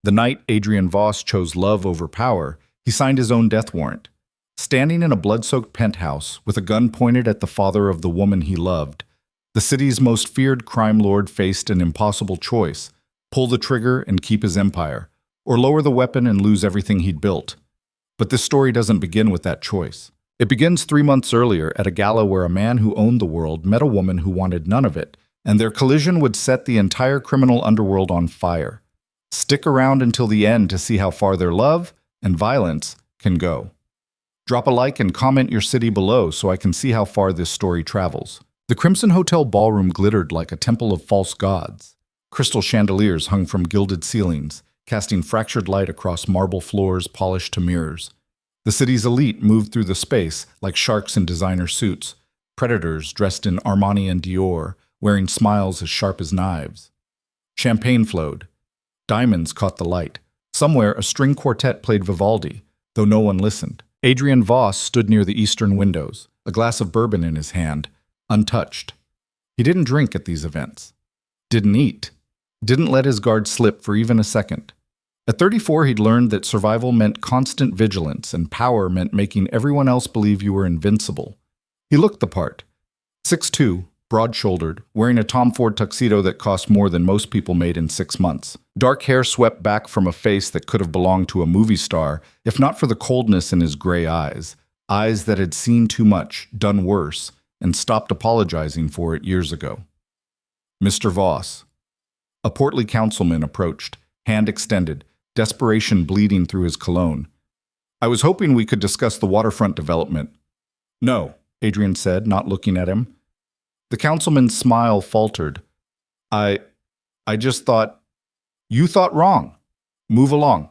The night Adrian Voss chose love over power, he signed his own death warrant. Standing in a blood-soaked penthouse with a gun pointed at the father of the woman he loved, the city's most feared crime lord faced an impossible choice: pull the trigger and keep his empire, or lower the weapon and lose everything he'd built. But this story doesn't begin with that choice. It begins 3 months earlier at a gala where a man who owned the world met a woman who wanted none of it, and their collision would set the entire criminal underworld on fire. Stick around until the end to see how far their love and violence can go. Drop a like and comment your city below so I can see how far this story travels. The Crimson Hotel ballroom glittered like a temple of false gods. Crystal chandeliers hung from gilded ceilings, casting fractured light across marble floors polished to mirrors. The city's elite moved through the space like sharks in designer suits, predators dressed in Armani and Dior, wearing smiles as sharp as knives. Champagne flowed. Diamonds caught the light. Somewhere, a string quartet played Vivaldi, though no one listened. Adrian Voss stood near the eastern windows, a glass of bourbon in his hand, untouched. He didn't drink at these events. Didn't eat. Didn't let his guard slip for even a second. At 34, he'd learned that survival meant constant vigilance and power meant making everyone else believe you were invincible. He looked the part. 6'2", broad-shouldered, wearing a Tom Ford tuxedo that cost more than most people made in 6 months. Dark hair swept back from a face that could have belonged to a movie star, if not for the coldness in his gray eyes that had seen too much, done worse, and stopped apologizing for it years ago. Mr. Voss. A portly councilman approached, hand extended, desperation bleeding through his cologne. I was hoping we could discuss the waterfront development. No, Adrian said, not looking at him. The councilman's smile faltered. I just thought, you thought wrong. Move along.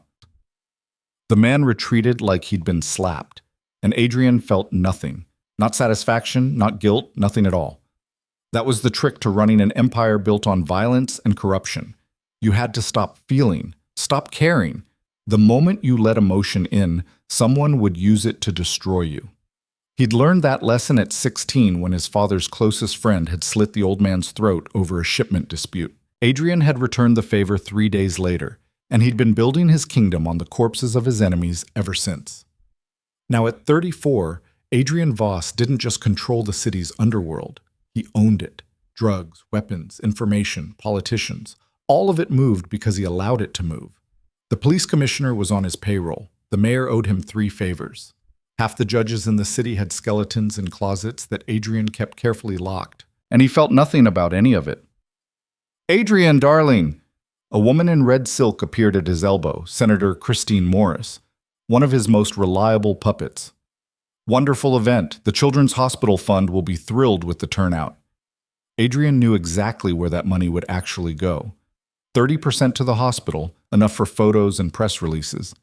The man retreated like he'd been slapped, and Adrian felt nothing. Not satisfaction, not guilt, nothing at all. That was the trick to running an empire built on violence and corruption. You had to stop feeling, stop caring. The moment you let emotion in, someone would use it to destroy you. He'd learned that lesson at 16 when his father's closest friend had slit the old man's throat over a shipment dispute. Adrian had returned the favor 3 days later, and he'd been building his kingdom on the corpses of his enemies ever since. Now at 34, Adrian Voss didn't just control the city's underworld. He owned it. Drugs, weapons, information, politicians. All of it moved because he allowed it to move. The police commissioner was on his payroll. The mayor owed him 3 favors. Half the judges in the city had skeletons in closets that Adrian kept carefully locked, and he felt nothing about any of it. Adrian, darling! A woman in red silk appeared at his elbow, Senator Christine Morris, one of his most reliable puppets. Wonderful event. The Children's Hospital Fund will be thrilled with the turnout. Adrian knew exactly where that money would actually go. 30% to the hospital, enough for photos and press releases.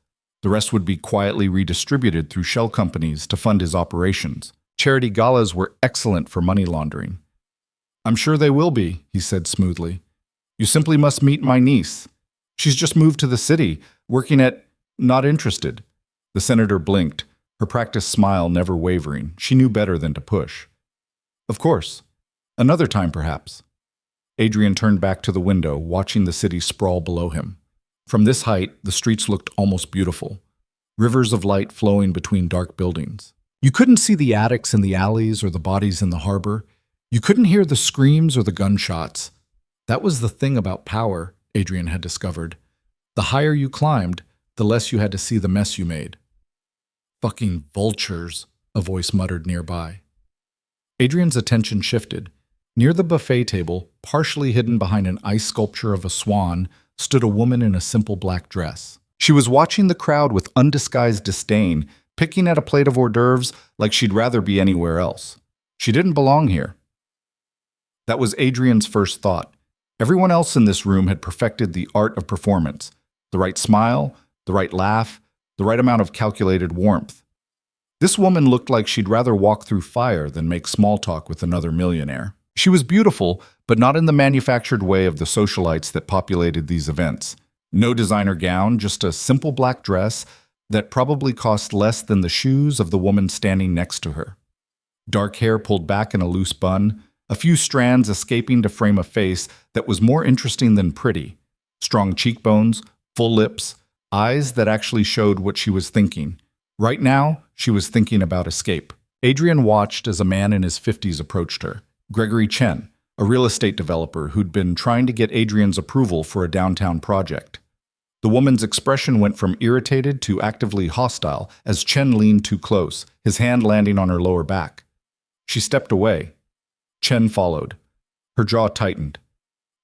The rest would be quietly redistributed through shell companies to fund his operations. Charity galas were excellent for money laundering. I'm sure they will be, he said smoothly. You simply must meet my niece. She's just moved to the city, working at Not Interested. The senator blinked, her practiced smile never wavering. She knew better than to push. Of course. Another time, perhaps. Adrian turned back to the window, watching the city sprawl below him. From this height, the streets looked almost beautiful. Rivers of light flowing between dark buildings. You couldn't see the attics in the alleys or the bodies in the harbor. You couldn't hear the screams or the gunshots. That was the thing about power, Adrian had discovered. The higher you climbed, the less you had to see the mess you made. Fucking vultures, a voice muttered nearby. Adrian's attention shifted. Near the buffet table, partially hidden behind an ice sculpture of a swan, stood a woman in a simple black dress. She was watching the crowd with undisguised disdain, picking at a plate of hors d'oeuvres like she'd rather be anywhere else. She didn't belong here. That was Adrian's first thought. Everyone else in this room had perfected the art of performance. The right smile, the right laugh, the right amount of calculated warmth. This woman looked like she'd rather walk through fire than make small talk with another millionaire. She was beautiful, but not in the manufactured way of the socialites that populated these events. No designer gown, just a simple black dress that probably cost less than the shoes of the woman standing next to her. Dark hair pulled back in a loose bun, a few strands escaping to frame a face that was more interesting than pretty. Strong cheekbones, full lips, eyes that actually showed what she was thinking. Right now, she was thinking about escape. Adrian watched as a man in his 50s approached her. Gregory Chen, a real estate developer who'd been trying to get Adrian's approval for a downtown project. The woman's expression went from irritated to actively hostile as Chen leaned too close, his hand landing on her lower back. She stepped away. Chen followed. Her jaw tightened.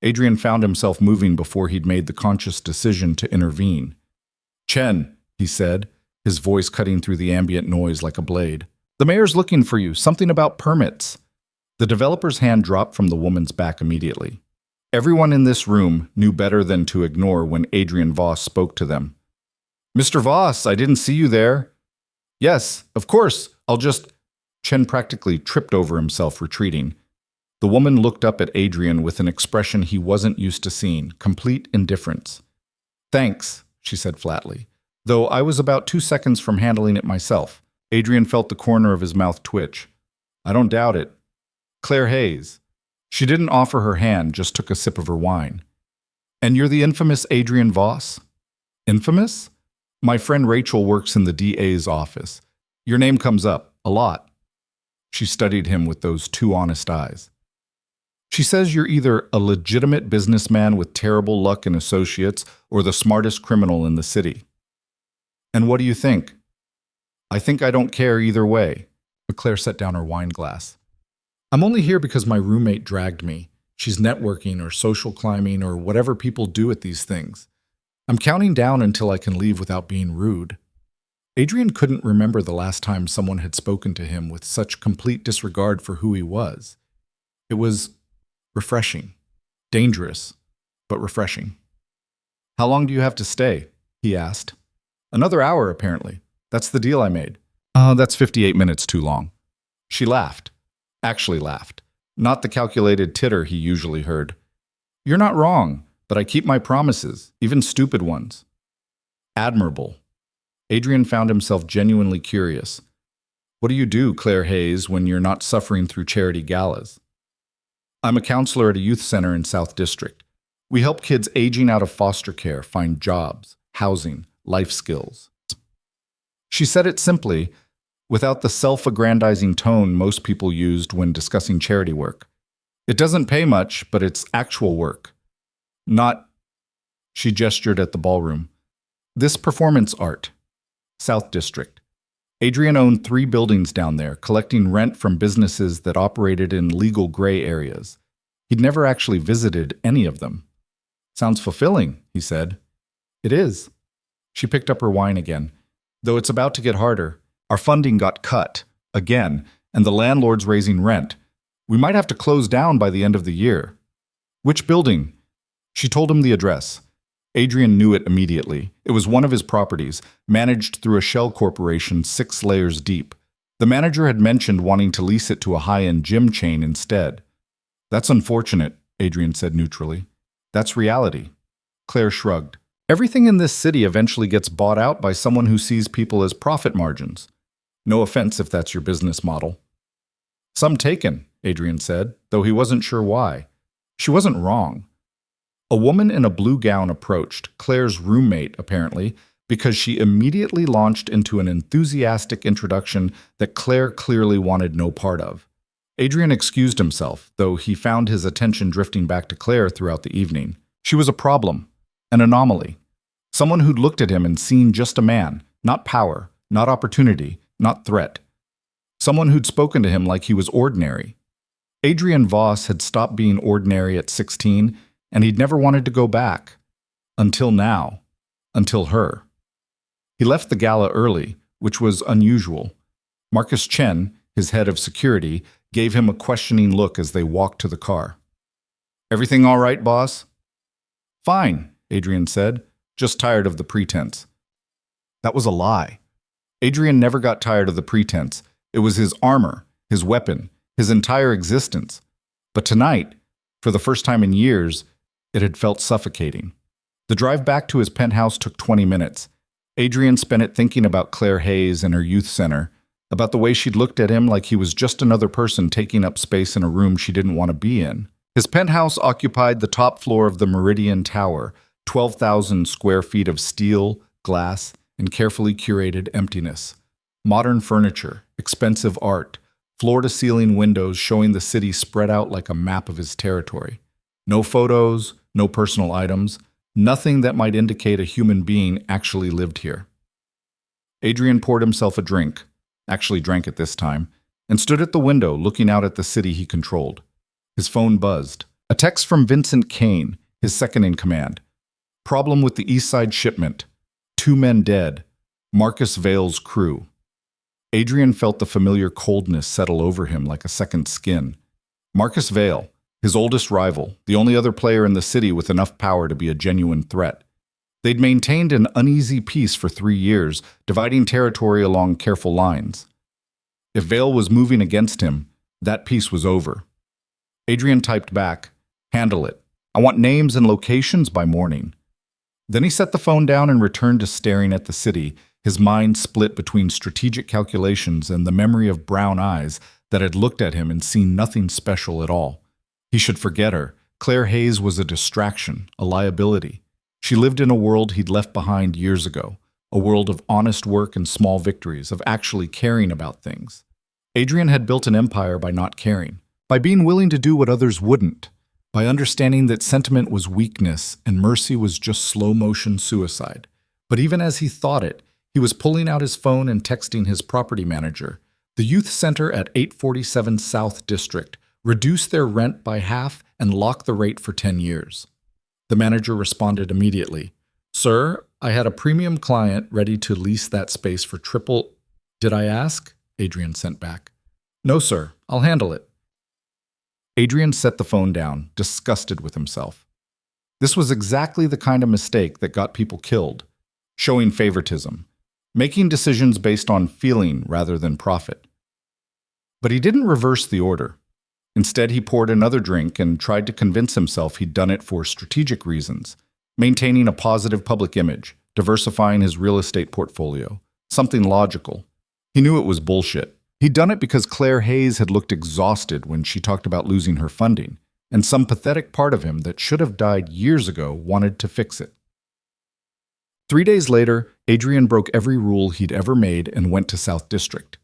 Adrian found himself moving before he'd made the conscious decision to intervene. "Chen," he said, his voice cutting through the ambient noise like a blade. "The mayor's looking for you, something about permits." The developer's hand dropped from the woman's back immediately. Everyone in this room knew better than to ignore when Adrian Voss spoke to them. "Mr. Voss, I didn't see you there." "Yes, of course, I'll just—" Chen practically tripped over himself, retreating. The woman looked up at Adrian with an expression he wasn't used to seeing, complete indifference. "Thanks," she said flatly, "though I was about 2 seconds from handling it myself." Adrian felt the corner of his mouth twitch. "I don't doubt it." Claire Hayes. She didn't offer her hand, just took a sip of her wine. "And you're the infamous Adrian Voss?" "Infamous? My friend Rachel works in the DA's office. Your name comes up, a lot." She studied him with those two honest eyes. "She says you're either a legitimate businessman with terrible luck and associates or the smartest criminal in the city." "And what do you think?" "I think I don't care either way." But Claire set down her wine glass. "I'm only here because my roommate dragged me. She's networking or social climbing or whatever people do at these things. I'm counting down until I can leave without being rude." Adrian couldn't remember the last time someone had spoken to him with such complete disregard for who he was. It was refreshing. Dangerous, but refreshing. "How long do you have to stay?" he asked. "Another hour, apparently. That's the deal I made." That's 58 minutes too long." She laughed. Actually laughed. Not the calculated titter he usually heard. "You're not wrong, but I keep my promises, even stupid ones." Admirable. Adrian found himself genuinely curious. "What do you do, Claire Hayes, when you're not suffering through charity galas?" "I'm a counselor at a youth center in South District. We help kids aging out of foster care find jobs, housing, life skills." She said it simply, without the self-aggrandizing tone most people used when discussing charity work. "It doesn't pay much, but it's actual work. Not—" She gestured at the ballroom. "This performance art. South District. Adrian owned 3 buildings down there, collecting rent from businesses that operated in legal gray areas. He'd never actually visited any of them." "Sounds fulfilling," he said. "It is." She picked up her wine again. "Though it's about to get harder. Our funding got cut, again, and the landlord's raising rent. We might have to close down by the end of the year." "Which building?" She told him the address. Adrian knew it immediately. It was one of his properties, managed through a shell corporation 6 layers deep. The manager had mentioned wanting to lease it to a high-end gym chain instead. "That's unfortunate," Adrian said neutrally. "That's reality." Claire shrugged. "Everything in this city eventually gets bought out by someone who sees people as profit margins. No offense if that's your business model." "Some taken," Adrian said, though he wasn't sure why. She wasn't wrong. A woman in a blue gown approached, Claire's roommate apparently, because she immediately launched into an enthusiastic introduction that Claire clearly wanted no part of. Adrian excused himself, though he found his attention drifting back to Claire throughout the evening. She was a problem, an anomaly. Someone who'd looked at him and seen just a man, not power, not opportunity, not threat. Someone who'd spoken to him like he was ordinary. Adrian Voss had stopped being ordinary at 16, and he'd never wanted to go back. Until now. Until her. He left the gala early, which was unusual. Marcus Chen, his head of security, gave him a questioning look as they walked to the car. "Everything all right, boss?" "Fine," Adrian said, just tired of the pretense. That was a lie. Adrian never got tired of the pretense. It was his armor, his weapon, his entire existence. But tonight, for the first time in years, it had felt suffocating. The drive back to his penthouse took 20 minutes. Adrian spent it thinking about Claire Hayes and her youth center, about the way she'd looked at him like he was just another person taking up space in a room she didn't want to be in. His penthouse occupied the top floor of the Meridian Tower, 12,000 square feet of steel, glass, and carefully curated emptiness. Modern furniture, expensive art, floor-to-ceiling windows showing the city spread out like a map of his territory. No photos, no personal items, nothing that might indicate a human being actually lived here. Adrian poured himself a drink, actually drank it this time, and stood at the window looking out at the city he controlled. His phone buzzed. A text from Vincent Kane, his second-in-command. Problem with the East Side shipment. 2 men dead. Marcus Vale's crew. Adrian felt the familiar coldness settle over him like a second skin. Marcus Vale, his oldest rival, the only other player in the city with enough power to be a genuine threat. They'd maintained an uneasy peace for 3 years, dividing territory along careful lines. If Vale was moving against him, that peace was over. Adrian typed back, "Handle it. I want names and locations by morning." Then he set the phone down and returned to staring at the city, his mind split between strategic calculations and the memory of brown eyes that had looked at him and seen nothing special at all. He should forget her. Claire Hayes was a distraction, a liability. She lived in a world he'd left behind years ago, a world of honest work and small victories, of actually caring about things. Adrian had built an empire by not caring, by being willing to do what others wouldn't, by understanding that sentiment was weakness and mercy was just slow-motion suicide. But even as he thought it, he was pulling out his phone and texting his property manager. The youth center at 847 South District reduced their rent by half and locked the rate for 10 years. The manager responded immediately. "Sir, I had a premium client ready to lease that space for triple—" "Did I ask?" Adrian sent back. "No, sir. I'll handle it." Adrian set the phone down, disgusted with himself. This was exactly the kind of mistake that got people killed. Showing favoritism. Making decisions based on feeling rather than profit. But he didn't reverse the order. Instead, he poured another drink and tried to convince himself he'd done it for strategic reasons, maintaining a positive public image, diversifying his real estate portfolio, something logical. He knew it was bullshit. He'd done it because Claire Hayes had looked exhausted when she talked about losing her funding, and some pathetic part of him that should have died years ago wanted to fix it. 3 days later, Adrian broke every rule he'd ever made and went to South District.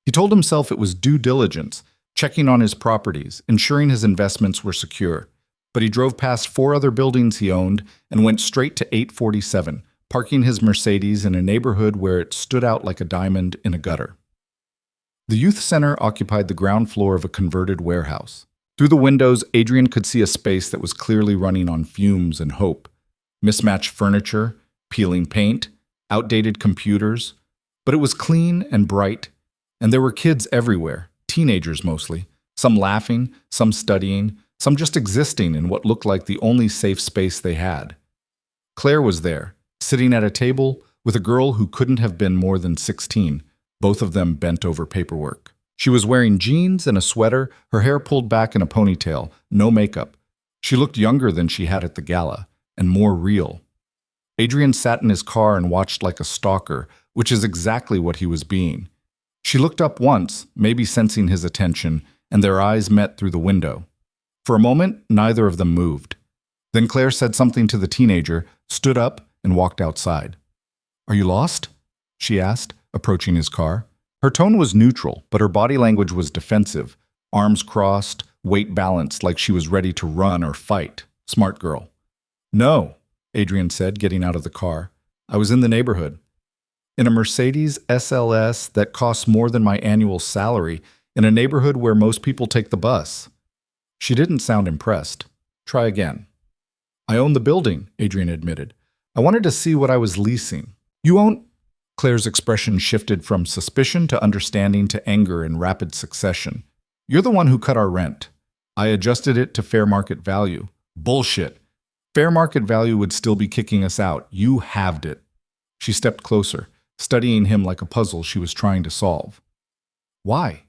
He told himself it was due diligence, checking on his properties, ensuring his investments were secure. But he drove past 4 other buildings he owned and went straight to 847, parking his Mercedes in a neighborhood where it stood out like a diamond in a gutter. The youth center occupied the ground floor of a converted warehouse. Through the windows, Adrian could see a space that was clearly running on fumes and hope. Mismatched furniture, peeling paint, outdated computers. But it was clean and bright, and there were kids everywhere. Teenagers mostly, some laughing, some studying, some just existing in what looked like the only safe space they had. Claire was there, sitting at a table with a girl who couldn't have been more than 16, both of them bent over paperwork. She was wearing jeans and a sweater, her hair pulled back in a ponytail, no makeup. She looked younger than she had at the gala, and more real. Adrian sat in his car and watched like a stalker, which is exactly what he was being. She looked up once, maybe sensing his attention, and their eyes met through the window. For a moment, neither of them moved. Then Claire said something to the teenager, stood up, and walked outside. "Are you lost?" she asked, approaching his car. Her tone was neutral, but her body language was defensive, arms crossed, weight balanced like she was ready to run or fight. Smart girl. "No," Adrian said, getting out of the car. "I was in the neighborhood. In a Mercedes SLS that costs more than my annual salary, in a neighborhood where most people take the bus." She didn't sound impressed. "Try again." "I own the building," Adrian admitted. "I wanted to see what I was leasing." "You own—" Claire's expression shifted from suspicion to understanding to anger in rapid succession. "You're the one who cut our rent. I adjusted it to fair market value." "Bullshit. Fair market value would still be kicking us out. You halved it." She stepped closer, studying him like a puzzle she was trying to solve. "Why?"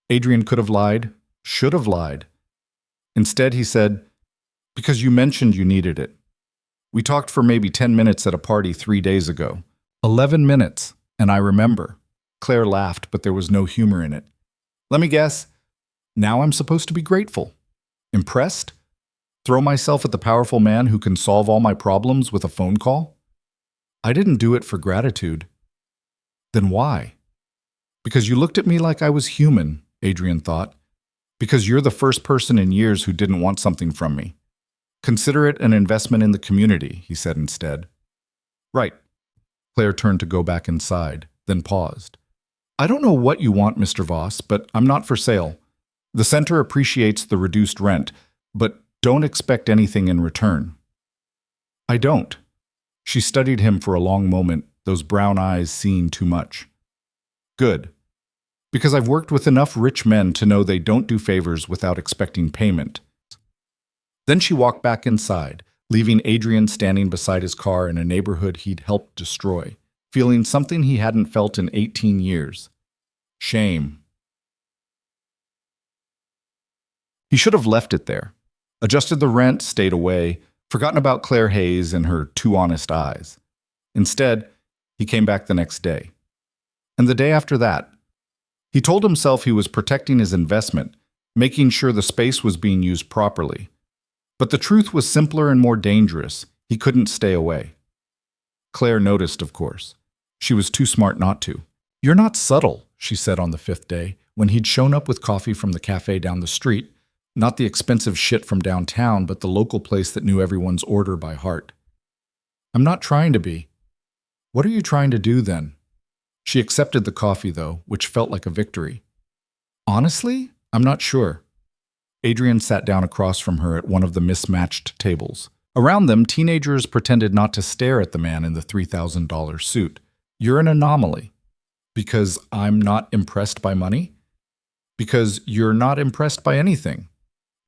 Adrian could have lied, should have lied. Instead, he said, "Because you mentioned you needed it. We talked for maybe 10 minutes at a party 3 days ago. 11 minutes, and I remember." Claire laughed, but there was no humor in it. "Let me guess. Now I'm supposed to be grateful. Impressed?" Throw myself at the powerful man who can solve all my problems with a phone call? I didn't do it for gratitude. Then why? Because you looked at me like I was human, Adrian thought. Because you're the first person in years who didn't want something from me. Consider it an investment in the community, he said instead. Right. Claire turned to go back inside, then paused. I don't know what you want, Mr. Voss, but I'm not for sale. The center appreciates the reduced rent, but don't expect anything in return. I don't. She studied him for a long moment, those brown eyes seeing too much. Good. Because I've worked with enough rich men to know they don't do favors without expecting payment. Then she walked back inside, leaving Adrian standing beside his car in a neighborhood he'd helped destroy, feeling something he hadn't felt in 18 years. Shame. He should have left it there, adjusted the rent, stayed away, forgotten about Claire Hayes and her too honest eyes. Instead, he came back the next day. And the day after that. He told himself he was protecting his investment, making sure the space was being used properly. But the truth was simpler and more dangerous. He couldn't stay away. Claire noticed, of course. She was too smart not to. You're not subtle, she said on the 5th day, when he'd shown up with coffee from the cafe down the street, not the expensive shit from downtown, but the local place that knew everyone's order by heart. I'm not trying to be. What are you trying to do then? She accepted the coffee, though, which felt like a victory. Honestly, I'm not sure. Adrian sat down across from her at one of the mismatched tables. Around them, teenagers pretended not to stare at the man in the $3,000 suit. You're an anomaly. Because I'm not impressed by money? Because you're not impressed by anything.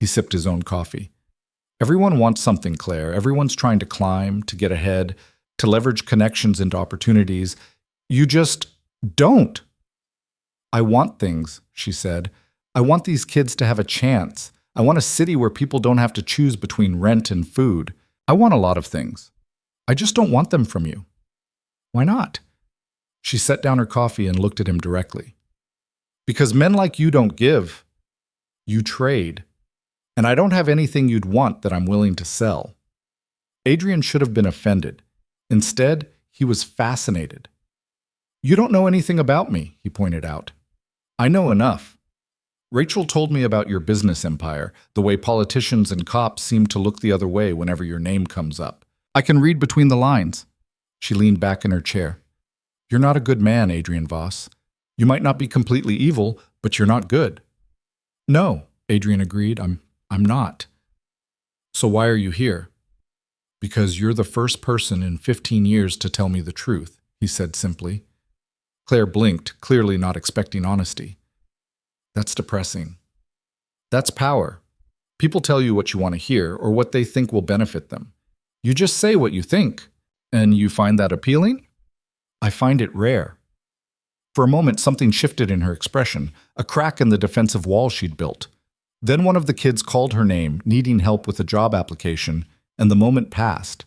He sipped his own coffee. Everyone wants something, Claire. Everyone's trying to climb, to get ahead, to leverage connections into opportunities. You just don't. I want things, she said. I want these kids to have a chance. I want a city where people don't have to choose between rent and food. I want a lot of things. I just don't want them from you. Why not? She set down her coffee and looked at him directly. Because men like you don't give. You trade. And I don't have anything you'd want that I'm willing to sell. Adrian should have been offended. Instead, he was fascinated. You don't know anything about me, he pointed out. I know enough. Rachel told me about your business empire, the way politicians and cops seem to look the other way whenever your name comes up. I can read between the lines. She leaned back in her chair. You're not a good man, Adrian Voss. You might not be completely evil, but you're not good. No, Adrian agreed, I'm not. So why are you here? Because you're the first person in 15 years to tell me the truth, he said simply. Claire blinked, clearly not expecting honesty. That's depressing. That's power. People tell you what you want to hear or what they think will benefit them. You just say what you think, and you find that appealing? I find it rare. For a moment, something shifted in her expression, a crack in the defensive wall she'd built. Then one of the kids called her name, needing help with a job application, and the moment passed.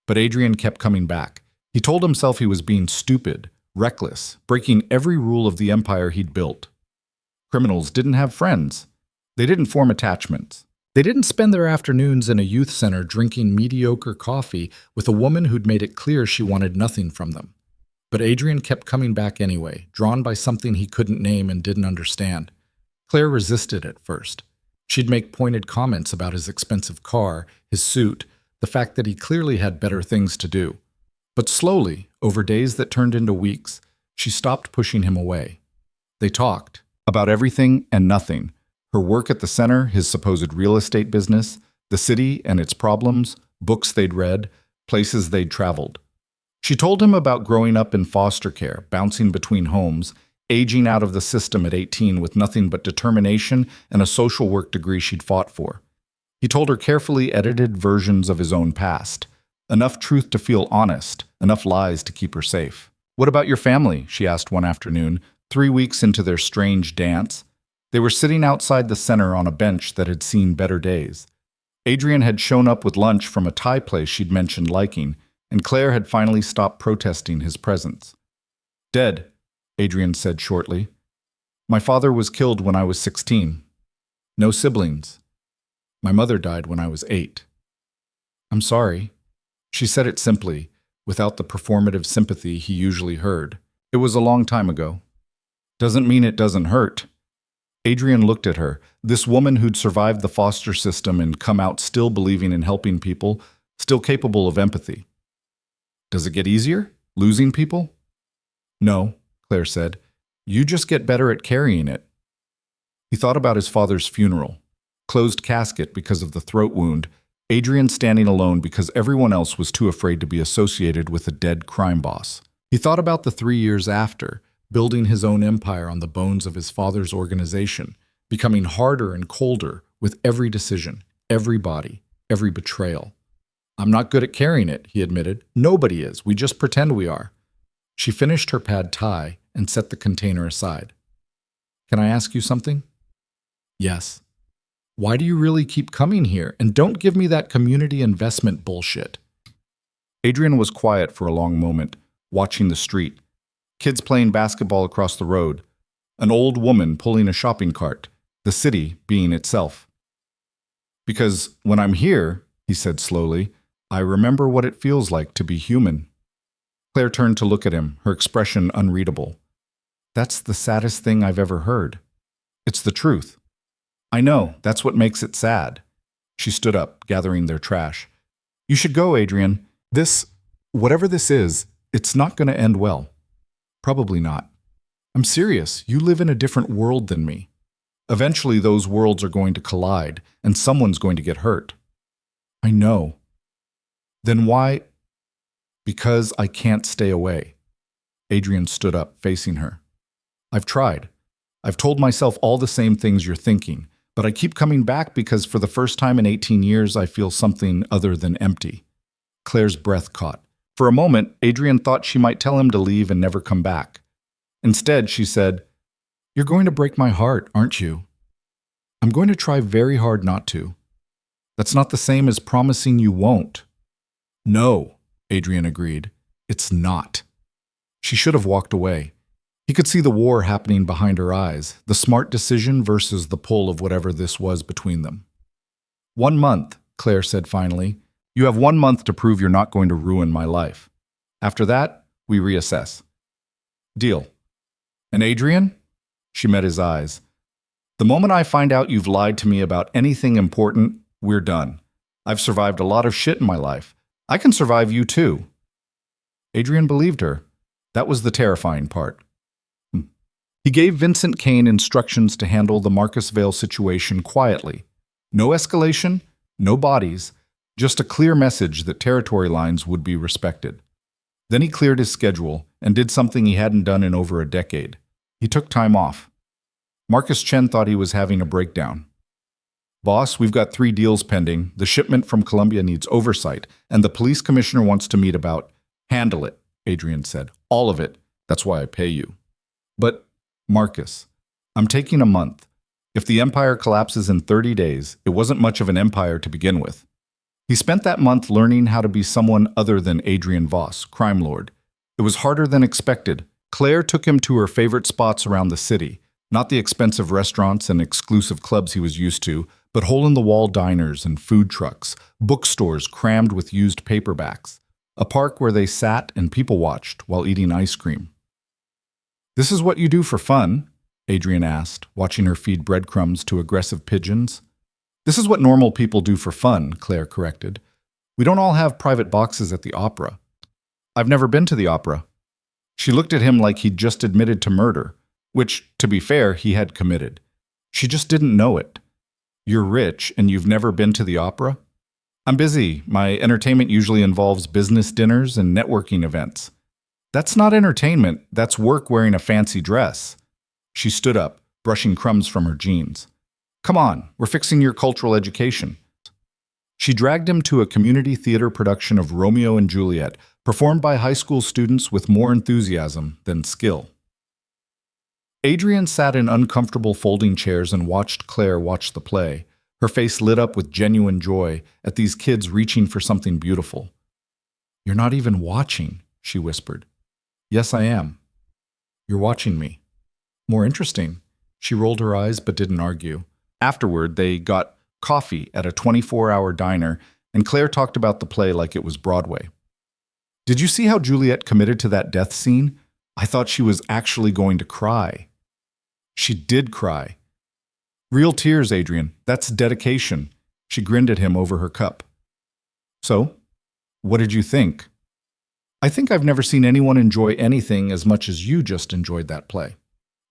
But Adrian kept coming back. He told himself he was being stupid, reckless, breaking every rule of the empire he'd built. Criminals didn't have friends. They didn't form attachments. They didn't spend their afternoons in a youth center drinking mediocre coffee with a woman who'd made it clear she wanted nothing from them. But Adrian kept coming back anyway, drawn by something he couldn't name and didn't understand. Claire resisted at first. She'd make pointed comments about his expensive car, his suit, the fact that he clearly had better things to do. But slowly, over days that turned into weeks, she stopped pushing him away. They talked about everything and nothing. Her work at the center, his supposed real estate business, the city and its problems, books they'd read, places they'd traveled. She told him about growing up in foster care, bouncing between homes, aging out of the system at 18 with nothing but determination and a social work degree she'd fought for. He told her carefully edited versions of his own past. Enough truth to feel honest, enough lies to keep her safe. What about your family? She asked one afternoon, 3 weeks into their strange dance. They were sitting outside the center on a bench that had seen better days. Adrian had shown up with lunch from a Thai place she'd mentioned liking, and Claire had finally stopped protesting his presence. Dead, Adrian said shortly. My father was killed when I was 16. No siblings. My mother died when I was 8. I'm sorry. She said it simply, without the performative sympathy he usually heard. It was a long time ago. Doesn't mean it doesn't hurt. Adrian looked at her, this woman who'd survived the foster system and come out still believing in helping people, still capable of empathy. Does it get easier, losing people? No, Claire said. You just get better at carrying it. He thought about his father's funeral. Closed casket because of the throat wound, Adrian standing alone because everyone else was too afraid to be associated with a dead crime boss. He thought about the 3 years after, building his own empire on the bones of his father's organization, becoming harder and colder with every decision, every body, every betrayal. I'm not good at carrying it, he admitted. Nobody is. We just pretend we are. She finished her pad thai and set the container aside. Can I ask you something? Yes. Why do you really keep coming here? And don't give me that community investment bullshit. Adrian was quiet for a long moment, watching the street. Kids playing basketball across the road. An old woman pulling a shopping cart. The city being itself. Because when I'm here, he said slowly, I remember what it feels like to be human. Claire turned to look at him, her expression unreadable. That's the saddest thing I've ever heard. It's the truth. I know, that's what makes it sad. She stood up, gathering their trash. You should go, Adrian. Whatever this is, it's not going to end well. Probably not. I'm serious. You live in a different world than me. Eventually, those worlds are going to collide, and someone's going to get hurt. I know. Then why? Because I can't stay away. Adrian stood up, facing her. I've tried. I've told myself all the same things you're thinking, but I keep coming back because for the first time in 18 years, I feel something other than empty. Claire's breath caught. For a moment, Adrian thought she might tell him to leave and never come back. Instead, she said, You're going to break my heart, aren't you? I'm going to try very hard not to. That's not the same as promising you won't. No, Adrian agreed. It's not. She should have walked away. He could see the war happening behind her eyes, the smart decision versus the pull of whatever this was between them. 1 month, Claire said finally. You have 1 month to prove you're not going to ruin my life. After that, we reassess. Deal. And Adrian? She met his eyes. The moment I find out you've lied to me about anything important, we're done. I've survived a lot of shit in my life. I can survive you too. Adrian believed her. That was the terrifying part. He gave Vincent Kane instructions to handle the Marcus Vale situation quietly. No escalation, no bodies, just a clear message that territory lines would be respected. Then he cleared his schedule and did something he hadn't done in over a decade. He took time off. Marcus Chen thought he was having a breakdown. Boss, we've got 3 deals pending. The shipment from Colombia needs oversight, and the police commissioner wants to meet about. Handle it, Adrian said. All of it. That's why I pay you. But, Marcus, I'm taking a month. If the empire collapses in 30 days, it wasn't much of an empire to begin with. He spent that month learning how to be someone other than Adrian Voss, crime lord. It was harder than expected. Claire took him to her favorite spots around the city, not the expensive restaurants and exclusive clubs he was used to, but hole-in-the-wall diners and food trucks, bookstores crammed with used paperbacks, a park where they sat and people watched while eating ice cream. This is what you do for fun? Adrian asked, watching her feed breadcrumbs to aggressive pigeons. This is what normal people do for fun, Claire corrected. We don't all have private boxes at the opera. I've never been to the opera. She looked at him like he'd just admitted to murder, which, to be fair, he had committed. She just didn't know it. You're rich and you've never been to the opera? I'm busy. My entertainment usually involves business dinners and networking events. That's not entertainment, that's work wearing a fancy dress. She stood up, brushing crumbs from her jeans. Come on, we're fixing your cultural education. She dragged him to a community theater production of Romeo and Juliet, performed by high school students with more enthusiasm than skill. Adrian sat in uncomfortable folding chairs and watched Claire watch the play, her face lit up with genuine joy at these kids reaching for something beautiful. You're not even watching, she whispered. Yes, I am. You're watching me. More interesting. She rolled her eyes but didn't argue. Afterward, they got coffee at a 24-hour diner, and Claire talked about the play like it was Broadway. Did you see how Juliet committed to that death scene? I thought she was actually going to cry. She did cry. Real tears, Adrian. That's dedication. She grinned at him over her cup. So, what did you think? I think I've never seen anyone enjoy anything as much as you just enjoyed that play.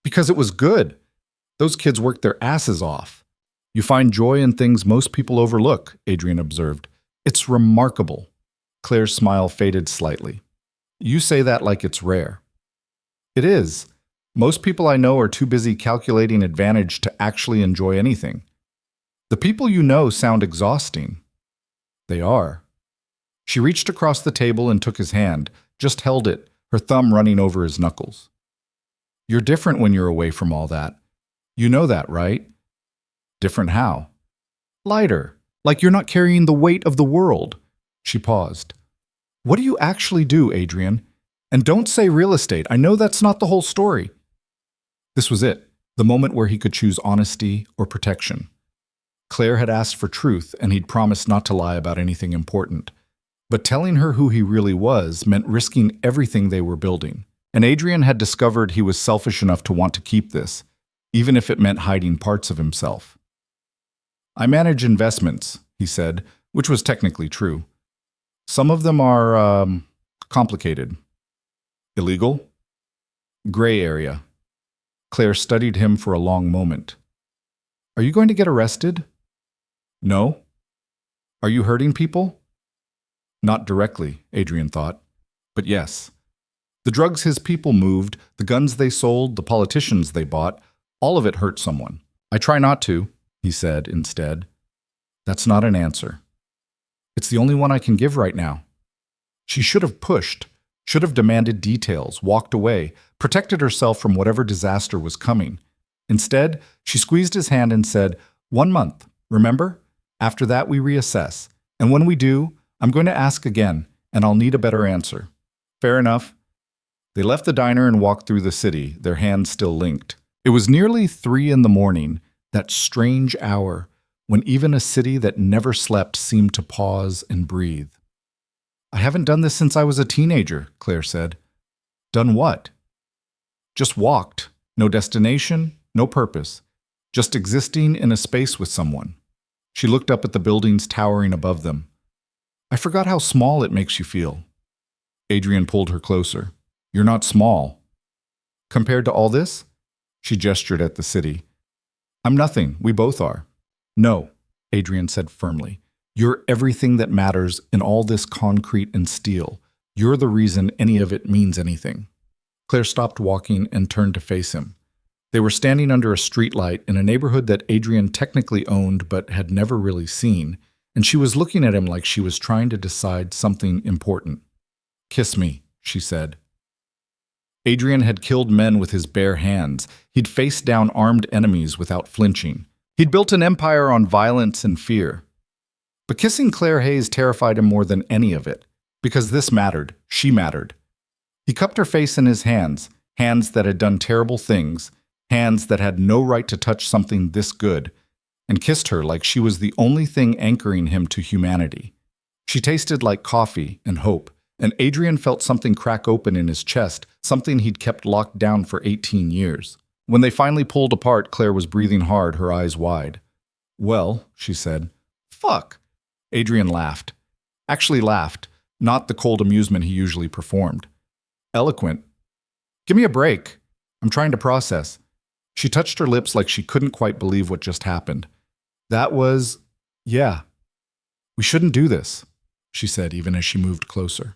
Because it was good. Those kids worked their asses off. You find joy in things most people overlook, Adrian observed. It's remarkable. Claire's smile faded slightly. You say that like it's rare. It is. Most people I know are too busy calculating advantage to actually enjoy anything. The people you know sound exhausting. They are. She reached across the table and took his hand, just held it, her thumb running over his knuckles. You're different when you're away from all that. You know that, right? Different how? Lighter, like you're not carrying the weight of the world. She paused. What do you actually do, Adrian? And don't say real estate. I know that's not the whole story. This was it, the moment where he could choose honesty or protection. Claire had asked for truth, and he'd promised not to lie about anything important. But telling her who he really was meant risking everything they were building. And Adrian had discovered he was selfish enough to want to keep this, even if it meant hiding parts of himself. I manage investments, he said, which was technically true. Some of them are, complicated. Illegal? Gray area. Claire studied him for a long moment. Are you going to get arrested? No. Are you hurting people? Not directly, Adrian thought. But yes. The drugs his people moved, the guns they sold, the politicians they bought, all of it hurt someone. I try not to, he said instead. That's not an answer. It's the only one I can give right now. She should have pushed, should have demanded details, walked away, protected herself from whatever disaster was coming. Instead, she squeezed his hand and said, 1 month, remember? After that, we reassess. And when we do, I'm going to ask again, and I'll need a better answer. Fair enough. They left the diner and walked through the city, their hands still linked. It was nearly 3 a.m, that strange hour when even a city that never slept seemed to pause and breathe. I haven't done this since I was a teenager, Claire said. Done what? Just walked. No destination, no purpose. Just existing in a space with someone. She looked up at the buildings towering above them. I forgot how small it makes you feel. Adrian pulled her closer. You're not small. Compared to all this? She gestured at the city. I'm nothing. We both are. No, Adrian said firmly. You're everything that matters in all this concrete and steel. You're the reason any of it means anything. Claire stopped walking and turned to face him. They were standing under a streetlight in a neighborhood that Adrian technically owned but had never really seen, and she was looking at him like she was trying to decide something important. Kiss me, she said. Adrian had killed men with his bare hands. He'd faced down armed enemies without flinching. He'd built an empire on violence and fear. But kissing Claire Hayes terrified him more than any of it, because this mattered. She mattered. He cupped her face in his hands, hands that had done terrible things, hands that had no right to touch something this good, and kissed her like she was the only thing anchoring him to humanity. She tasted like coffee and hope, and Adrian felt something crack open in his chest, something he'd kept locked down for 18 years. When they finally pulled apart, Claire was breathing hard, her eyes wide. Well, she said. Fuck. Adrian laughed. Actually laughed, not the cold amusement he usually performed. Eloquent. Give me a break. I'm trying to process. She touched her lips like she couldn't quite believe what just happened. That was, yeah. We shouldn't do this, she said, even as she moved closer.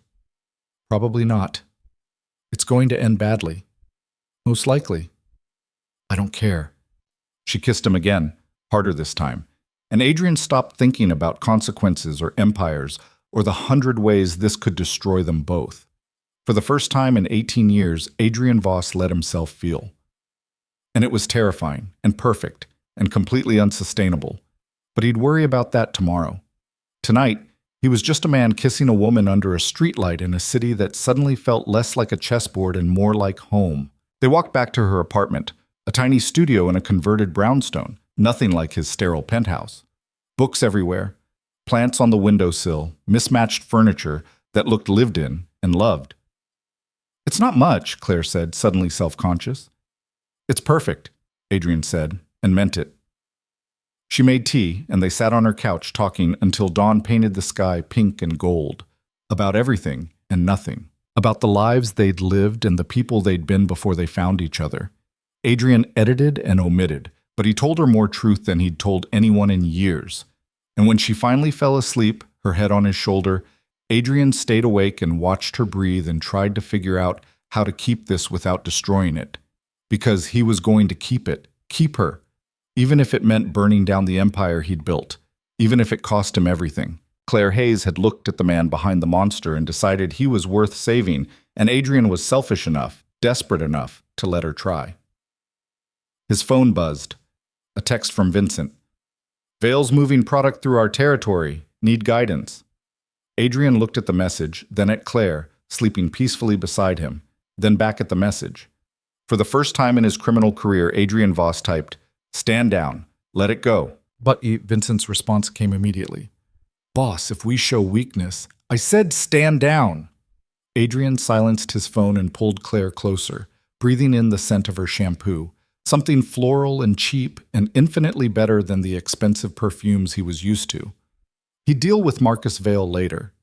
Probably not. It's going to end badly. Most likely. I don't care. She kissed him again, harder this time, and Adrian stopped thinking about consequences or empires or the 100 ways this could destroy them both. For the first time in 18 years, Adrian Voss let himself feel. And it was terrifying and perfect and completely unsustainable. But he'd worry about that tomorrow. Tonight, he was just a man kissing a woman under a streetlight in a city that suddenly felt less like a chessboard and more like home. They walked back to her apartment, a tiny studio in a converted brownstone, nothing like his sterile penthouse. Books everywhere, plants on the windowsill, mismatched furniture that looked lived in and loved. It's not much, Claire said, suddenly self-conscious. It's perfect, Adrian said, and meant it. She made tea, and they sat on her couch talking until dawn painted the sky pink and gold, about everything and nothing, about the lives they'd lived and the people they'd been before they found each other. Adrian edited and omitted, but he told her more truth than he'd told anyone in years. And when she finally fell asleep, her head on his shoulder, Adrian stayed awake and watched her breathe and tried to figure out how to keep this without destroying it. Because he was going to keep it, keep her, even if it meant burning down the empire he'd built, even if it cost him everything. Claire Hayes had looked at the man behind the monster and decided he was worth saving, and Adrian was selfish enough, desperate enough, to let her try. His phone buzzed. A text from Vincent. Vale's moving product through our territory. Need guidance. Adrian looked at the message, then at Claire, sleeping peacefully beside him, then back at the message. For the first time in his criminal career, Adrian Voss typed, "Stand down. Let it go." But Vincent's response came immediately. "Boss, if we show weakness, I said stand down." Adrian silenced his phone and pulled Claire closer, breathing in the scent of her shampoo, something floral and cheap and infinitely better than the expensive perfumes he was used to. He'd deal with Marcus Vale later.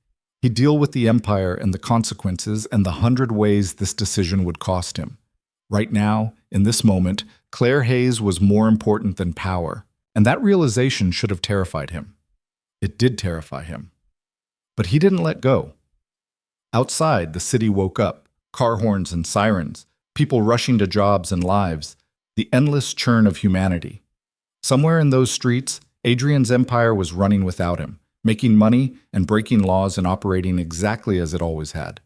He'd deal with the Empire and the consequences and the 100 ways this decision would cost him. Right now, in this moment, Claire Hayes was more important than power, and that realization should have terrified him. It did terrify him. But he didn't let go. Outside, the city woke up, car horns and sirens, people rushing to jobs and lives, the endless churn of humanity. Somewhere in those streets, Adrian's empire was running without him, making money and breaking laws and operating exactly as it always had.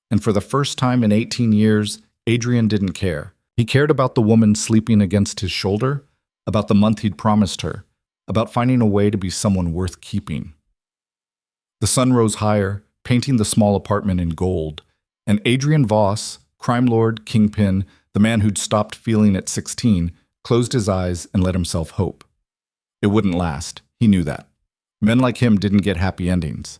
And for the first time in 18 years, Adrian didn't care. He cared about the woman sleeping against his shoulder, about the month he'd promised her, about finding a way to be someone worth keeping. The sun rose higher, painting the small apartment in gold, and Adrian Voss, crime lord, kingpin, the man who'd stopped feeling at 16, closed his eyes and let himself hope. It wouldn't last. He knew that. Men like him didn't get happy endings.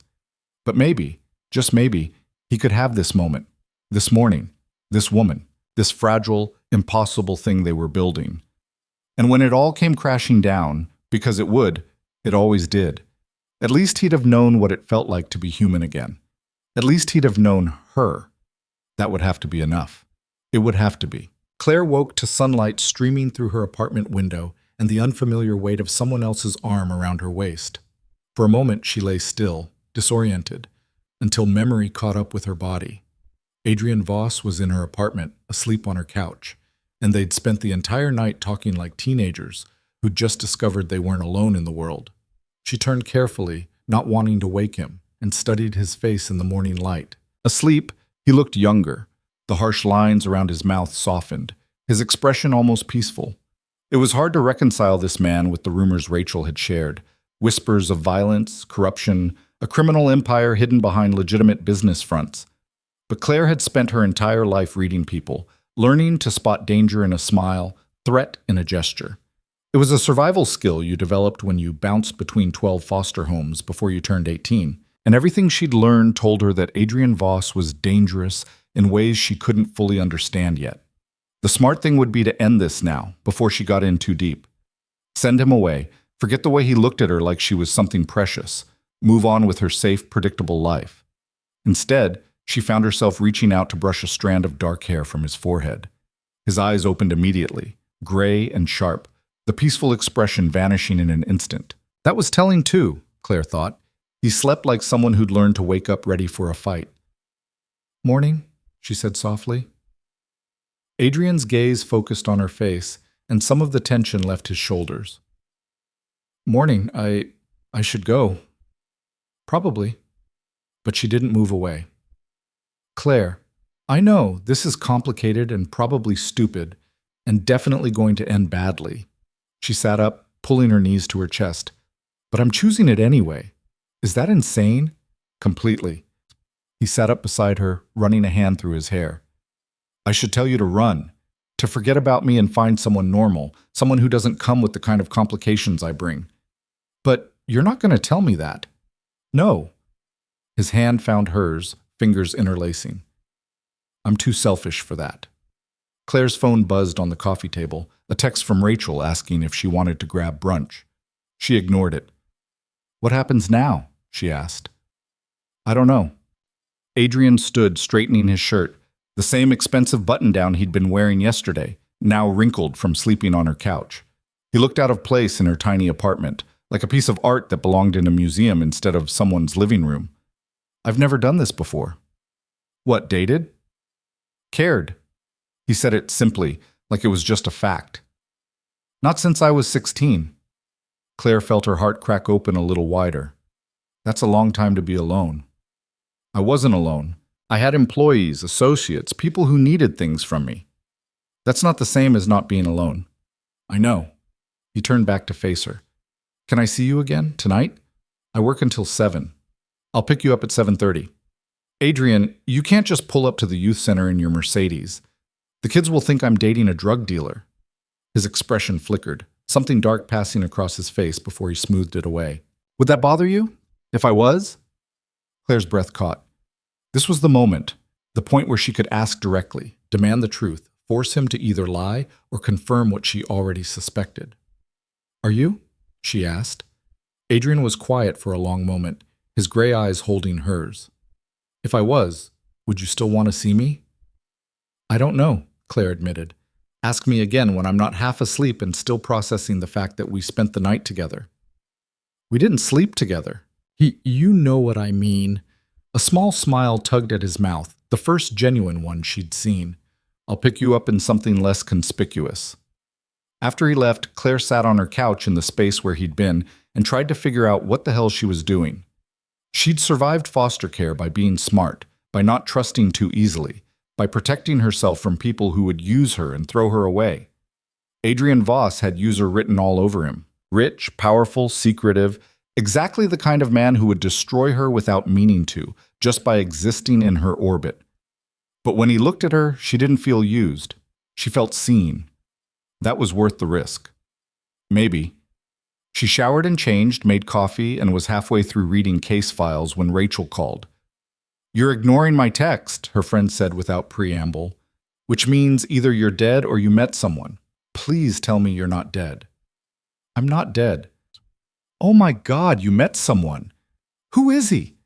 But maybe, just maybe, he could have this moment, this morning, this woman, this fragile, impossible thing they were building. And when it all came crashing down, because it would, it always did, at least he'd have known what it felt like to be human again. At least he'd have known her. That would have to be enough. It would have to be. Claire woke to sunlight streaming through her apartment window and the unfamiliar weight of someone else's arm around her waist. For a moment, she lay still, disoriented, until memory caught up with her body. Adrian Voss was in her apartment, asleep on her couch, and they'd spent the entire night talking like teenagers who'd just discovered they weren't alone in the world. She turned carefully, not wanting to wake him, and studied his face in the morning light. Asleep, he looked younger. The harsh lines around his mouth softened, his expression almost peaceful. It was hard to reconcile this man with the rumors Rachel had shared. Whispers of violence, corruption, a criminal empire hidden behind legitimate business fronts. But Claire had spent her entire life reading people, learning to spot danger in a smile, threat in a gesture. It was a survival skill you developed when you bounced between 12 foster homes before you turned 18, and everything she'd learned told her that Adrian Voss was dangerous in ways she couldn't fully understand yet. The smart thing would be to end this now, before she got in too deep. Send him away, forget the way he looked at her like she was something precious, move on with her safe, predictable life. Instead, she found herself reaching out to brush a strand of dark hair from his forehead. His eyes opened immediately, gray and sharp, the peaceful expression vanishing in an instant. That was telling too, Claire thought. He slept like someone who'd learned to wake up ready for a fight. "Morning," she said softly. Adrian's gaze focused on her face, and some of the tension left his shoulders. "Morning, I should go." "Probably." But she didn't move away. "Claire, I know this is complicated and probably stupid, and definitely going to end badly." She sat up, pulling her knees to her chest. "But I'm choosing it anyway. Is that insane?" "Completely." He sat up beside her, running a hand through his hair. "I should tell you to run, to forget about me and find someone normal, someone who doesn't come with the kind of complications I bring." "But you're not going to tell me that. No. His hand found hers, fingers interlacing. I'm too selfish for that. Claire's phone buzzed on the coffee table, a text from Rachel asking if she wanted to grab brunch. She ignored it. What happens now? She asked. I don't know. Adrian stood straightening his shirt, the same expensive button-down he'd been wearing yesterday, now wrinkled from sleeping on her couch. He looked out of place in her tiny apartment, like a piece of art that belonged in a museum instead of someone's living room. I've never done this before. What, dated? Cared. He said it simply, like it was just a fact. Not since I was 16. Claire felt her heart crack open a little wider. That's a long time to be alone. I wasn't alone. I had employees, associates, people who needed things from me. That's not the same as not being alone. I know. He turned back to face her. Can I see you again, tonight? I work until 7. I'll pick you up at 7:30. Adrian, you can't just pull up to the youth center in your Mercedes. The kids will think I'm dating a drug dealer. His expression flickered, something dark passing across his face before he smoothed it away. Would that bother you? If I was? Claire's breath caught. This was the moment, the point where she could ask directly, demand the truth, force him to either lie or confirm what she already suspected. Are you? She asked. Adrian was quiet for a long moment, his gray eyes holding hers. If I was, would you still want to see me? I don't know, Claire admitted. Ask me again when I'm not half asleep and still processing the fact that we spent the night together. We didn't sleep together. You know what I mean. A small smile tugged at his mouth, the first genuine one she'd seen. I'll pick you up in something less conspicuous. After he left, Claire sat on her couch in the space where he'd been and tried to figure out what the hell she was doing. She'd survived foster care by being smart, by not trusting too easily, by protecting herself from people who would use her and throw her away. Adrian Voss had user written all over him. Rich, powerful, secretive, exactly the kind of man who would destroy her without meaning to, just by existing in her orbit. But when he looked at her, she didn't feel used. She felt seen. That was worth the risk. Maybe. She showered and changed, made coffee, and was halfway through reading case files when Rachel called. You're ignoring my text, her friend said without preamble, which means either you're dead or you met someone. Please tell me you're not dead. I'm not dead. Oh my God, you met someone. Who is he?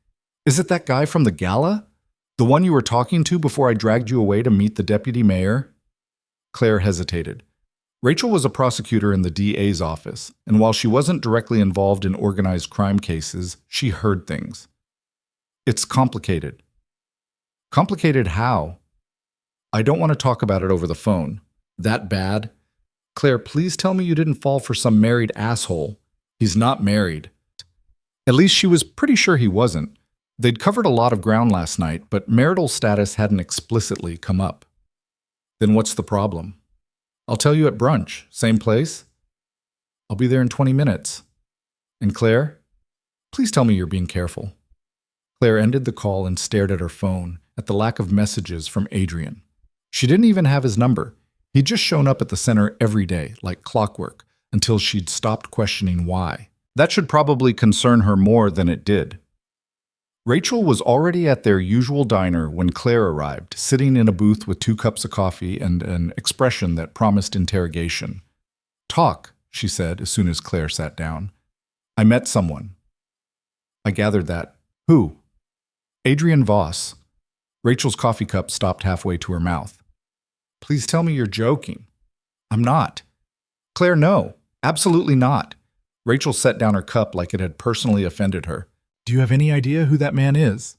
Is it that guy from the gala? The one you were talking to before I dragged you away to meet the deputy mayor? Claire hesitated. Rachel was a prosecutor in the DA's office, and while she wasn't directly involved in organized crime cases, she heard things. It's complicated. Complicated how? I don't want to talk about it over the phone. That bad? Claire, please tell me you didn't fall for some married asshole. He's not married. At least she was pretty sure he wasn't. They'd covered a lot of ground last night, but marital status hadn't explicitly come up. Then what's the problem? I'll tell you at brunch. Same place? I'll be there in 20 minutes. And Claire? Please tell me you're being careful. Claire ended the call and stared at her phone, at the lack of messages from Adrian. She didn't even have his number. He'd just shown up at the center every day, like clockwork, until she'd stopped questioning why. That should probably concern her more than it did. Rachel was already at their usual diner when Claire arrived, sitting in a booth with 2 cups of coffee and an expression that promised interrogation. Talk, she said as soon as Claire sat down. I met someone. I gathered that. Who? Adrian Voss. Rachel's coffee cup stopped halfway to her mouth. Please tell me you're joking. I'm not. Claire, no, absolutely not. Rachel set down her cup like it had personally offended her. Do you have any idea who that man is?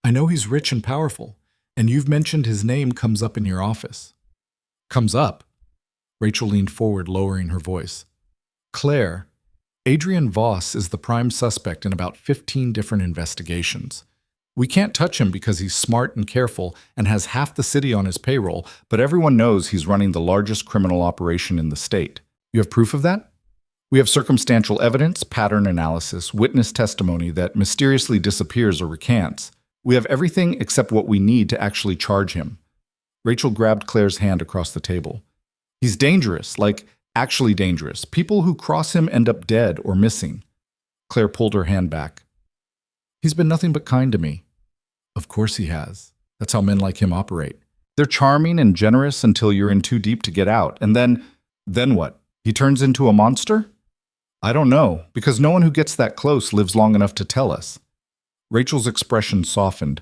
I know he's rich and powerful, and you've mentioned his name comes up in your office. Comes up? Rachel leaned forward, lowering her voice. Claire, Adrian Voss is the prime suspect in about 15 different investigations. We can't touch him because he's smart and careful and has half the city on his payroll, but everyone knows he's running the largest criminal operation in the state. You have proof of that? We have circumstantial evidence, pattern analysis, witness testimony that mysteriously disappears or recants. We have everything except what we need to actually charge him. Rachel grabbed Claire's hand across the table. He's dangerous, like actually dangerous. People who cross him end up dead or missing. Claire pulled her hand back. He's been nothing but kind to me. Of course he has. That's how men like him operate. They're charming and generous until you're in too deep to get out. And then what? He turns into a monster? I don't know, because no one who gets that close lives long enough to tell us. Rachel's expression softened.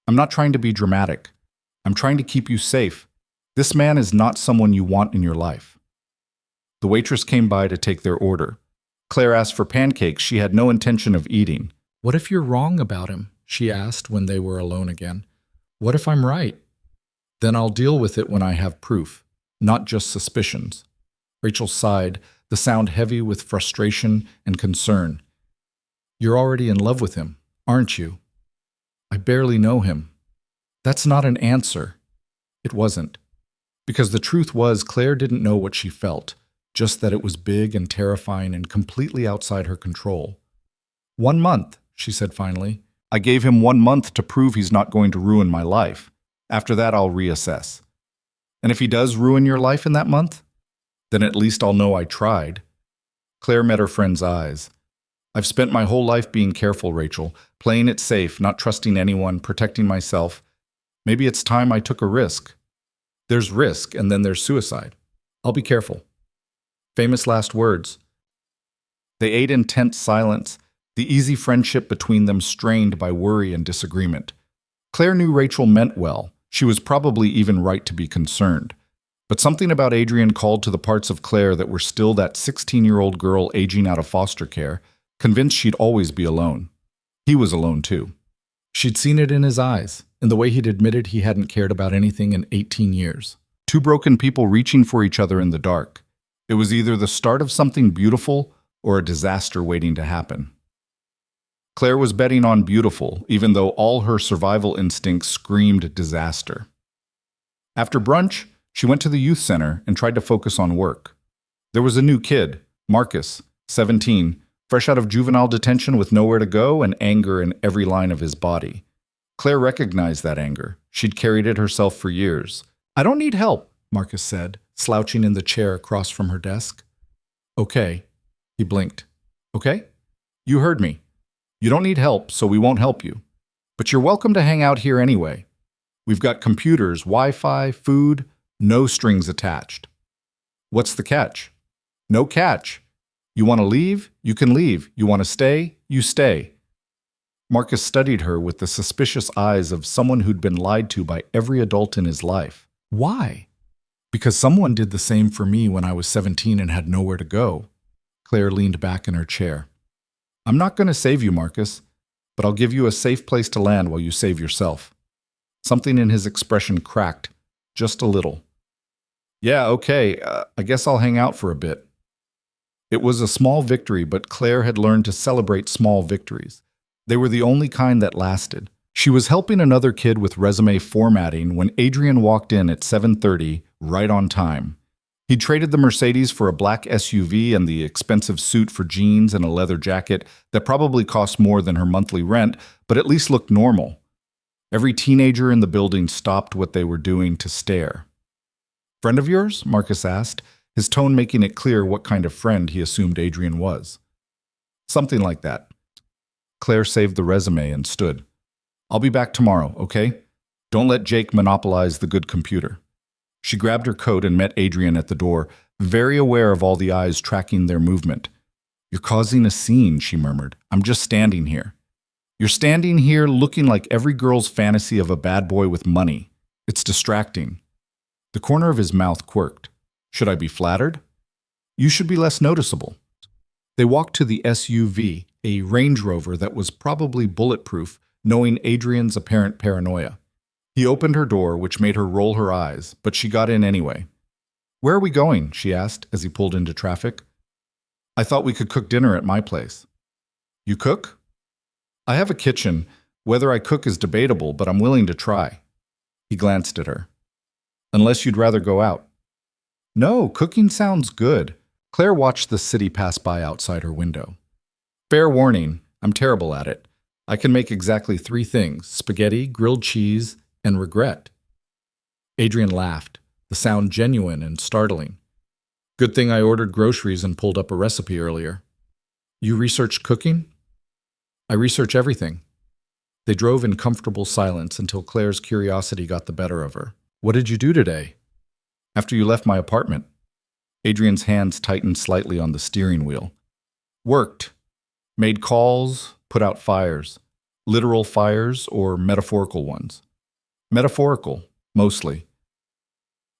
I'm not trying to be dramatic. I'm trying to keep you safe. This man is not someone you want in your life. The waitress came by to take their order. Claire asked for pancakes she had no intention of eating. What if you're wrong about him? She asked when they were alone again. What if I'm right? Then I'll deal with it when I have proof, not just suspicions. Rachel sighed, the sound heavy with frustration and concern. You're already in love with him, aren't you? I barely know him. That's not an answer. It wasn't. Because the truth was, Claire didn't know what she felt, just that it was big and terrifying and completely outside her control. 1 month, she said finally. I gave him 1 month to prove he's not going to ruin my life. After that, I'll reassess. And if he does ruin your life in that month, then at least I'll know I tried. Claire met her friend's eyes. I've spent my whole life being careful, Rachel, playing it safe, not trusting anyone, protecting myself. Maybe it's time I took a risk. There's risk, and then there's suicide. I'll be careful. Famous last words. They ate in tense silence, the easy friendship between them strained by worry and disagreement. Claire knew Rachel meant well. She was probably even right to be concerned. But something about Adrian called to the parts of Claire that were still that 16-year-old girl aging out of foster care, convinced she'd always be alone. He was alone too. She'd seen it in his eyes, in the way he'd admitted he hadn't cared about anything in 18 years. Two broken people reaching for each other in the dark. It was either the start of something beautiful or a disaster waiting to happen. Claire was betting on beautiful, even though all her survival instincts screamed disaster. After brunch, she went to the youth center and tried to focus on work. There was a new kid, Marcus, 17, fresh out of juvenile detention with nowhere to go and anger in every line of his body. Claire recognized that anger. She'd carried it herself for years. I don't need help, Marcus said, slouching in the chair across from her desk. Okay. He blinked. Okay? You heard me. You don't need help, so we won't help you. But you're welcome to hang out here anyway. We've got computers, Wi-Fi, food, no strings attached. What's the catch? No catch. You want to leave? You can leave. You want to stay? You stay. Marcus studied her with the suspicious eyes of someone who'd been lied to by every adult in his life. Why? Because someone did the same for me when I was 17 and had nowhere to go. Claire leaned back in her chair. I'm not going to save you, Marcus, but I'll give you a safe place to land while you save yourself. Something in his expression cracked, just a little. Yeah, okay, I guess I'll hang out for a bit. It was a small victory, but Claire had learned to celebrate small victories. They were the only kind that lasted. She was helping another kid with resume formatting when Adrian walked in at 7:30, right on time. He traded the Mercedes for a black SUV and the expensive suit for jeans and a leather jacket that probably cost more than her monthly rent, but at least looked normal. Every teenager in the building stopped what they were doing to stare. Friend of yours? Marcus asked, his tone making it clear what kind of friend he assumed Adrian was. Something like that. Claire saved the resume and stood. I'll be back tomorrow, okay? Don't let Jake monopolize the good computer. She grabbed her coat and met Adrian at the door, very aware of all the eyes tracking their movement. You're causing a scene, she murmured. I'm just standing here. You're standing here looking like every girl's fantasy of a bad boy with money. It's distracting. The corner of his mouth quirked. Should I be flattered? You should be less noticeable. They walked to the SUV, a Range Rover that was probably bulletproof, knowing Adrian's apparent paranoia. He opened her door, which made her roll her eyes, but she got in anyway. Where are we going? She asked as he pulled into traffic. I thought we could cook dinner at my place. You cook? I have a kitchen. Whether I cook is debatable, but I'm willing to try. He glanced at her. Unless you'd rather go out. No, cooking sounds good. Claire watched the city pass by outside her window. Fair warning, I'm terrible at it. I can make exactly 3 things: spaghetti, grilled cheese, and regret. Adrian laughed, the sound genuine and startling. Good thing I ordered groceries and pulled up a recipe earlier. You research cooking? I research everything. They drove in comfortable silence until Claire's curiosity got the better of her. What did you do today? After you left my apartment? Adrian's hands tightened slightly on the steering wheel. Worked. Made calls, put out fires. Literal fires or metaphorical ones? Metaphorical, mostly.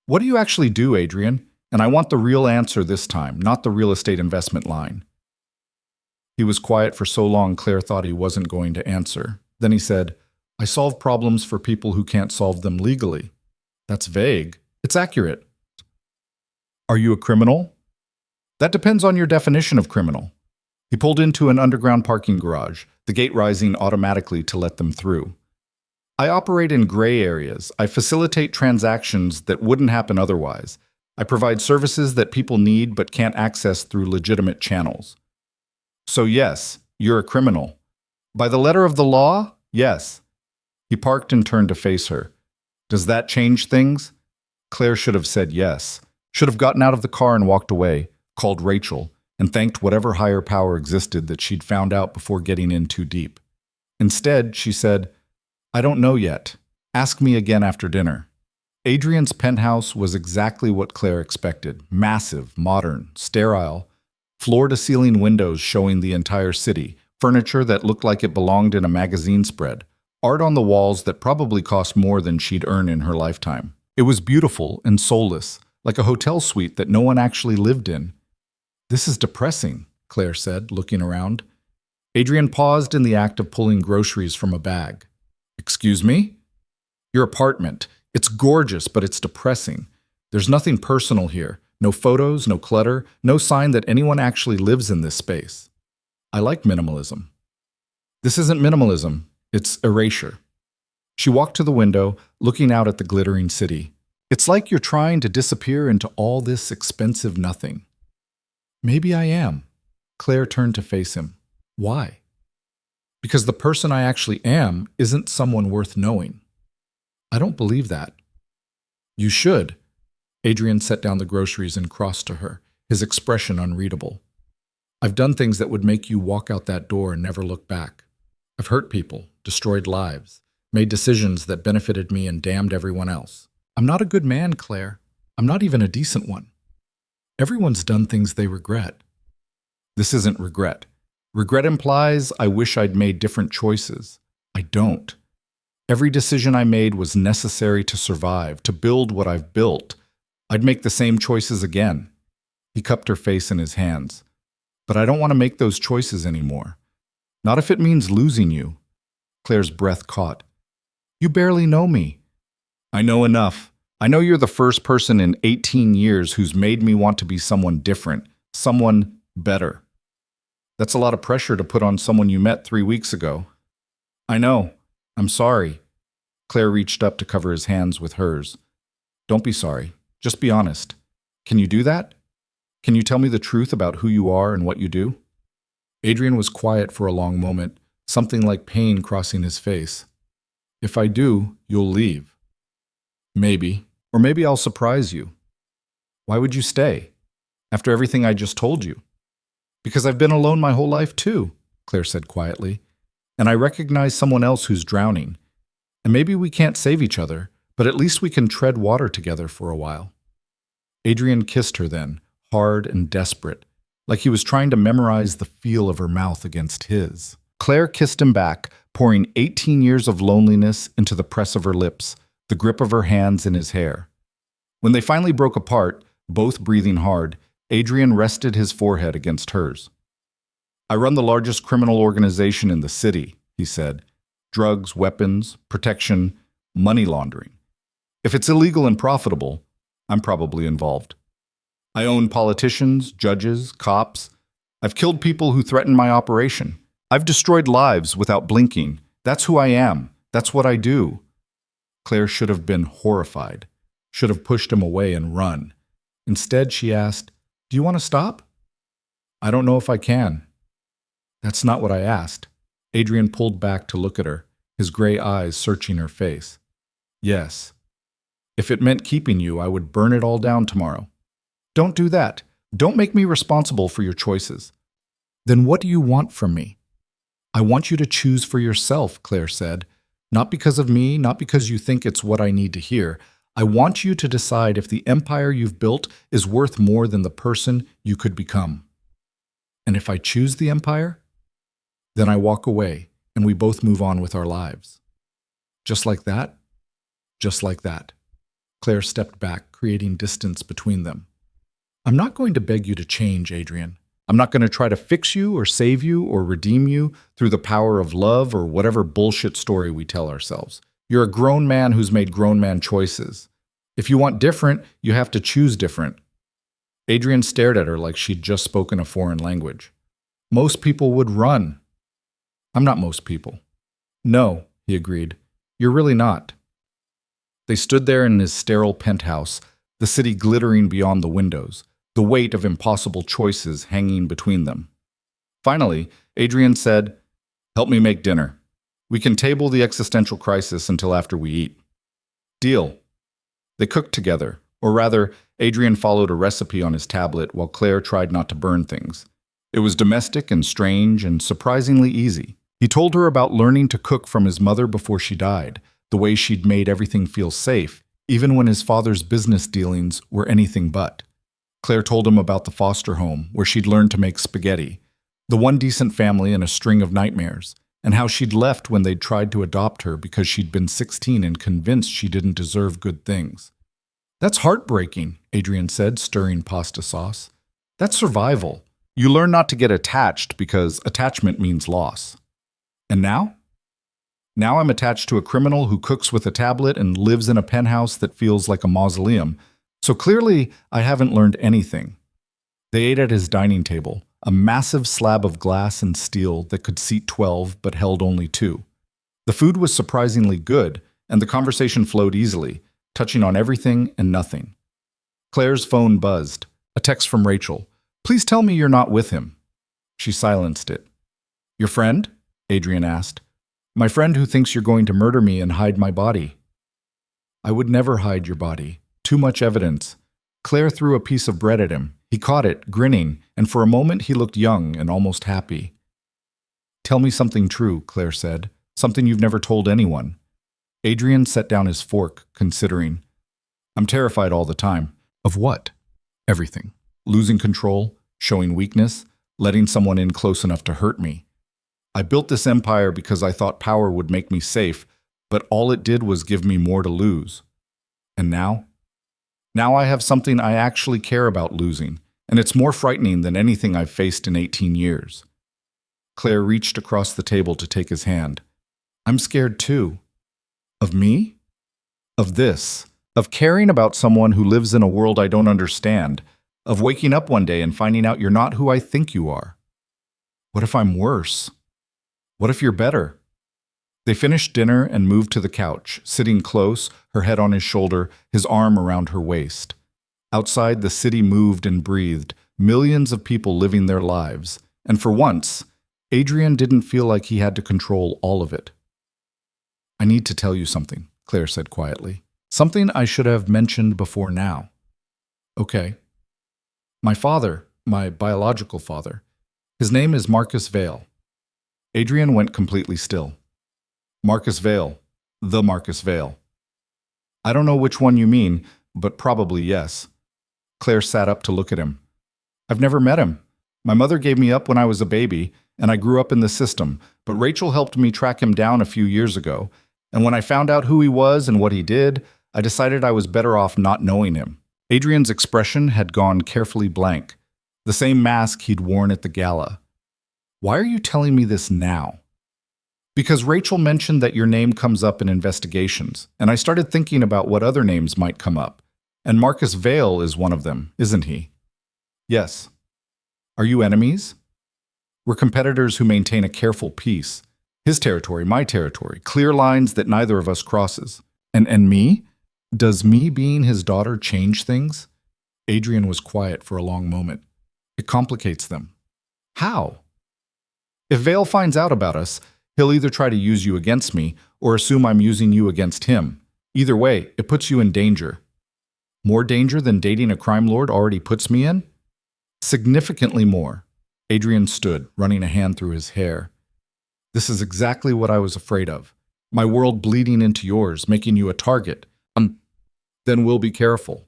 What do you actually do, Adrian? And I want the real answer this time, not the real estate investment line. He was quiet for so long Claire thought he wasn't going to answer. Then he said, I solve problems for people who can't solve them legally. That's vague. It's accurate. Are you a criminal? That depends on your definition of criminal. He pulled into an underground parking garage, the gate rising automatically to let them through. I operate in gray areas. I facilitate transactions that wouldn't happen otherwise. I provide services that people need but can't access through legitimate channels. So yes, you're a criminal. By the letter of the law, yes. He parked and turned to face her. Does that change things? Claire should have said yes, should have gotten out of the car and walked away, called Rachel, and thanked whatever higher power existed that she'd found out before getting in too deep. Instead, she said, I don't know yet. Ask me again after dinner. Adrian's penthouse was exactly what Claire expected. Massive, modern, sterile, floor-to-ceiling windows showing the entire city, furniture that looked like it belonged in a magazine spread, art on the walls that probably cost more than she'd earn in her lifetime. It was beautiful and soulless, like a hotel suite that no one actually lived in. This is depressing, Claire said, looking around. Adrian paused in the act of pulling groceries from a bag. Excuse me? Your apartment. It's gorgeous, but it's depressing. There's nothing personal here. No photos, no clutter, no sign that anyone actually lives in this space. I like minimalism. This isn't minimalism, it's erasure. She walked to the window, looking out at the glittering city. It's like you're trying to disappear into all this expensive nothing. Maybe I am. Claire turned to face him. Why? Because the person I actually am isn't someone worth knowing. I don't believe that. You should. Adrian set down the groceries and crossed to her, his expression unreadable. I've done things that would make you walk out that door and never look back. I've hurt people, destroyed lives, made decisions that benefited me and damned everyone else. I'm not a good man, Claire. I'm not even a decent one. Everyone's done things they regret. This isn't regret. Regret implies I wish I'd made different choices. I don't. Every decision I made was necessary to survive, to build what I've built. I'd make the same choices again. He cupped her face in his hands. But I don't want to make those choices anymore. Not if it means losing you. Claire's breath caught. You barely know me. I know enough. I know you're the first person in 18 years who's made me want to be someone different, someone better. That's a lot of pressure to put on someone you met 3 weeks ago. I know. I'm sorry. Claire reached up to cover his hands with hers. Don't be sorry. Just be honest. Can you do that? Can you tell me the truth about who you are and what you do? Adrian was quiet for a long moment, something like pain crossing his face. If I do, you'll leave. Maybe. Or maybe I'll surprise you. Why would you stay? After everything I just told you? Because I've been alone my whole life too, Claire said quietly. And I recognize someone else who's drowning. And maybe we can't save each other, but at least we can tread water together for a while. Adrian kissed her then, hard and desperate, like he was trying to memorize the feel of her mouth against his. Claire kissed him back, pouring 18 years of loneliness into the press of her lips, the grip of her hands in his hair. When they finally broke apart, both breathing hard, Adrian rested his forehead against hers. I run the largest criminal organization in the city, he said. Drugs, weapons, protection, money laundering. If it's illegal and profitable, I'm probably involved. I own politicians, judges, cops. I've killed people who threatened my operation. I've destroyed lives without blinking. That's who I am. That's what I do. Claire should have been horrified, should have pushed him away and run. Instead, she asked, Do you want to stop? I don't know if I can. That's not what I asked. Adrian pulled back to look at her, his gray eyes searching her face. Yes. If it meant keeping you, I would burn it all down tomorrow. Don't do that. Don't make me responsible for your choices. Then what do you want from me? I want you to choose for yourself, Claire said. Not because of me, not because you think it's what I need to hear. I want you to decide if the empire you've built is worth more than the person you could become. And if I choose the empire, then I walk away and we both move on with our lives. Just like that? Just like that. Claire stepped back, creating distance between them. I'm not going to beg you to change, Adrian. I'm not going to try to fix you or save you or redeem you through the power of love or whatever bullshit story we tell ourselves. You're a grown man who's made grown man choices. If you want different, you have to choose different. Adrian stared at her like she'd just spoken a foreign language. Most people would run. I'm not most people. No, he agreed. You're really not. They stood there in his sterile penthouse, the city glittering beyond the windows, the weight of impossible choices hanging between them. Finally, Adrian said, "Help me make dinner. We can table the existential crisis until after we eat." Deal. They cooked together, or rather, Adrian followed a recipe on his tablet while Claire tried not to burn things. It was domestic and strange and surprisingly easy. He told her about learning to cook from his mother before she died, the way she'd made everything feel safe, even when his father's business dealings were anything but. Claire told him about the foster home, where she'd learned to make spaghetti, the one decent family in a string of nightmares, and how she'd left when they'd tried to adopt her because she'd been 16 and convinced she didn't deserve good things. That's heartbreaking, Adrian said, stirring pasta sauce. That's survival. You learn not to get attached because attachment means loss. And now? Now I'm attached to a criminal who cooks with a tablet and lives in a penthouse that feels like a mausoleum. So clearly, I haven't learned anything. They ate at his dining table, a massive slab of glass and steel that could seat 12 but held only 2. The food was surprisingly good, and the conversation flowed easily, touching on everything and nothing. Claire's phone buzzed. A text from Rachel. "Please tell me you're not with him." She silenced it. "Your friend?" Adrian asked. "My friend who thinks you're going to murder me and hide my body." "I would never hide your body. Too much evidence." Claire threw a piece of bread at him. He caught it, grinning, and for a moment he looked young and almost happy. "Tell me something true," Claire said. "Something you've never told anyone." Adrian set down his fork, considering. "I'm terrified all the time." "Of what?" "Everything. Losing control, showing weakness, letting someone in close enough to hurt me. I built this empire because I thought power would make me safe, but all it did was give me more to lose. And now? Now I have something I actually care about losing, and it's more frightening than anything I've faced in 18 years. Claire reached across the table to take his hand. "I'm scared too." "Of me?" "Of this. Of caring about someone who lives in a world I don't understand. Of waking up one day and finding out you're not who I think you are. What if I'm worse? What if you're better?" They finished dinner and moved to the couch, sitting close, her head on his shoulder, his arm around her waist. Outside, the city moved and breathed, millions of people living their lives, and for once, Adrian didn't feel like he had to control all of it. "I need to tell you something," Claire said quietly. "Something I should have mentioned before now." "Okay." "My father, my biological father, his name is Marcus Vale." Adrian went completely still. "Marcus Vale. The Marcus Vale." "I don't know which one you mean, but probably yes." Claire sat up to look at him. "I've never met him. My mother gave me up when I was a baby, and I grew up in the system, but Rachel helped me track him down a few years ago, and when I found out who he was and what he did, I decided I was better off not knowing him." Adrian's expression had gone carefully blank, the same mask he'd worn at the gala. "Why are you telling me this now?" "Because Rachel mentioned that your name comes up in investigations, and I started thinking about what other names might come up. And Marcus Vale is one of them, isn't he?" "Yes." "Are you enemies?" "We're competitors who maintain a careful peace. His territory, my territory, clear lines that neither of us crosses. And me? Does me being his daughter change things?" Adrian was quiet for a long moment. "It complicates them." "How?" "If Vale finds out about us, he'll either try to use you against me or assume I'm using you against him. Either way, it puts you in danger." "More danger than dating a crime lord already puts me in?" "Significantly more." Adrian stood, running a hand through his hair. This is exactly what I was afraid of. My world bleeding into yours, making you a target. Then we'll be careful.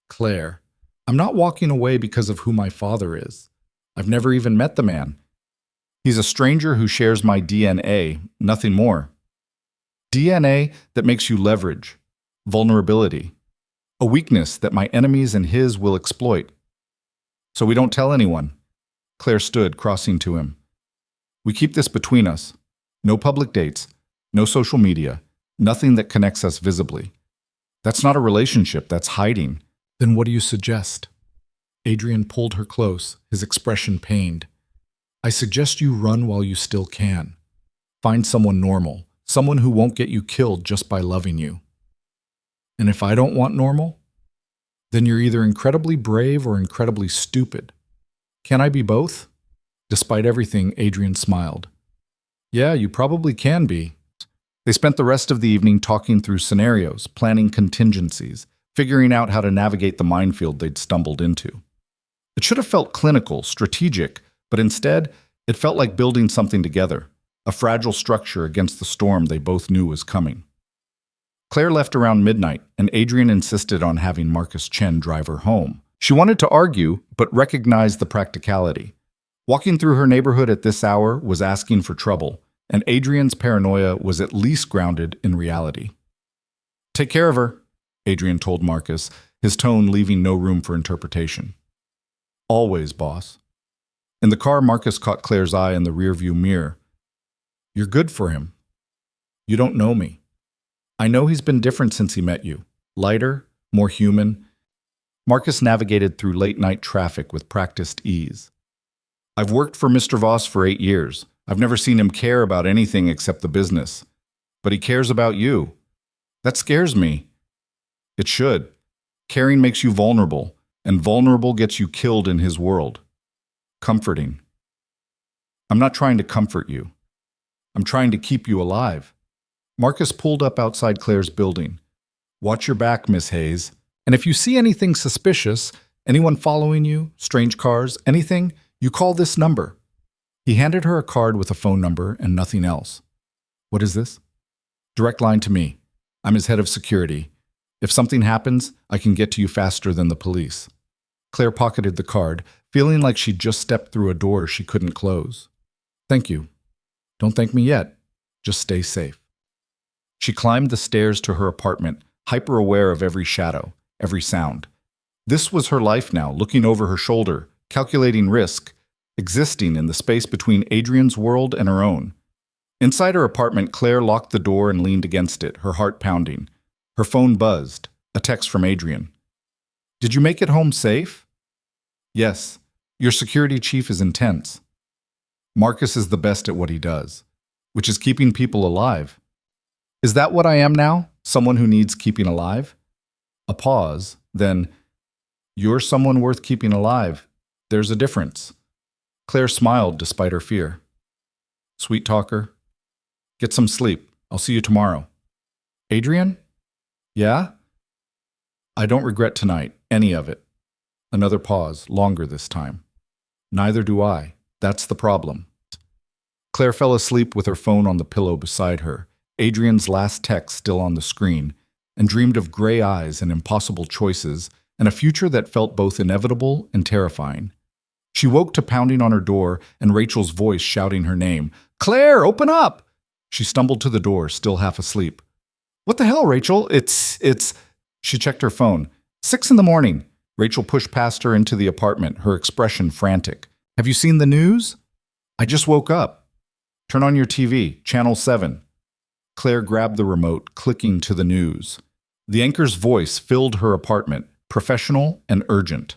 Claire, I'm not walking away because of who my father is. I've never even met the man. He's a stranger who shares my DNA, nothing more. DNA that makes you leverage, vulnerability, a weakness that my enemies and his will exploit. So we don't tell anyone. Claire stood, crossing to him. We keep this between us. No public dates, no social media, nothing that connects us visibly. That's not a relationship, that's hiding. Then what do you suggest? Adrian pulled her close, his expression pained. I suggest you run while you still can. Find someone normal, someone who won't get you killed just by loving you. And if I don't want normal, then you're either incredibly brave or incredibly stupid. Can I be both? Despite everything, Adrian smiled. Yeah, you probably can be. They spent the rest of the evening talking through scenarios, planning contingencies, figuring out how to navigate the minefield they'd stumbled into. It should have felt clinical, strategic, but instead, it felt like building something together, a fragile structure against the storm they both knew was coming. Claire left around midnight, and Adrian insisted on having Marcus Chen drive her home. She wanted to argue, but recognized the practicality. Walking through her neighborhood at this hour was asking for trouble, and Adrian's paranoia was at least grounded in reality. Take care of her, Adrian told Marcus, his tone leaving no room for interpretation. Always, boss. In the car, Marcus caught Claire's eye in the rearview mirror. You're good for him. You don't know me. I know he's been different since he met you. Lighter, more human. Marcus navigated through late-night traffic with practiced ease. I've worked for Mr. Voss for 8 years. I've never seen him care about anything except the business. But he cares about you. That scares me. It should. Caring makes you vulnerable, and vulnerable gets you killed in his world. Comforting. I'm not trying to comfort you. I'm trying to keep you alive. Marcus pulled up outside Claire's building. Watch your back, Miss Hayes. And if you see anything suspicious, anyone following you, strange cars, anything, you call this number. He handed her a card with a phone number and nothing else. What is this? Direct line to me. I'm his head of security. If something happens, I can get to you faster than the police. Claire pocketed the card, feeling like she'd just stepped through a door she couldn't close. Thank you. Don't thank me yet. Just stay safe. She climbed the stairs to her apartment, hyper-aware of every shadow, every sound. This was her life now, looking over her shoulder, calculating risk, existing in the space between Adrian's world and her own. Inside her apartment, Claire locked the door and leaned against it, her heart pounding. Her phone buzzed, a text from Adrian. Did you make it home safe? Yes. Your security chief is intense. Marcus is the best at what he does, which is keeping people alive. Is that what I am now? Someone who needs keeping alive? A pause, then, you're someone worth keeping alive. There's a difference. Claire smiled despite her fear. Sweet talker. Get some sleep. I'll see you tomorrow. Adrian? Yeah? I don't regret tonight, any of it. Another pause, longer this time. Neither do I. That's the problem. Claire fell asleep with her phone on the pillow beside her, Adrian's last text still on the screen, and dreamed of gray eyes and impossible choices and a future that felt both inevitable and terrifying. She woke to pounding on her door and Rachel's voice shouting her name. Claire, open up! She stumbled to the door, still half asleep. What the hell, Rachel? It's... She checked her phone. 6 a.m. Rachel pushed past her into the apartment, her expression frantic. Have you seen the news? I just woke up. Turn on your TV, Channel 7. Claire grabbed the remote, clicking to the news. The anchor's voice filled her apartment, professional and urgent.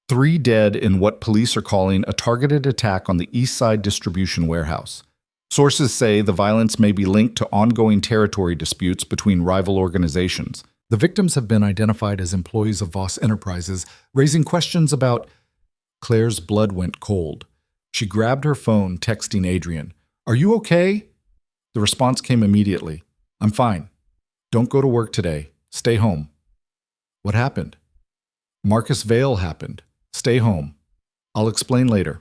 3 dead in what police are calling a targeted attack on the East Side distribution warehouse. Sources say the violence may be linked to ongoing territory disputes between rival organizations. The victims have been identified as employees of Voss Enterprises, raising questions about... Claire's blood went cold. She grabbed her phone, texting Adrian. Are you okay? The response came immediately. I'm fine. Don't go to work today. Stay home. What happened? Marcus Vale happened. Stay home. I'll explain later.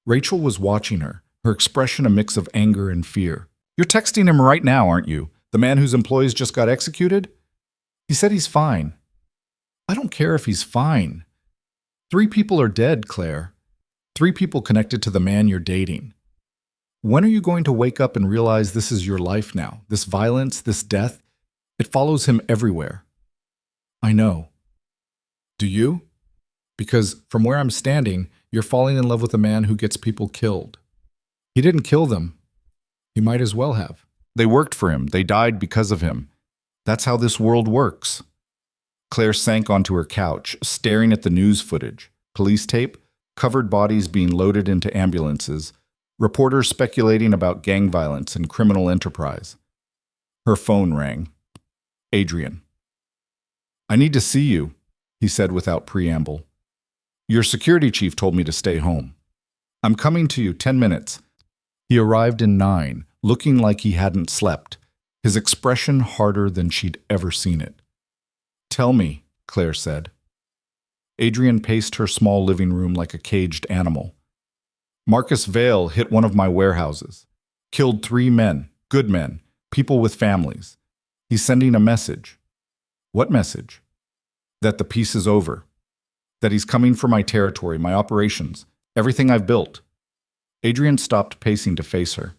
Rachel was watching her expression a mix of anger and fear. "You're texting him right now, aren't you? The man whose employees just got executed?" "He said he's fine." "I don't care if he's fine. 3 people are dead, Claire. 3 people connected to the man you're dating. When are you going to wake up and realize this is your life now? This violence, this death, it follows him everywhere." "I know." "Do you? Because from where I'm standing, you're falling in love with a man who gets people killed. He didn't kill them. He might as well have. They worked for him. They died because of him. That's how this world works." Claire sank onto her couch, staring at the news footage, police tape, covered bodies being loaded into ambulances, reporters speculating about gang violence and criminal enterprise. Her phone rang. Adrian. "I need to see you," he said without preamble. "Your security chief told me to stay home." "I'm coming to you, 10 minutes. He arrived in 9, looking like he hadn't slept, his expression harder than she'd ever seen it. "Tell me," Claire said. Adrian paced her small living room like a caged animal. "Marcus Vale hit one of my warehouses. Killed 3 men, good men, people with families. He's sending a message." "What message?" "That the peace is over. That he's coming for my territory, my operations, everything I've built." Adrian stopped pacing to face her.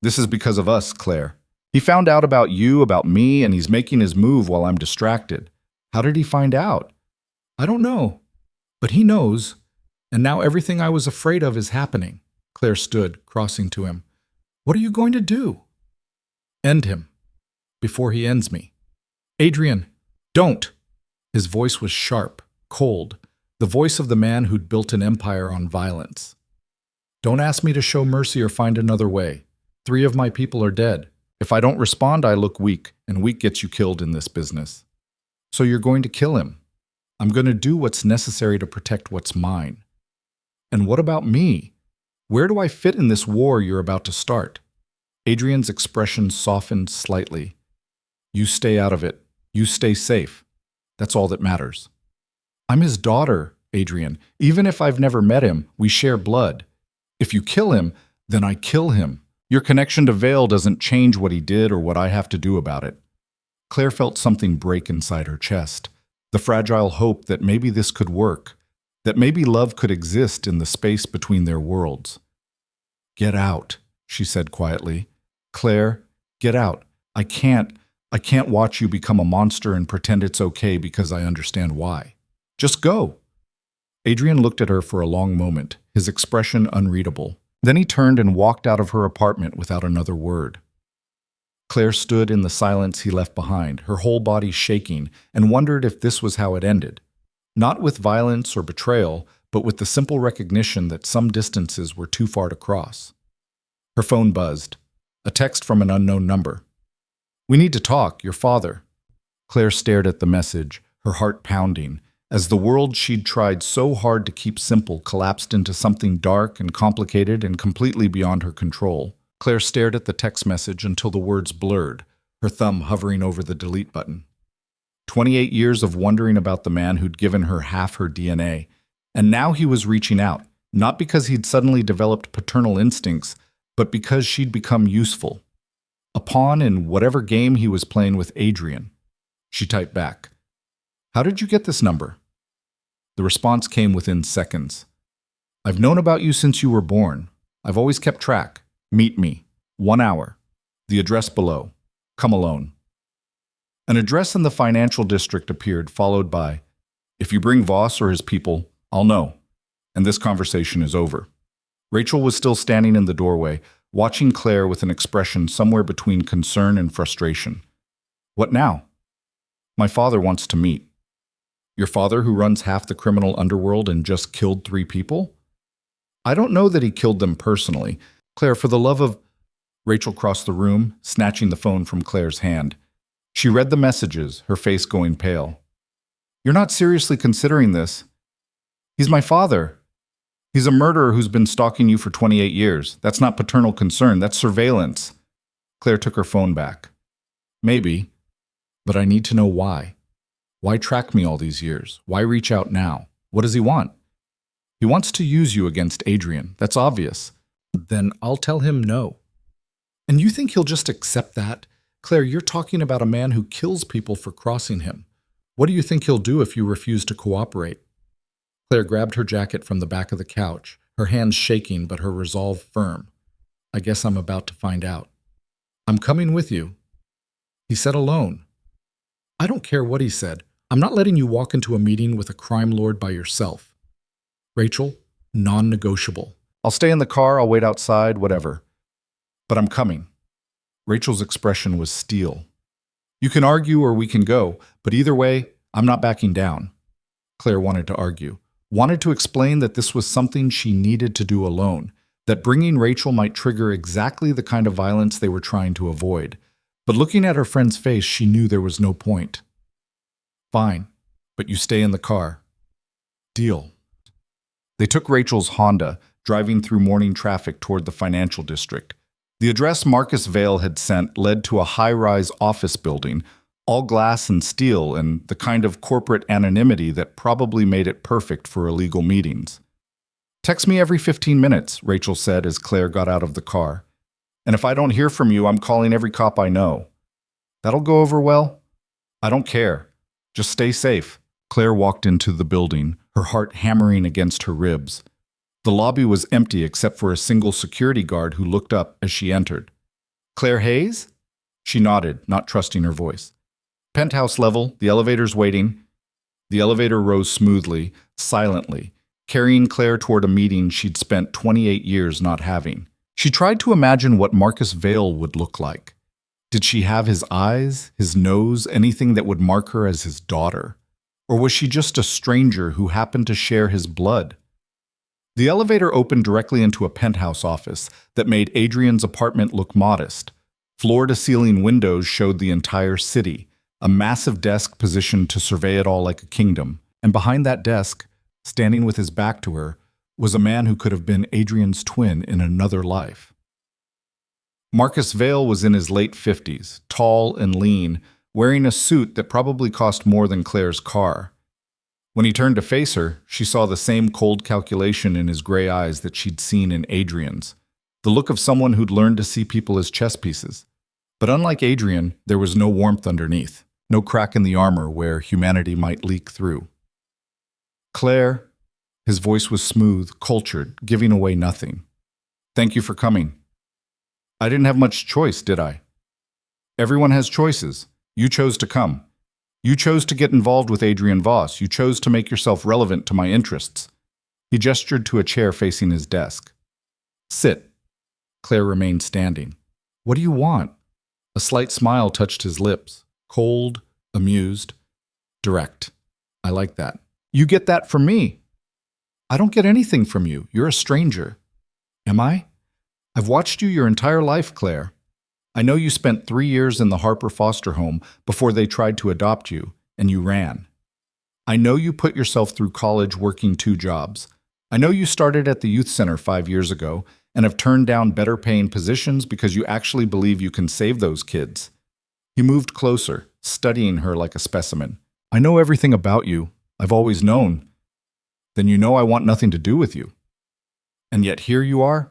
"This is because of us, Claire. He found out about you, about me, and he's making his move while I'm distracted." "How did he find out?" "I don't know. But he knows. And now everything I was afraid of is happening." Claire stood, crossing to him. "What are you going to do?" "End him. Before he ends me." "Adrian, don't!" His voice was sharp, cold, the voice of the man who'd built an empire on violence. "Don't ask me to show mercy or find another way. 3 of my people are dead. If I don't respond, I look weak, and weak gets you killed in this business. So you're going to kill him. I'm going to do what's necessary to protect what's mine. And what about me? Where do I fit in this war you're about to start?" Adrian's expression softened slightly. "You stay out of it. You stay safe. That's all that matters." "I'm his daughter, Adrian. Even if I've never met him, we share blood. If you kill him, then I kill him. Your connection to Vale doesn't change what he did or what I have to do about it." Claire felt something break inside her chest, the fragile hope that maybe this could work, that maybe love could exist in the space between their worlds. "Get out," she said quietly. "Claire, get out. I can't watch you become a monster and pretend it's okay because I understand why. Just go." Adrian looked at her for a long moment, his expression unreadable. Then he turned and walked out of her apartment without another word. Claire stood in the silence he left behind, her whole body shaking, and wondered if this was how it ended. Not with violence or betrayal, but with the simple recognition that some distances were too far to cross. Her phone buzzed. A text from an unknown number. "We need to talk, your father." Claire stared at the message, her heart pounding, as the world she'd tried so hard to keep simple collapsed into something dark and complicated and completely beyond her control. Claire stared at the text message until the words blurred, her thumb hovering over the delete button. 28 years of wondering about the man who'd given her half her DNA, and now he was reaching out, not because he'd suddenly developed paternal instincts, but because she'd become useful. A pawn in whatever game he was playing with Adrian. She typed back, "How did you get this number?" The response came within seconds. "I've known about you since you were born. I've always kept track. Meet me. 1 hour. The address below. Come alone." An address in the financial district appeared, followed by, "If you bring Voss or his people, I'll know. And this conversation is over." Rachel was still standing in the doorway, watching Claire with an expression somewhere between concern and frustration. "What now?" "My father wants to meet." "Your father who runs half the criminal underworld and just killed 3 people?" "I don't know that he killed them personally. Claire, for the love of—" Rachel crossed the room, snatching the phone from Claire's hand. She read the messages, her face going pale. "You're not seriously considering this?" "He's my father. He's a murderer who's been stalking you for 28 years. That's not paternal concern, that's surveillance." Claire took her phone back. "Maybe, but I need to know why. Why track me all these years? Why reach out now? What does he want?" He wants to use you against Adrian. That's obvious. Then I'll tell him no. And you think he'll just accept that? Claire, you're talking about a man who kills people for crossing him. What do you think he'll do if you refuse to cooperate? Claire grabbed her jacket from the back of the couch, her hands shaking but her resolve firm. I guess I'm about to find out. I'm coming with you. He said alone. I don't care what he said. I'm not letting you walk into a meeting with a crime lord by yourself. Rachel, non-negotiable. I'll stay in the car, I'll wait outside, whatever. But I'm coming. Rachel's expression was steel. You can argue or we can go, but either way, I'm not backing down. Claire wanted to argue, wanted to explain that this was something she needed to do alone, that bringing Rachel might trigger exactly the kind of violence they were trying to avoid. But looking at her friend's face, she knew there was no point. Fine, but you stay in the car. Deal. They took Rachel's Honda, driving through morning traffic toward the financial district. The address Marcus Vale had sent led to a high-rise office building, all glass and steel, and the kind of corporate anonymity that probably made it perfect for illegal meetings. Text me every 15 minutes, Rachel said as Claire got out of the car. And if I don't hear from you, I'm calling every cop I know. That'll go over well? I don't care. Just stay safe. Claire walked into the building, her heart hammering against her ribs. The lobby was empty except for a single security guard who looked up as she entered. Claire Hayes? She nodded, not trusting her voice. Penthouse level, the elevator's waiting. The elevator rose smoothly, silently, carrying Claire toward a meeting she'd spent 28 years not having. She tried to imagine what Marcus Vale would look like. Did she have his eyes, his nose, anything that would mark her as his daughter? Or was she just a stranger who happened to share his blood? The elevator opened directly into a penthouse office that made Adrian's apartment look modest. Floor-to-ceiling windows showed the entire city, a massive desk positioned to survey it all like a kingdom. And behind that desk, standing with his back to her, was a man who could have been Adrian's twin in another life. Marcus Vale was in his late 50s, tall and lean, wearing a suit that probably cost more than Claire's car. When he turned to face her, she saw the same cold calculation in his gray eyes that she'd seen in Adrian's, the look of someone who'd learned to see people as chess pieces. But unlike Adrian, there was no warmth underneath, no crack in the armor where humanity might leak through. Claire, his voice was smooth, cultured, giving away nothing. Thank you for coming. I didn't have much choice, did I? Everyone has choices. You chose to come. You chose to get involved with Adrian Voss. You chose to make yourself relevant to my interests. He gestured to a chair facing his desk. Sit. Claire remained standing. What do you want? A slight smile touched his lips. Cold, amused, direct. I like that. You get that from me. I don't get anything from you. You're a stranger. Am I? I've watched you your entire life, Claire. I know you spent 3 years in the Harper foster home before they tried to adopt you, and you ran. I know you put yourself through college working 2 jobs. I know you started at the youth center 5 years ago and have turned down better paying positions because you actually believe you can save those kids. He moved closer, studying her like a specimen. I know everything about you. I've always known. Then you know I want nothing to do with you. And yet here you are?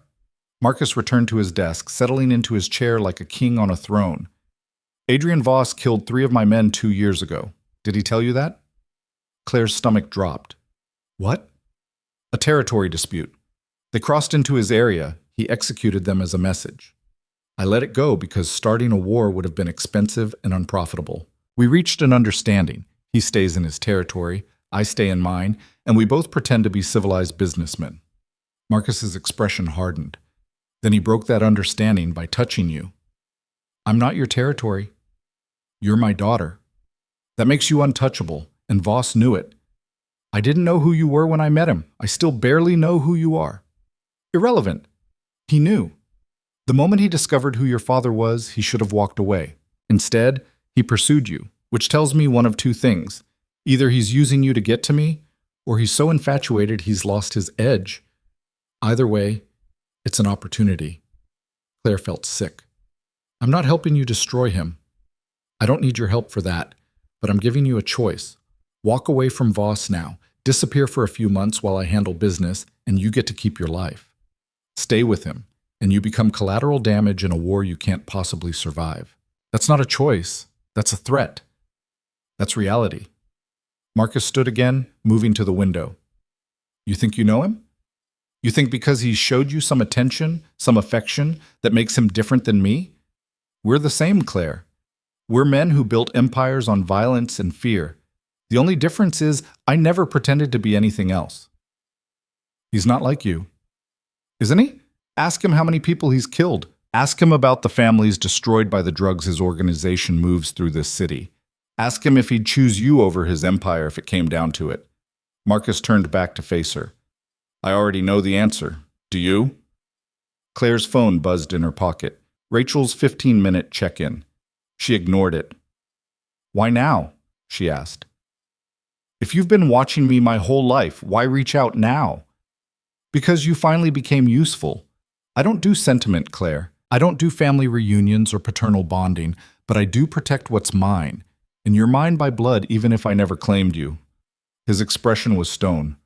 Marcus returned to his desk, settling into his chair like a king on a throne. Adrian Voss killed 3 of my men 2 years ago. Did he tell you that? Claire's stomach dropped. What? A territory dispute. They crossed into his area. He executed them as a message. I let it go because starting a war would have been expensive and unprofitable. We reached an understanding. He stays in his territory, I stay in mine, and we both pretend to be civilized businessmen. Marcus's expression hardened. Then he broke that understanding by touching you. I'm not your territory. You're my daughter. That makes you untouchable, and Voss knew it. I didn't know who you were when I met him. I still barely know who you are. Irrelevant. He knew. The moment he discovered who your father was, he should have walked away. Instead, he pursued you, which tells me one of 2 things. Either he's using you to get to me, or he's so infatuated he's lost his edge. Either way, it's an opportunity. Claire felt sick. I'm not helping you destroy him. I don't need your help for that, but I'm giving you a choice. Walk away from Voss now. Disappear for a few months while I handle business, and you get to keep your life. Stay with him, and you become collateral damage in a war you can't possibly survive. That's not a choice. That's a threat. That's reality. Marcus stood again, moving to the window. You think you know him? You think because he showed you some attention, some affection, that makes him different than me? We're the same, Claire. We're men who built empires on violence and fear. The only difference is I never pretended to be anything else. He's not like you. Isn't he? Ask him how many people he's killed. Ask him about the families destroyed by the drugs his organization moves through this city. Ask him if he'd choose you over his empire if it came down to it. Marcus turned back to face her. I already know the answer. Do you? Claire's phone buzzed in her pocket. Rachel's 15-minute check-in. She ignored it. Why now? She asked. If you've been watching me my whole life, why reach out now? Because you finally became useful. I don't do sentiment, Claire. I don't do family reunions or paternal bonding, but I do protect what's mine. And you're mine by blood even if I never claimed you. His expression was stone.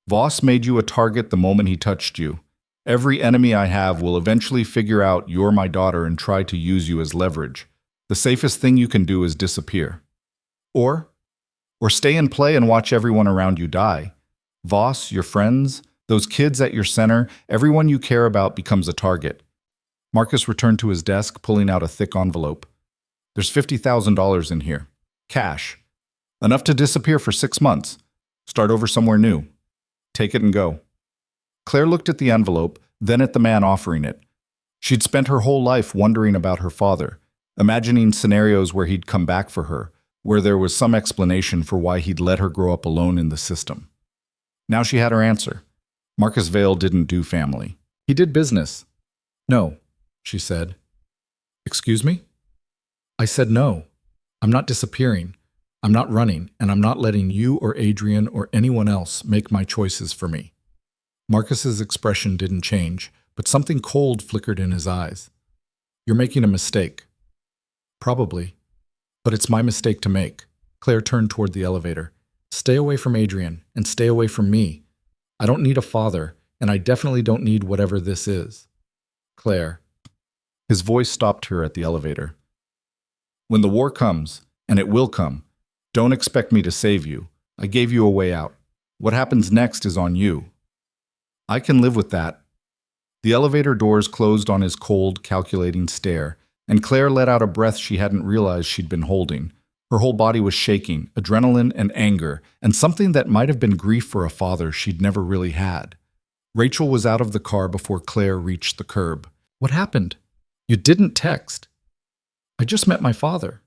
Voss made you a target the moment he touched you. Every enemy I have will eventually figure out you're my daughter and try to use you as leverage. The safest thing you can do is disappear. Or stay and play and watch everyone around you die. Voss, your friends, those kids at your center, everyone you care about becomes a target. Marcus returned to his desk, pulling out a thick envelope. There's $50,000 in here. Cash. Enough to disappear for 6 months. Start over somewhere new. Take it and go. Claire looked at the envelope, then at the man offering it. She'd spent her whole life wondering about her father, imagining scenarios where he'd come back for her, where there was some explanation for why he'd let her grow up alone in the system. Now she had her answer. Marcus Vale didn't do family. He did business. No, she said. Excuse me? I said no. I'm not disappearing. I'm not running, and I'm not letting you or Adrian or anyone else make my choices for me. Marcus's expression didn't change, but something cold flickered in his eyes. You're making a mistake. Probably. But it's my mistake to make. Claire turned toward the elevator. Stay away from Adrian, and stay away from me. I don't need a father, and I definitely don't need whatever this is. Claire. His voice stopped her at the elevator. When the war comes, and it will come, don't expect me to save you. I gave you a way out. What happens next is on you. I can live with that. The elevator doors closed on his cold, calculating stare, and Claire let out a breath she hadn't realized she'd been holding. Her whole body was shaking, adrenaline and anger, and something that might have been grief for a father she'd never really had. Rachel was out of the car before Claire reached the curb. What happened? You didn't text. I just met my father.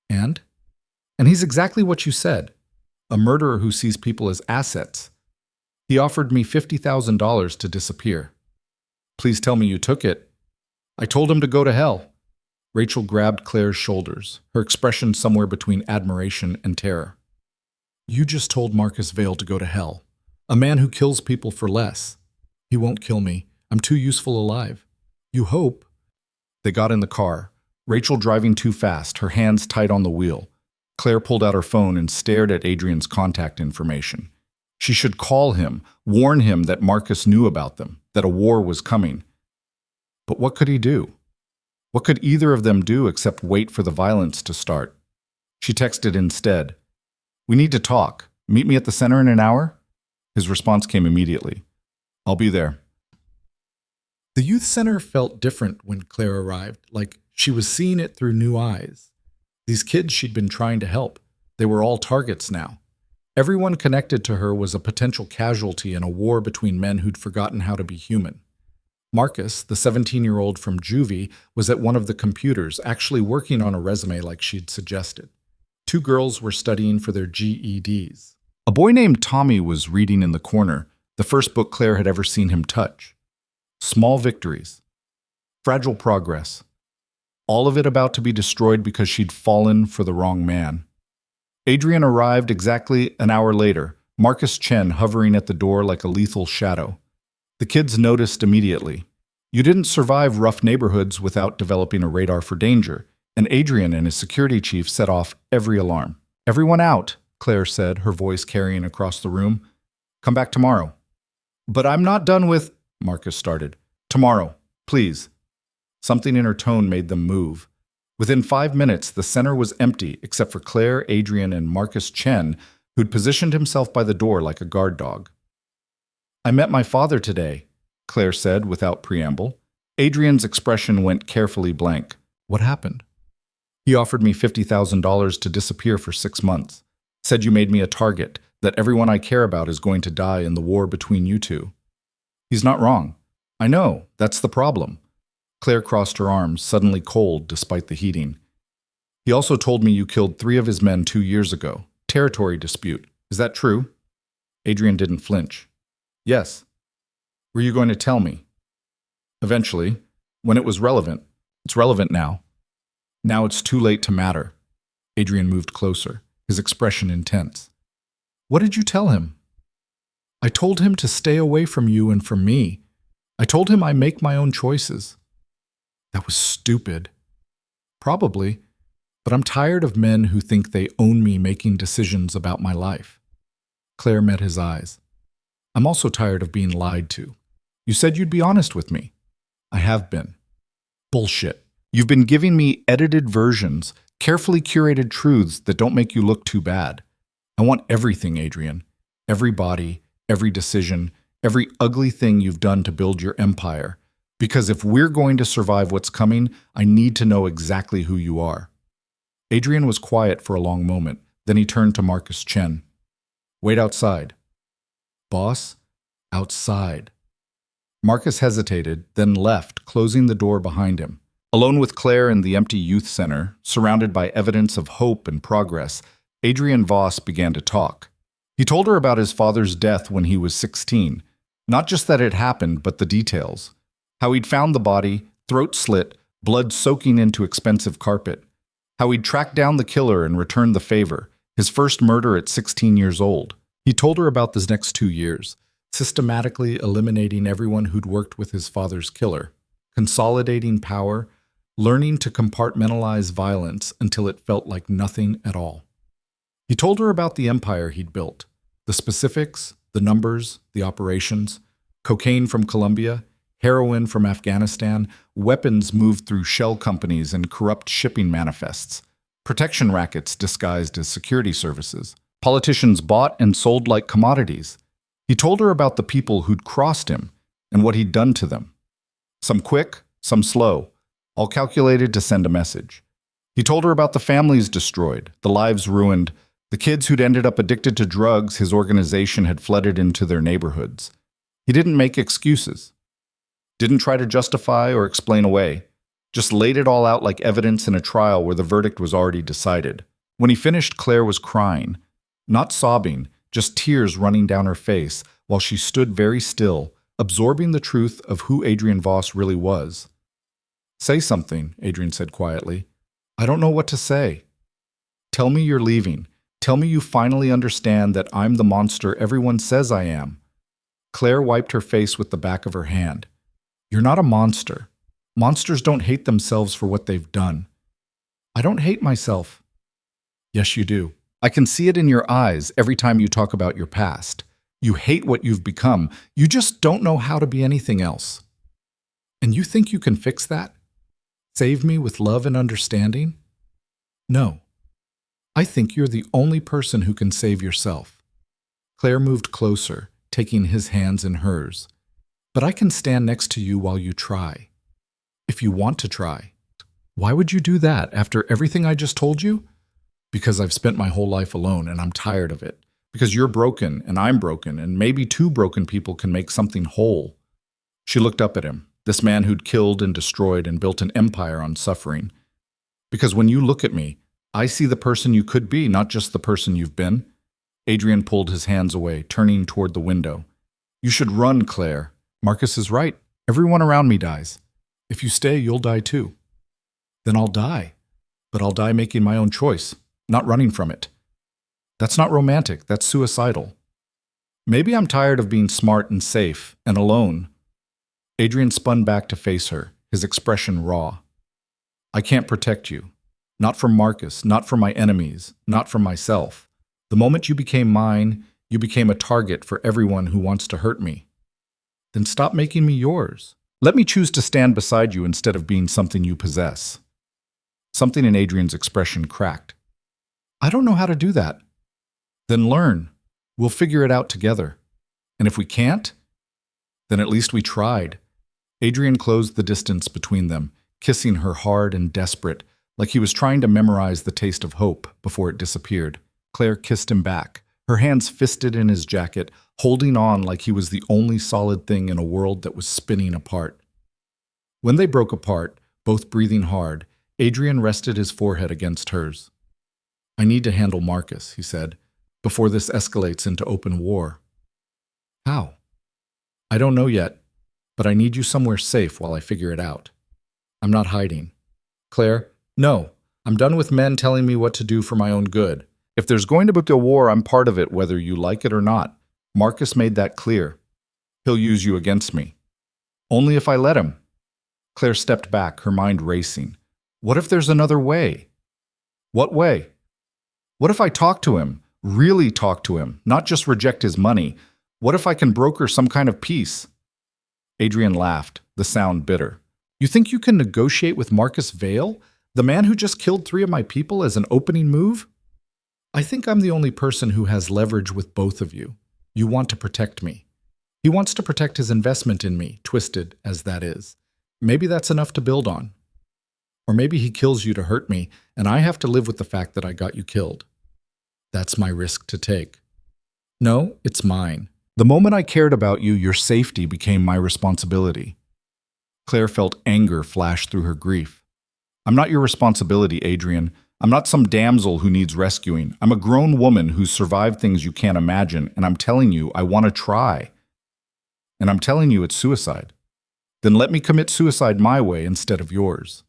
And? And he's exactly what you said. A murderer who sees people as assets. He offered me $50,000 to disappear. Please tell me you took it. I told him to go to hell. Rachel grabbed Claire's shoulders, her expression somewhere between admiration and terror. You just told Marcus Vale to go to hell. A man who kills people for less. He won't kill me. I'm too useful alive. You hope. They got in the car, Rachel driving too fast, her hands tight on the wheel. Claire pulled out her phone and stared at Adrian's contact information. She should call him, warn him that Marcus knew about them, that a war was coming. But what could he do? What could either of them do except wait for the violence to start? She texted instead, "We need to talk. Meet me at the center in an hour?" His response came immediately. "I'll be there." The youth center felt different when Claire arrived, like she was seeing it through new eyes. These kids she'd been trying to help, they were all targets now. Everyone connected to her was a potential casualty in a war between men who'd forgotten how to be human. Marcus, the 17-year-old from juvie, was at one of the computers, actually working on a resume like she'd suggested. 2 girls were studying for their GEDs. A boy named Tommy was reading in the corner, the first book Claire had ever seen him touch. Small victories. Fragile progress. All of it about to be destroyed because she'd fallen for the wrong man. Adrian arrived exactly an hour later, Marcus Chen hovering at the door like a lethal shadow. The kids noticed immediately. You didn't survive rough neighborhoods without developing a radar for danger, and Adrian and his security chief set off every alarm. "Everyone out," Claire said, her voice carrying across the room. Come back tomorrow. But I'm not done with, Marcus started. Tomorrow, please. Something in her tone made them move. Within 5 minutes, the center was empty except for Claire, Adrian, and Marcus Chen, who'd positioned himself by the door like a guard dog. I met my father today, Claire said without preamble. Adrian's expression went carefully blank. What happened? He offered me $50,000 to disappear for 6 months. Said you made me a target, that everyone I care about is going to die in the war between you two. He's not wrong. I know, that's the problem. Claire crossed her arms, suddenly cold despite the heating. He also told me you killed 3 of his men 2 years ago. Territory dispute. Is that true? Adrian didn't flinch. Yes. Were you going to tell me? Eventually, when it was relevant. It's relevant now. Now it's too late to matter. Adrian moved closer, his expression intense. What did you tell him? I told him to stay away from you and from me. I told him I make my own choices. That was stupid. Probably, but I'm tired of men who think they own me making decisions about my life. Claire met his eyes. I'm also tired of being lied to. You said you'd be honest with me. I have been. Bullshit. You've been giving me edited versions, carefully curated truths that don't make you look too bad. I want everything, Adrian. Every body, every decision, every ugly thing you've done to build your empire. Because if we're going to survive what's coming, I need to know exactly who you are. Adrian was quiet for a long moment. Then he turned to Marcus Chen. Wait outside. Boss, outside. Marcus hesitated, then left, closing the door behind him. Alone with Claire in the empty youth center, surrounded by evidence of hope and progress, Adrian Voss began to talk. He told her about his father's death when he was 16. Not just that it happened, but the details. How he'd found the body, throat slit, blood soaking into expensive carpet. How he'd tracked down the killer and returned the favor, his first murder at 16 years old. He told her about the next 2 years, systematically eliminating everyone who'd worked with his father's killer, consolidating power, learning to compartmentalize violence until it felt like nothing at all. He told her about the empire he'd built, the specifics, the numbers, the operations, cocaine from Colombia, heroin from Afghanistan, weapons moved through shell companies and corrupt shipping manifests, protection rackets disguised as security services, politicians bought and sold like commodities. He told her about the people who'd crossed him and what he'd done to them. Some quick, some slow, all calculated to send a message. He told her about the families destroyed, the lives ruined, the kids who'd ended up addicted to drugs his organization had flooded into their neighborhoods. He didn't make excuses. Didn't try to justify or explain away. Just laid it all out like evidence in a trial where the verdict was already decided. When he finished, Claire was crying. Not sobbing, just tears running down her face while she stood very still, absorbing the truth of who Adrian Voss really was. Say something, Adrian said quietly. I don't know what to say. Tell me you're leaving. Tell me you finally understand that I'm the monster everyone says I am. Claire wiped her face with the back of her hand. You're not a monster. Monsters don't hate themselves for what they've done. I don't hate myself. Yes, you do. I can see it in your eyes every time you talk about your past. You hate what you've become. You just don't know how to be anything else. And you think you can fix that? Save me with love and understanding? No. I think you're the only person who can save yourself. Claire moved closer, taking his hands in hers. But I can stand next to you while you try. If you want to try. Why would you do that after everything I just told you? Because I've spent my whole life alone and I'm tired of it. Because you're broken and I'm broken and maybe 2 broken people can make something whole. She looked up at him, this man who'd killed and destroyed and built an empire on suffering. Because when you look at me, I see the person you could be, not just the person you've been. Adrian pulled his hands away, turning toward the window. You should run, Claire. Marcus is right. Everyone around me dies. If you stay, you'll die too. Then I'll die. But I'll die making my own choice, not running from it. That's not romantic. That's suicidal. Maybe I'm tired of being smart and safe and alone. Adrian spun back to face her, his expression raw. I can't protect you. Not from Marcus, not from my enemies, not from myself. The moment you became mine, you became a target for everyone who wants to hurt me. Then stop making me yours. Let me choose to stand beside you instead of being something you possess. Something in Adrian's expression cracked. I don't know how to do that. Then learn. We'll figure it out together. And if we can't, then at least we tried. Adrian closed the distance between them, kissing her hard and desperate, like he was trying to memorize the taste of hope before it disappeared. Claire kissed him back, her hands fisted in his jacket, holding on like he was the only solid thing in a world that was spinning apart. When they broke apart, both breathing hard, Adrian rested his forehead against hers. I need to handle Marcus, he said, before this escalates into open war. How? I don't know yet, but I need you somewhere safe while I figure it out. I'm not hiding. Claire, no, I'm done with men telling me what to do for my own good. If there's going to be a war, I'm part of it whether you like it or not. Marcus made that clear. He'll use you against me. Only if I let him. Claire stepped back, her mind racing. What if there's another way? What way? What if I talk to him, really talk to him, not just reject his money? What if I can broker some kind of peace? Adrian laughed, the sound bitter. You think you can negotiate with Marcus Vale, the man who just killed 3 of my people, as an opening move? I think I'm the only person who has leverage with both of you. You want to protect me. He wants to protect his investment in me, twisted as that is. Maybe that's enough to build on. Or maybe he kills you to hurt me, and I have to live with the fact that I got you killed. That's my risk to take. No, it's mine. The moment I cared about you, your safety became my responsibility. Claire felt anger flash through her grief. I'm not your responsibility, Adrian. I'm not some damsel who needs rescuing. I'm a grown woman who's survived things you can't imagine, and I'm telling you, I want to try. And I'm telling you it's suicide. Then let me commit suicide my way instead of yours.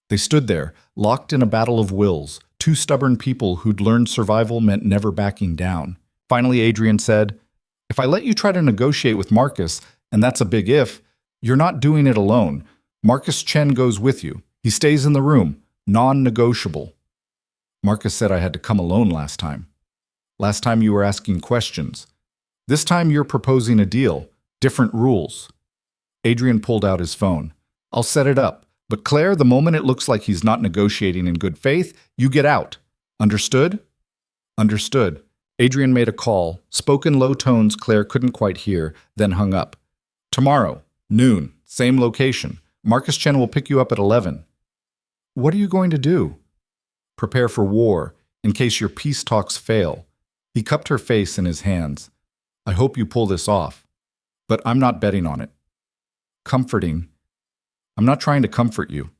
They stood there, locked in a battle of wills, 2 stubborn people who'd learned survival meant never backing down. Finally, Adrian said, if I let you try to negotiate with Marcus, and that's a big if, you're not doing it alone. Marcus Chen goes with you. He stays in the room, non-negotiable. Marcus said I had to come alone last time. Last time you were asking questions. This time you're proposing a deal, different rules. Adrian pulled out his phone. I'll set it up. But Claire, the moment it looks like he's not negotiating in good faith, you get out. Understood? Understood. Adrian made a call, spoke in low tones Claire couldn't quite hear, then hung up. Tomorrow, noon, same location. Marcus Chen will pick you up at 11. What are you going to do? Prepare for war, in case your peace talks fail. He cupped her face in his hands. I hope you pull this off. But I'm not betting on it. Comforting. I'm not trying to comfort you.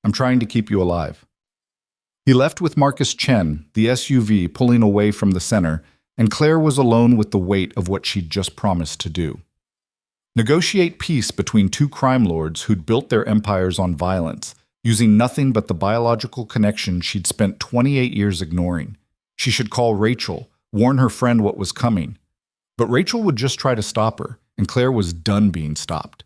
I'm trying to keep you alive. He left with Marcus Chen, the SUV pulling away from the center, and Claire was alone with the weight of what she'd just promised to do. Negotiate peace between 2 crime lords who'd built their empires on violence, using nothing but the biological connection she'd spent 28 years ignoring. She should call Rachel, warn her friend what was coming. But Rachel would just try to stop her, and Claire was done being stopped.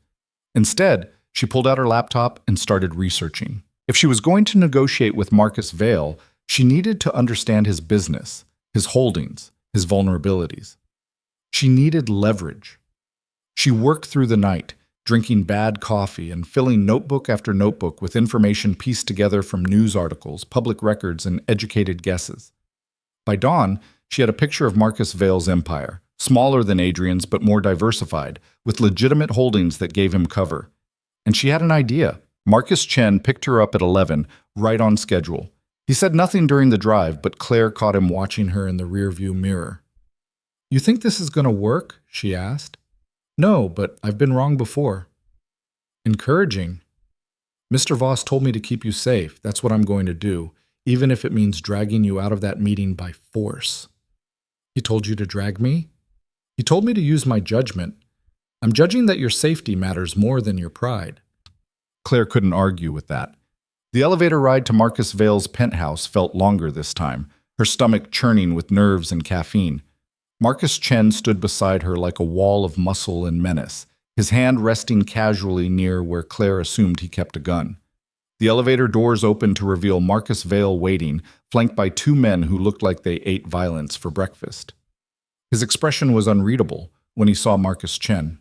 Instead, she pulled out her laptop and started researching. If she was going to negotiate with Marcus Vale, she needed to understand his business, his holdings, his vulnerabilities. She needed leverage. She worked through the night, drinking bad coffee and filling notebook after notebook with information pieced together from news articles, public records, and educated guesses. By dawn, she had a picture of Marcus Vale's empire, smaller than Adrian's but more diversified, with legitimate holdings that gave him cover. And she had an idea. Marcus Chen picked her up at 11, right on schedule. He said nothing during the drive, but Claire caught him watching her in the rearview mirror. You think this is going to work? She asked. No, but I've been wrong before. Encouraging. Mr. Voss told me to keep you safe. That's what I'm going to do, even if it means dragging you out of that meeting by force. He told you to drag me? He told me to use my judgment. I'm judging that your safety matters more than your pride. Claire couldn't argue with that. The elevator ride to Marcus Vale's penthouse felt longer this time, her stomach churning with nerves and caffeine. Marcus Chen stood beside her like a wall of muscle and menace, his hand resting casually near where Claire assumed he kept a gun. The elevator doors opened to reveal Marcus Vale waiting, flanked by two men who looked like they ate violence for breakfast. His expression was unreadable when he saw Marcus Chen.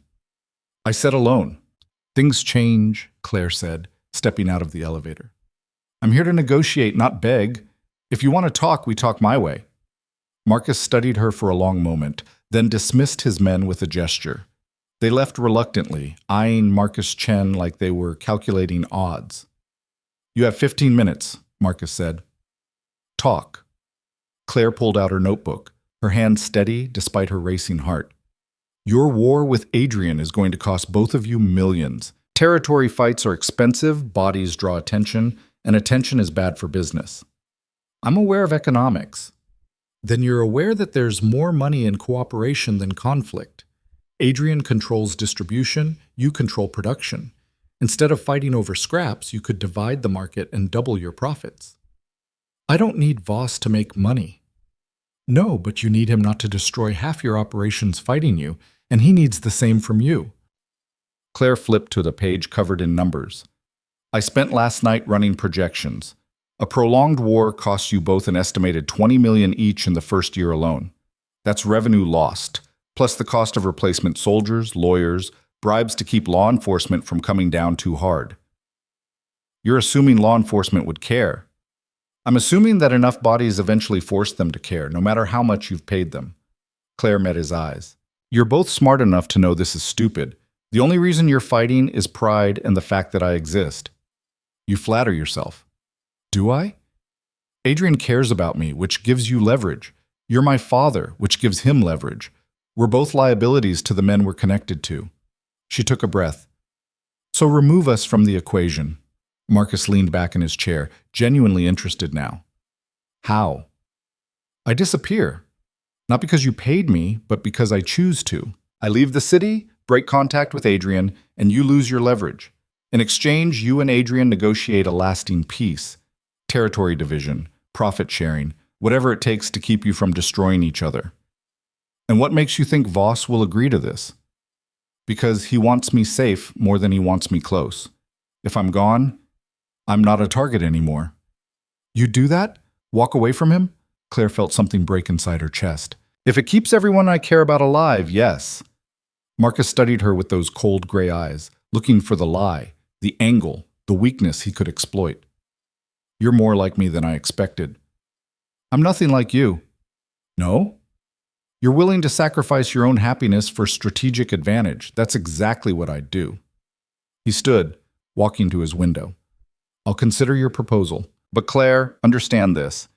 "I said alone." "Things change," Claire said, stepping out of the elevator. "I'm here to negotiate, not beg. If you want to talk, we talk my way." Marcus studied her for a long moment, then dismissed his men with a gesture. They left reluctantly, eyeing Marcus Chen like they were calculating odds. "You have 15 minutes, Marcus said. "Talk." Claire pulled out her notebook, her hand steady despite her racing heart. "Your war with Adrian is going to cost both of you millions. Territory fights are expensive, bodies draw attention, and attention is bad for business. I'm aware of economics." "Then you're aware that there's more money in cooperation than conflict. Adrian controls distribution, you control production. Instead of fighting over scraps, you could divide the market and double your profits." "I don't need Voss to make money." "No, but you need him not to destroy half your operations fighting you, and he needs the same from you." Claire flipped to the page covered in numbers. "I spent last night running projections. A prolonged war costs you both an estimated 20 million each in the first year alone. That's revenue lost, plus the cost of replacement soldiers, lawyers, bribes to keep law enforcement from coming down too hard." "You're assuming law enforcement would care." "I'm assuming that enough bodies eventually force them to care, no matter how much you've paid them." Claire met his eyes. "You're both smart enough to know this is stupid. The only reason you're fighting is pride and the fact that I exist." "You flatter yourself." "Do I?" "Adrian cares about me, which gives you leverage. You're my father, which gives him leverage. We're both liabilities to the men we're connected to." She took a breath. "So remove us from the equation." Marcus leaned back in his chair, genuinely interested now. "How?" "I disappear. Not because you paid me, but because I choose to. I leave the city, break contact with Adrian, and you lose your leverage. In exchange, you and Adrian negotiate a lasting peace. Territory division, profit sharing, whatever it takes to keep you from destroying each other. And what makes you think Voss will agree to this?" "Because he wants me safe more than he wants me close. If I'm gone, I'm not a target anymore." "You do that? Walk away from him?" Claire felt something break inside her chest. "If it keeps everyone I care about alive, yes." Marcus studied her with those cold gray eyes, looking for the lie, the angle, the weakness he could exploit. "You're more like me than I expected." "I'm nothing like you." "No?" "You're willing to sacrifice your own happiness for strategic advantage. That's exactly what I'd do." He stood, walking to his window. "I'll consider your proposal. But Claire, understand this.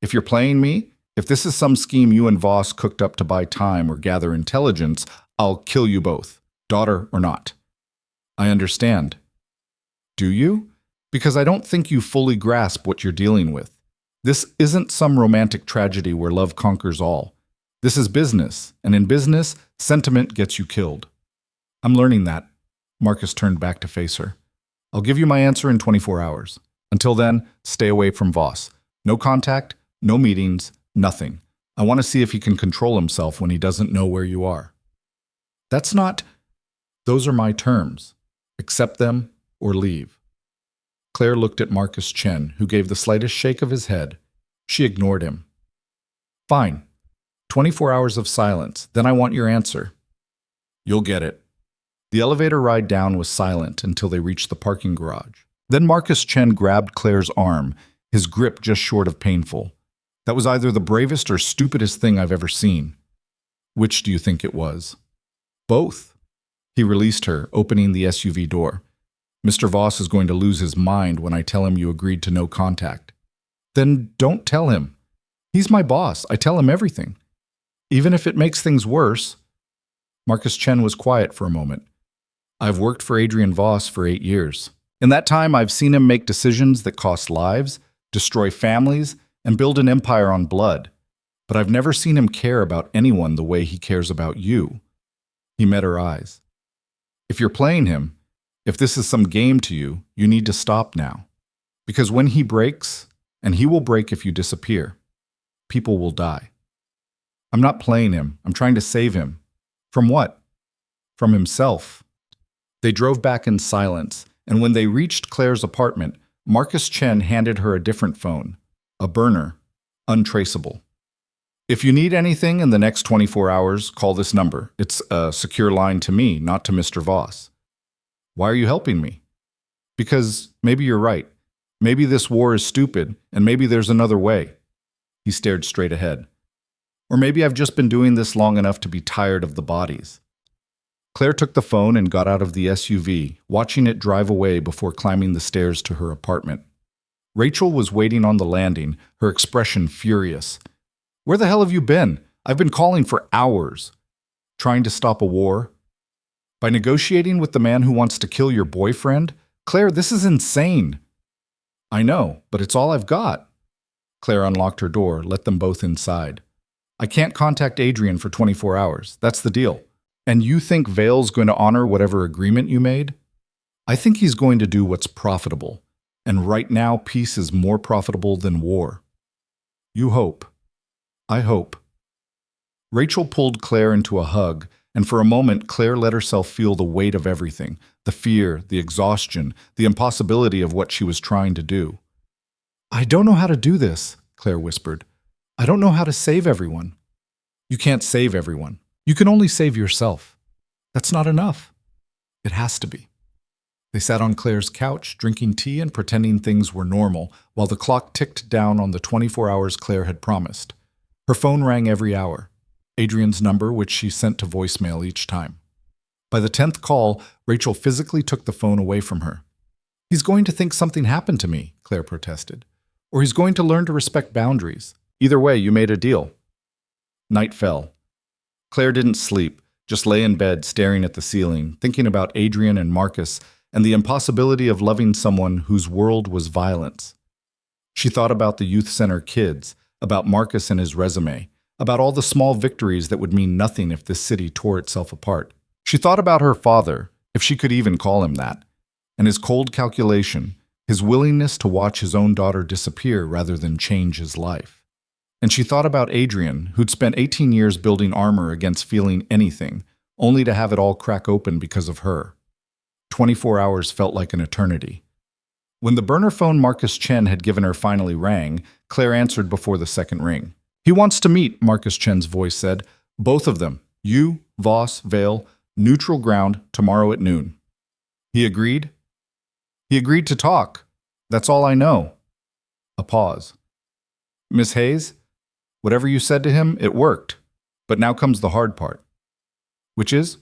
If you're playing me, if this is some scheme you and Voss cooked up to buy time or gather intelligence, I'll kill you both, daughter or not." "I understand." "Do you? Because I don't think you fully grasp what you're dealing with. This isn't some romantic tragedy where love conquers all. This is business, and in business, sentiment gets you killed." "I'm learning that." Marcus turned back to face her. "I'll give you my answer in 24 hours. Until then, stay away from Voss. No contact, no meetings, nothing. I want to see if he can control himself when he doesn't know where you are." "That's not—" "Those are my terms. Accept them or leave." Claire looked at Marcus Chen, who gave the slightest shake of his head. She ignored him. "Fine. 24 hours of silence. Then I want your answer." "You'll get it." The elevator ride down was silent until they reached the parking garage. Then Marcus Chen grabbed Claire's arm, his grip just short of painful. That was either the bravest or stupidest thing I've ever seen. "Which do you think it was?" "Both." He released her, opening the SUV door. "Mr. Voss is going to lose his mind when I tell him you agreed to no contact." "Then don't tell him. He's my boss. I tell him everything. Even if it makes things worse." Marcus Chen was quiet for a moment. "I've worked for Adrian Voss for 8 years. In that time, I've seen him make decisions that cost lives, destroy families, and build an empire on blood. But I've never seen him care about anyone the way he cares about you." He met her eyes. "If you're playing him, if this is some game to you, you need to stop now. Because when he breaks, and he will break if you disappear, people will die." "I'm not playing him. I'm trying to save him." "From what?" "From himself." They drove back in silence, and when they reached Claire's apartment, Marcus Chen handed her a different phone, A burner. Untraceable. If you need anything in the next 24 hours, call this number. It's a secure line to me, not to Mr. Voss. Why are you helping me? Because maybe you're right. Maybe this war is stupid, and maybe there's another way. He stared straight ahead. Or maybe I've just been doing this long enough to be tired of the bodies. Claire took the phone and got out of the SUV, watching it drive away before climbing the stairs to her apartment. Rachel was waiting on the landing, her expression furious. Where the hell have you been? I've been calling for hours. Trying to stop a war? By negotiating with the man who wants to kill your boyfriend? Claire, this is insane. I know, but it's all I've got. Claire unlocked her door, let them both inside. I can't contact Adrian for 24 hours. That's the deal. And you think Vale's going to honor whatever agreement you made? I think he's going to do what's profitable. And right now, peace is more profitable than war. You hope. I hope. Rachel pulled Claire into a hug, and for a moment Claire let herself feel the weight of everything, the fear, the exhaustion, the impossibility of what she was trying to do. I don't know how to do this, Claire whispered. I don't know how to save everyone. You can't save everyone. You can only save yourself. That's not enough. It has to be. They sat on Claire's couch, drinking tea and pretending things were normal, while the clock ticked down on the 24 hours Claire had promised. Her phone rang every hour, Adrian's number, which she sent to voicemail each time. By the 10th call, Rachel physically took the phone away from her. He's going to think something happened to me, Claire protested. Or he's going to learn to respect boundaries. Either way, you made a deal. Night fell. Claire didn't sleep, just lay in bed staring at the ceiling, thinking about Adrian and Marcus and the impossibility of loving someone whose world was violence. She thought about the youth center kids, about Marcus and his resume, about all the small victories that would mean nothing if this city tore itself apart. She thought about her father, if she could even call him that, and his cold calculation, his willingness to watch his own daughter disappear rather than change his life. And she thought about Adrian, who'd spent 18 years building armor against feeling anything, only to have it all crack open because of her. 24 hours felt like an eternity. When the burner phone Marcus Chen had given her finally rang, Claire answered before the second ring. He wants to meet, Marcus Chen's voice said. Both of them, you, Voss, Vale, neutral ground, tomorrow at noon. He agreed? He agreed to talk. That's all I know. A pause. Miss Hayes, whatever you said to him, it worked. But now comes the hard part. Which is?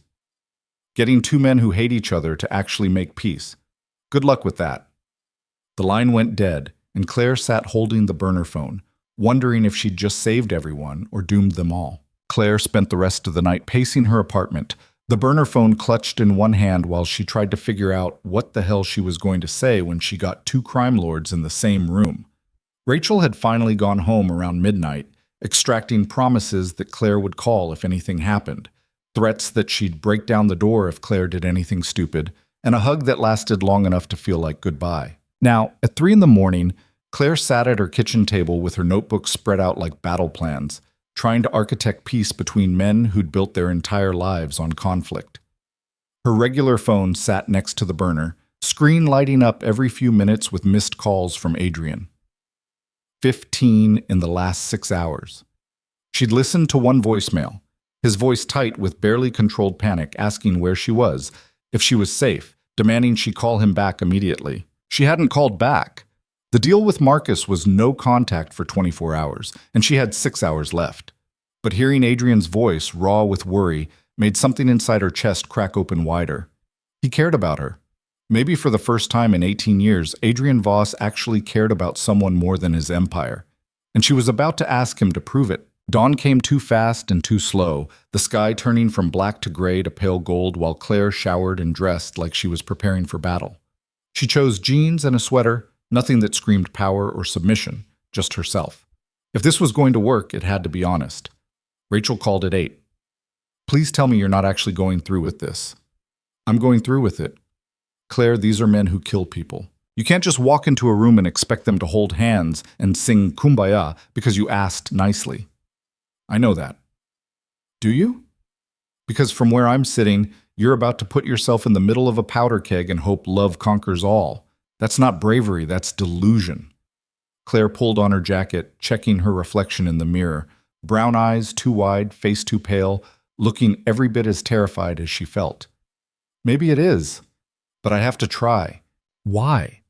Getting two men who hate each other to actually make peace. Good luck with that. The line went dead, and Claire sat holding the burner phone, wondering if she'd just saved everyone or doomed them all. Claire spent the rest of the night pacing her apartment, the burner phone clutched in one hand while she tried to figure out what the hell she was going to say when she got two crime lords in the same room. Rachel had finally gone home around midnight, extracting promises that Claire would call if anything happened, threats that she'd break down the door if Claire did anything stupid, and a hug that lasted long enough to feel like goodbye. Now, at 3 a.m, Claire sat at her kitchen table with her notebook spread out like battle plans, trying to architect peace between men who'd built their entire lives on conflict. Her regular phone sat next to the burner, screen lighting up every few minutes with missed calls from Adrian. 15 in the last 6 hours. She'd listened to one voicemail, his voice tight with barely controlled panic, asking where she was, if she was safe, demanding she call him back immediately. She hadn't called back. The deal with Marcus was no contact for 24 hours, and she had 6 hours left. But hearing Adrian's voice, raw with worry, made something inside her chest crack open wider. He cared about her. Maybe for the first time in 18 years, Adrian Voss actually cared about someone more than his empire. And she was about to ask him to prove it. Dawn came too fast and too slow, the sky turning from black to gray to pale gold while Claire showered and dressed like she was preparing for battle. She chose jeans and a sweater, nothing that screamed power or submission, just herself. If this was going to work, it had to be honest. Rachel called at 8. Please tell me you're not actually going through with this. I'm going through with it. Claire, these are men who kill people. You can't just walk into a room and expect them to hold hands and sing Kumbaya because you asked nicely. I know that. Do you? Because from where I'm sitting, you're about to put yourself in the middle of a powder keg and hope love conquers all. That's not bravery, that's delusion. Claire pulled on her jacket, checking her reflection in the mirror. Brown eyes too wide, face too pale, looking every bit as terrified as she felt. Maybe it is, but I have to try. Why?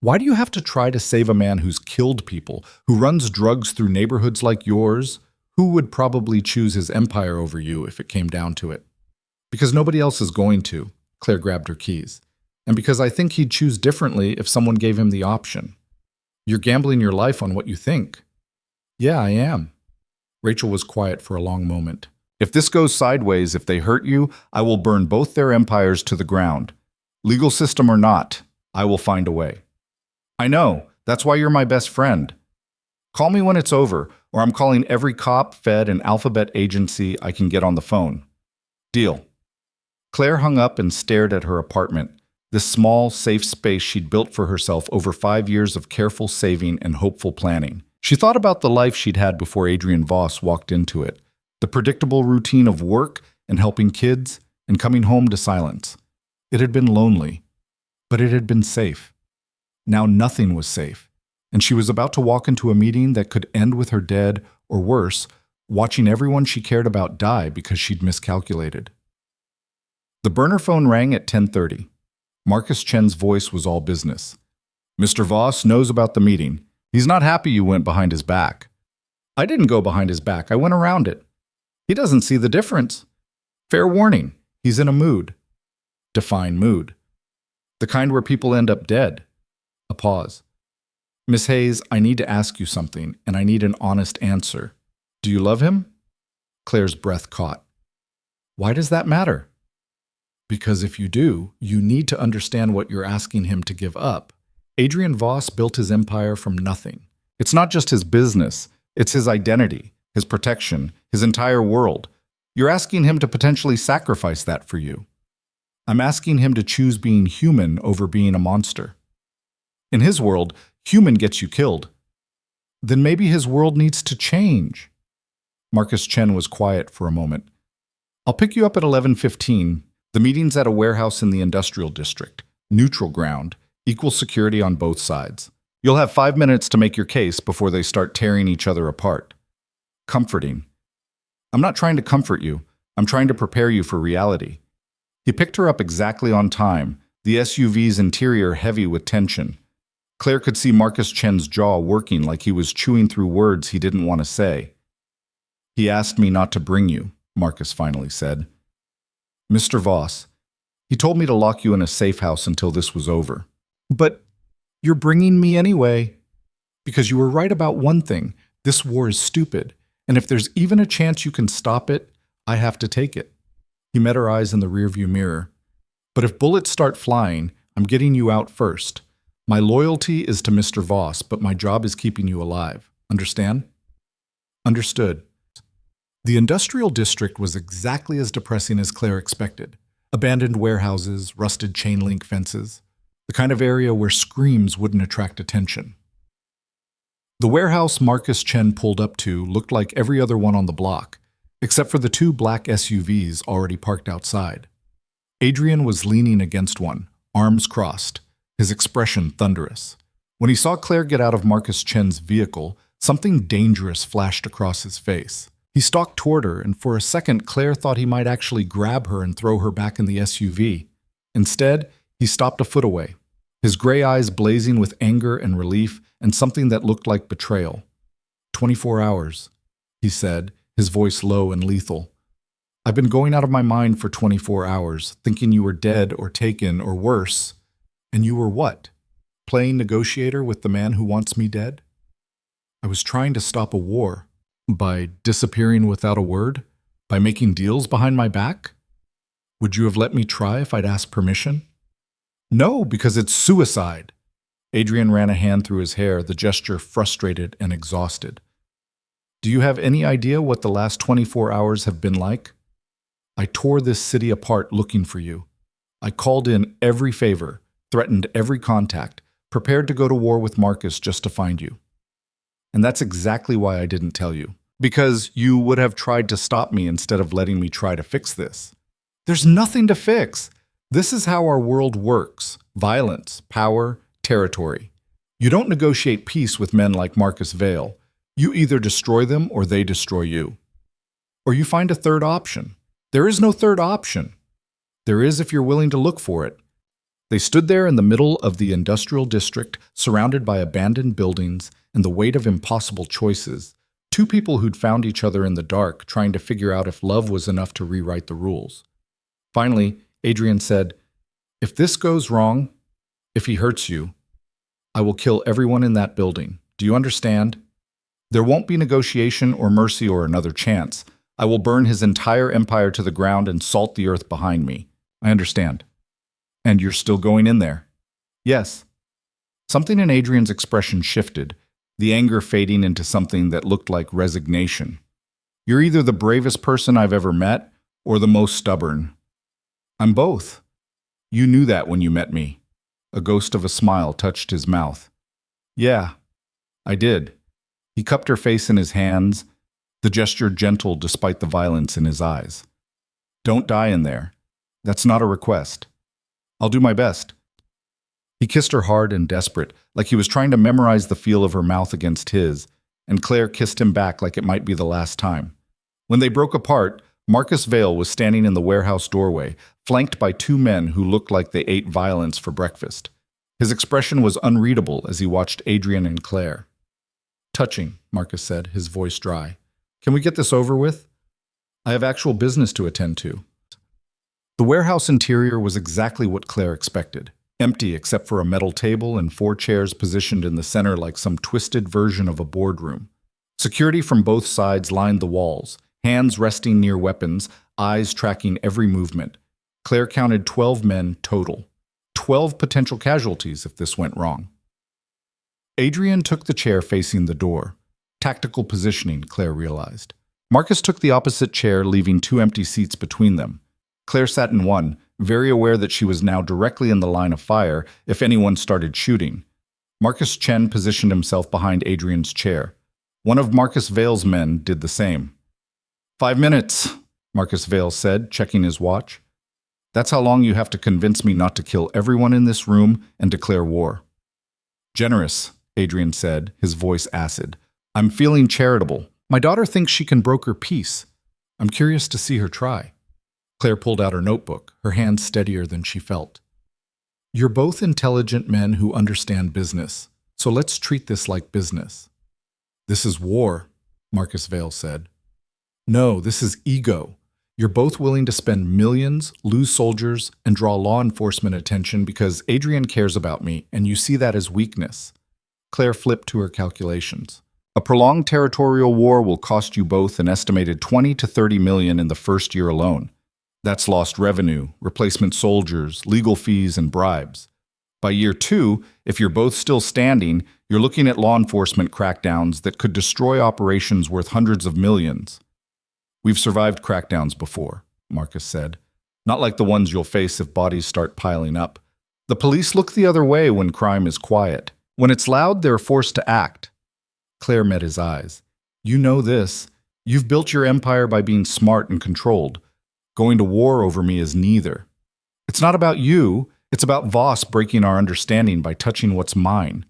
Why do you have to try to save a man who's killed people, who runs drugs through neighborhoods like yours? Who would probably choose his empire over you if it came down to it? Because nobody else is going to. Claire grabbed her keys. And because I think he'd choose differently if someone gave him the option. You're gambling your life on what you think. Yeah, I am. Rachel was quiet for a long moment. If this goes sideways, if they hurt you, I will burn both their empires to the ground. Legal system or not, I will find a way. I know. That's why you're my best friend. Call me when it's over, or I'm calling every cop, Fed, and alphabet agency I can get on the phone. Deal. Claire hung up and stared at her apartment, this small, safe space she'd built for herself over 5 years of careful saving and hopeful planning. She thought about the life she'd had before Adrian Voss walked into it, the predictable routine of work and helping kids and coming home to silence. It had been lonely, but it had been safe. Now nothing was safe, and she was about to walk into a meeting that could end with her dead, or worse, watching everyone she cared about die because she'd miscalculated. The burner phone rang at 10:30. Marcus Chen's voice was all business. Mr. Voss knows about the meeting. He's not happy you went behind his back. I didn't go behind his back. I went around it. He doesn't see the difference. Fair warning. He's in a mood. Define mood. The kind where people end up dead. A pause. Miss Hayes, I need to ask you something, and I need an honest answer. Do you love him? Claire's breath caught. Why does that matter? Because if you do, you need to understand what you're asking him to give up. Adrian Voss built his empire from nothing. It's not just his business, it's his identity, his protection, his entire world. You're asking him to potentially sacrifice that for you. I'm asking him to choose being human over being a monster. In his world, human gets you killed. Then maybe his world needs to change. Marcus Chen was quiet for a moment. I'll pick you up at 11:15. The meeting's at a warehouse in the industrial district. Neutral ground. Equal security on both sides. You'll have 5 minutes to make your case before they start tearing each other apart. Comforting. I'm not trying to comfort you. I'm trying to prepare you for reality. He picked her up exactly on time, the SUV's interior heavy with tension. Claire could see Marcus Chen's jaw working like he was chewing through words he didn't want to say. He asked me not to bring you, Marcus finally said. Mr. Voss, he told me to lock you in a safe house until this was over. But you're bringing me anyway. Because you were right about one thing. This war is stupid. And if there's even a chance you can stop it, I have to take it. He met her eyes in the rearview mirror. But if bullets start flying, I'm getting you out first. My loyalty is to Mr. Voss, but my job is keeping you alive. Understand? Understood. The industrial district was exactly as depressing as Claire expected. Abandoned warehouses, rusted chain-link fences. The kind of area where screams wouldn't attract attention. The warehouse Marcus Chen pulled up to looked like every other one on the block, except for the 2 black SUVs already parked outside. Adrian was leaning against one, arms crossed, his expression thunderous. When he saw Claire get out of Marcus Chen's vehicle, something dangerous flashed across his face. He stalked toward her, and for a second Claire thought he might actually grab her and throw her back in the SUV. Instead, he stopped a foot away, his gray eyes blazing with anger and relief and something that looked like betrayal. 24 hours, he said, his voice low and lethal. I've been going out of my mind for 24 hours, thinking you were dead or taken or worse. And you were what? Playing negotiator with the man who wants me dead? I was trying to stop a war. By disappearing without a word? By making deals behind my back? Would you have let me try if I'd asked permission? No, because it's suicide. Adrian ran a hand through his hair, the gesture frustrated and exhausted. Do you have any idea what the last 24 hours have been like? I tore this city apart looking for you. I called in every favor, threatened every contact, prepared to go to war with Marcus just to find you. And that's exactly why I didn't tell you. Because you would have tried to stop me instead of letting me try to fix this. There's nothing to fix. This is how our world works. Violence, power, territory. You don't negotiate peace with men like Marcus Vale. You either destroy them or they destroy you. Or you find a third option. There is no third option. There is if you're willing to look for it. They stood there in the middle of the industrial district, surrounded by abandoned buildings and the weight of impossible choices. Two people who'd found each other in the dark, trying to figure out if love was enough to rewrite the rules. Finally, Adrian said, "If this goes wrong, if he hurts you, I will kill everyone in that building. Do you understand? There won't be negotiation or mercy or another chance. I will burn his entire empire to the ground and salt the earth behind me. I understand." "And you're still going in there?" "Yes." Something in Adrian's expression shifted, the anger fading into something that looked like resignation. "You're either the bravest person I've ever met or the most stubborn." "I'm both." "You knew that when you met me." A ghost of a smile touched his mouth. "Yeah, I did." He cupped her face in his hands, the gesture gentle despite the violence in his eyes. "Don't die in there. That's not a request. I'll do my best." He kissed her hard and desperate, like he was trying to memorize the feel of her mouth against his, and Claire kissed him back like it might be the last time. When they broke apart, Marcus Vale was standing in the warehouse doorway, flanked by two men who looked like they ate violence for breakfast. His expression was unreadable as he watched Adrian and Claire. "Touching," Marcus said, his voice dry. "Can we get this over with? I have actual business to attend to." The warehouse interior was exactly what Claire expected. Empty except for a metal table and 4 chairs positioned in the center like some twisted version of a boardroom. Security from both sides lined the walls, hands resting near weapons, eyes tracking every movement. Claire counted 12 men total. 12 potential casualties if this went wrong. Adrian took the chair facing the door. Tactical positioning, Claire realized. Marcus took the opposite chair, leaving 2 empty seats between them. Claire sat in one, very aware that she was now directly in the line of fire if anyone started shooting. Marcus Chen positioned himself behind Adrian's chair. One of Marcus Vale's men did the same. 5 minutes, Marcus Vale said, checking his watch. "That's how long you have to convince me not to kill everyone in this room and declare war." "Generous," Adrian said, his voice acid. "I'm feeling charitable. My daughter thinks she can broker peace. I'm curious to see her try." Claire pulled out her notebook, her hand steadier than she felt. "You're both intelligent men who understand business, so let's treat this like business." "This is war," Marcus Vale said. "No, this is ego. You're both willing to spend millions, lose soldiers, and draw law enforcement attention because Adrian cares about me, and you see that as weakness." Claire flipped to her calculations. "A prolonged territorial war will cost you both an estimated 20 to 30 million in the first year alone. That's lost revenue, replacement soldiers, legal fees, and bribes. By year 2, if you're both still standing, you're looking at law enforcement crackdowns that could destroy operations worth hundreds of millions." "We've survived crackdowns before," Marcus said. "Not like the ones you'll face if bodies start piling up. The police look the other way when crime is quiet. When it's loud, they're forced to act." Claire met his eyes. "You know this. You've built your empire by being smart and controlled. Going to war over me is neither. It's not about you. It's about Voss breaking our understanding by touching what's mine."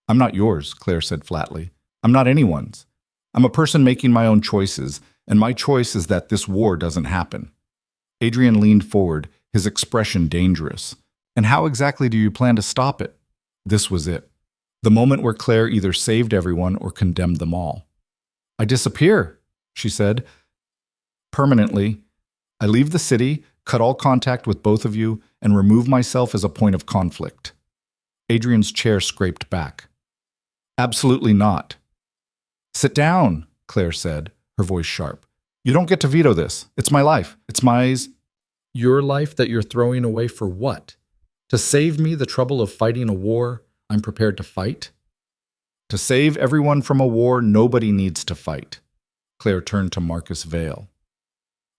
"I'm not yours," Claire said flatly. "I'm not anyone's. I'm a person making my own choices, and my choice is that this war doesn't happen." Adrian leaned forward, his expression dangerous. "And how exactly do you plan to stop it?" This was it. The moment where Claire either saved everyone or condemned them all. "I disappear," she said. "Permanently. I leave the city, cut all contact with both of you, and remove myself as a point of conflict." Adrian's chair scraped back. "Absolutely not." "Sit down," Claire said, her voice sharp. "You don't get to veto this. It's my life. It's my... Your life that you're throwing away for what? To save me the trouble of fighting a war I'm prepared to fight? To save everyone from a war nobody needs to fight." Claire turned to Marcus Vale.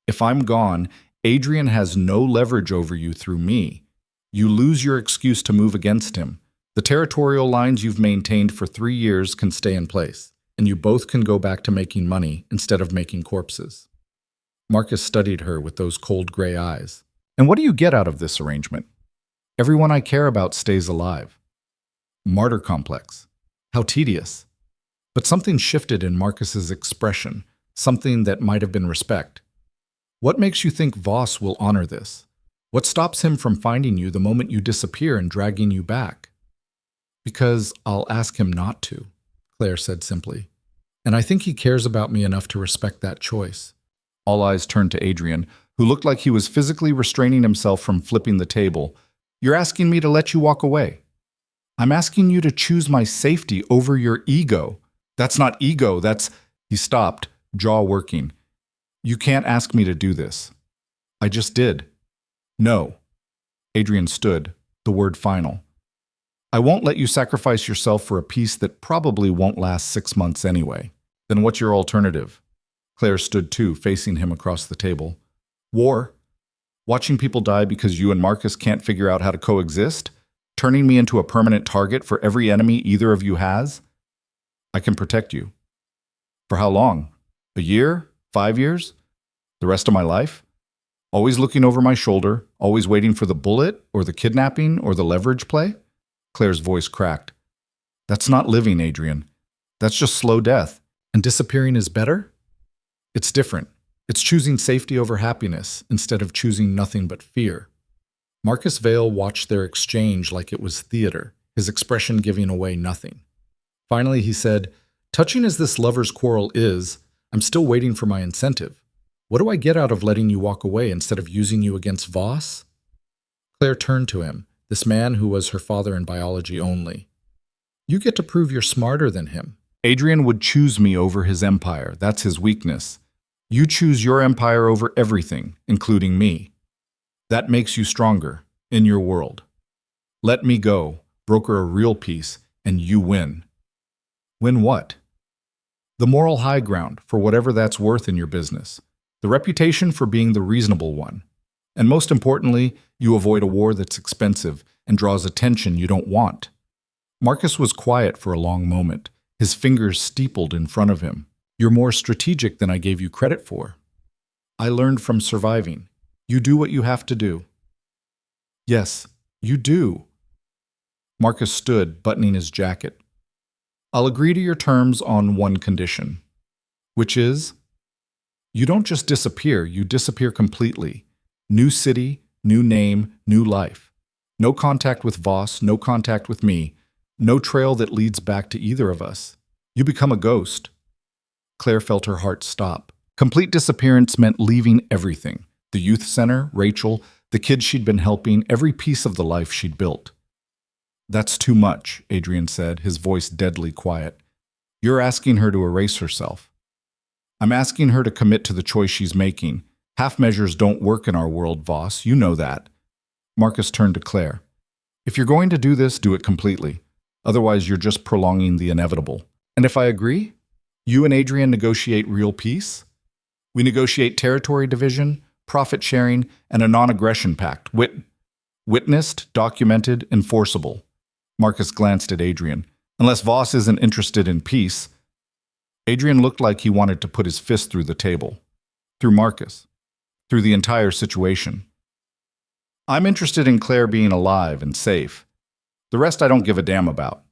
"If I'm gone, Adrian has no leverage over you through me. You lose your excuse to move against him. The territorial lines you've maintained for 3 years can stay in place, and you both can go back to making money instead of making corpses." Marcus studied her with those cold gray eyes. "And what do you get out of this arrangement?" "Everyone I care about stays alive." Martyr complex. How tedious. But something shifted in Marcus's expression, something that might have been respect. What makes you think Voss will honor this? What stops him from finding you the moment you disappear and dragging you back? Because I'll ask him not to, Claire said simply. And I think he cares about me enough to respect that choice. All eyes turned to Adrian, who looked like he was physically restraining himself from flipping the table. You're asking me to let you walk away. I'm asking you to choose my safety over your ego. That's not ego, that's... He stopped, jaw working. You can't ask me to do this. I just did. No. Adrian stood, the word final. I won't let you sacrifice yourself for a peace that probably won't last 6 months anyway. Then what's your alternative? Claire stood too, facing him across the table. War? Watching people die because you and Marcus can't figure out how to coexist? Turning me into a permanent target for every enemy either of you has? I can protect you. For how long? A year? 5 years? The rest of my life? Always looking over my shoulder, always waiting for the bullet or the kidnapping or the leverage play? Claire's voice cracked. That's not living, Adrian. That's just slow death. And disappearing is better? It's different. It's choosing safety over happiness instead of choosing nothing but fear. Marcus Vale watched their exchange like it was theater, his expression giving away nothing. Finally, he said, touching as this lover's quarrel is, I'm still waiting for my incentive. What do I get out of letting you walk away instead of using you against Voss? Claire turned to him, this man who was her father in biology only. You get to prove you're smarter than him. Adrian would choose me over his empire. That's his weakness. You choose your empire over everything, including me. That makes you stronger in your world. Let me go, broker a real peace, and you win. Win what? The moral high ground for whatever that's worth in your business. The reputation for being the reasonable one. And most importantly, you avoid a war that's expensive and draws attention you don't want. Marcus was quiet for a long moment, his fingers steepled in front of him. You're more strategic than I gave you credit for. I learned from surviving. You do what you have to do. Yes, you do. Marcus stood, buttoning his jacket. I'll agree to your terms on one condition, which is, you don't just disappear, you disappear completely. New city, new name, new life. No contact with Voss, no contact with me, no trail that leads back to either of us. You become a ghost. Claire felt her heart stop. Complete disappearance meant leaving everything. The youth center, Rachel, the kids she'd been helping, every piece of the life she'd built. That's too much, Adrian said, his voice deadly quiet. You're asking her to erase herself. I'm asking her to commit to the choice she's making. Half measures don't work in our world, Voss. You know that. Marcus turned to Claire. If you're going to do this, do it completely. Otherwise, you're just prolonging the inevitable. And if I agree, you and Adrian negotiate real peace? We negotiate territory division, profit sharing, and a non-aggression pact. Witnessed, documented, enforceable. Marcus glanced at Adrian. Unless Voss isn't interested in peace. Adrian looked like he wanted to put his fist through the table. Through Marcus. Through the entire situation. I'm interested in Claire being alive and safe. The rest I don't give a damn about.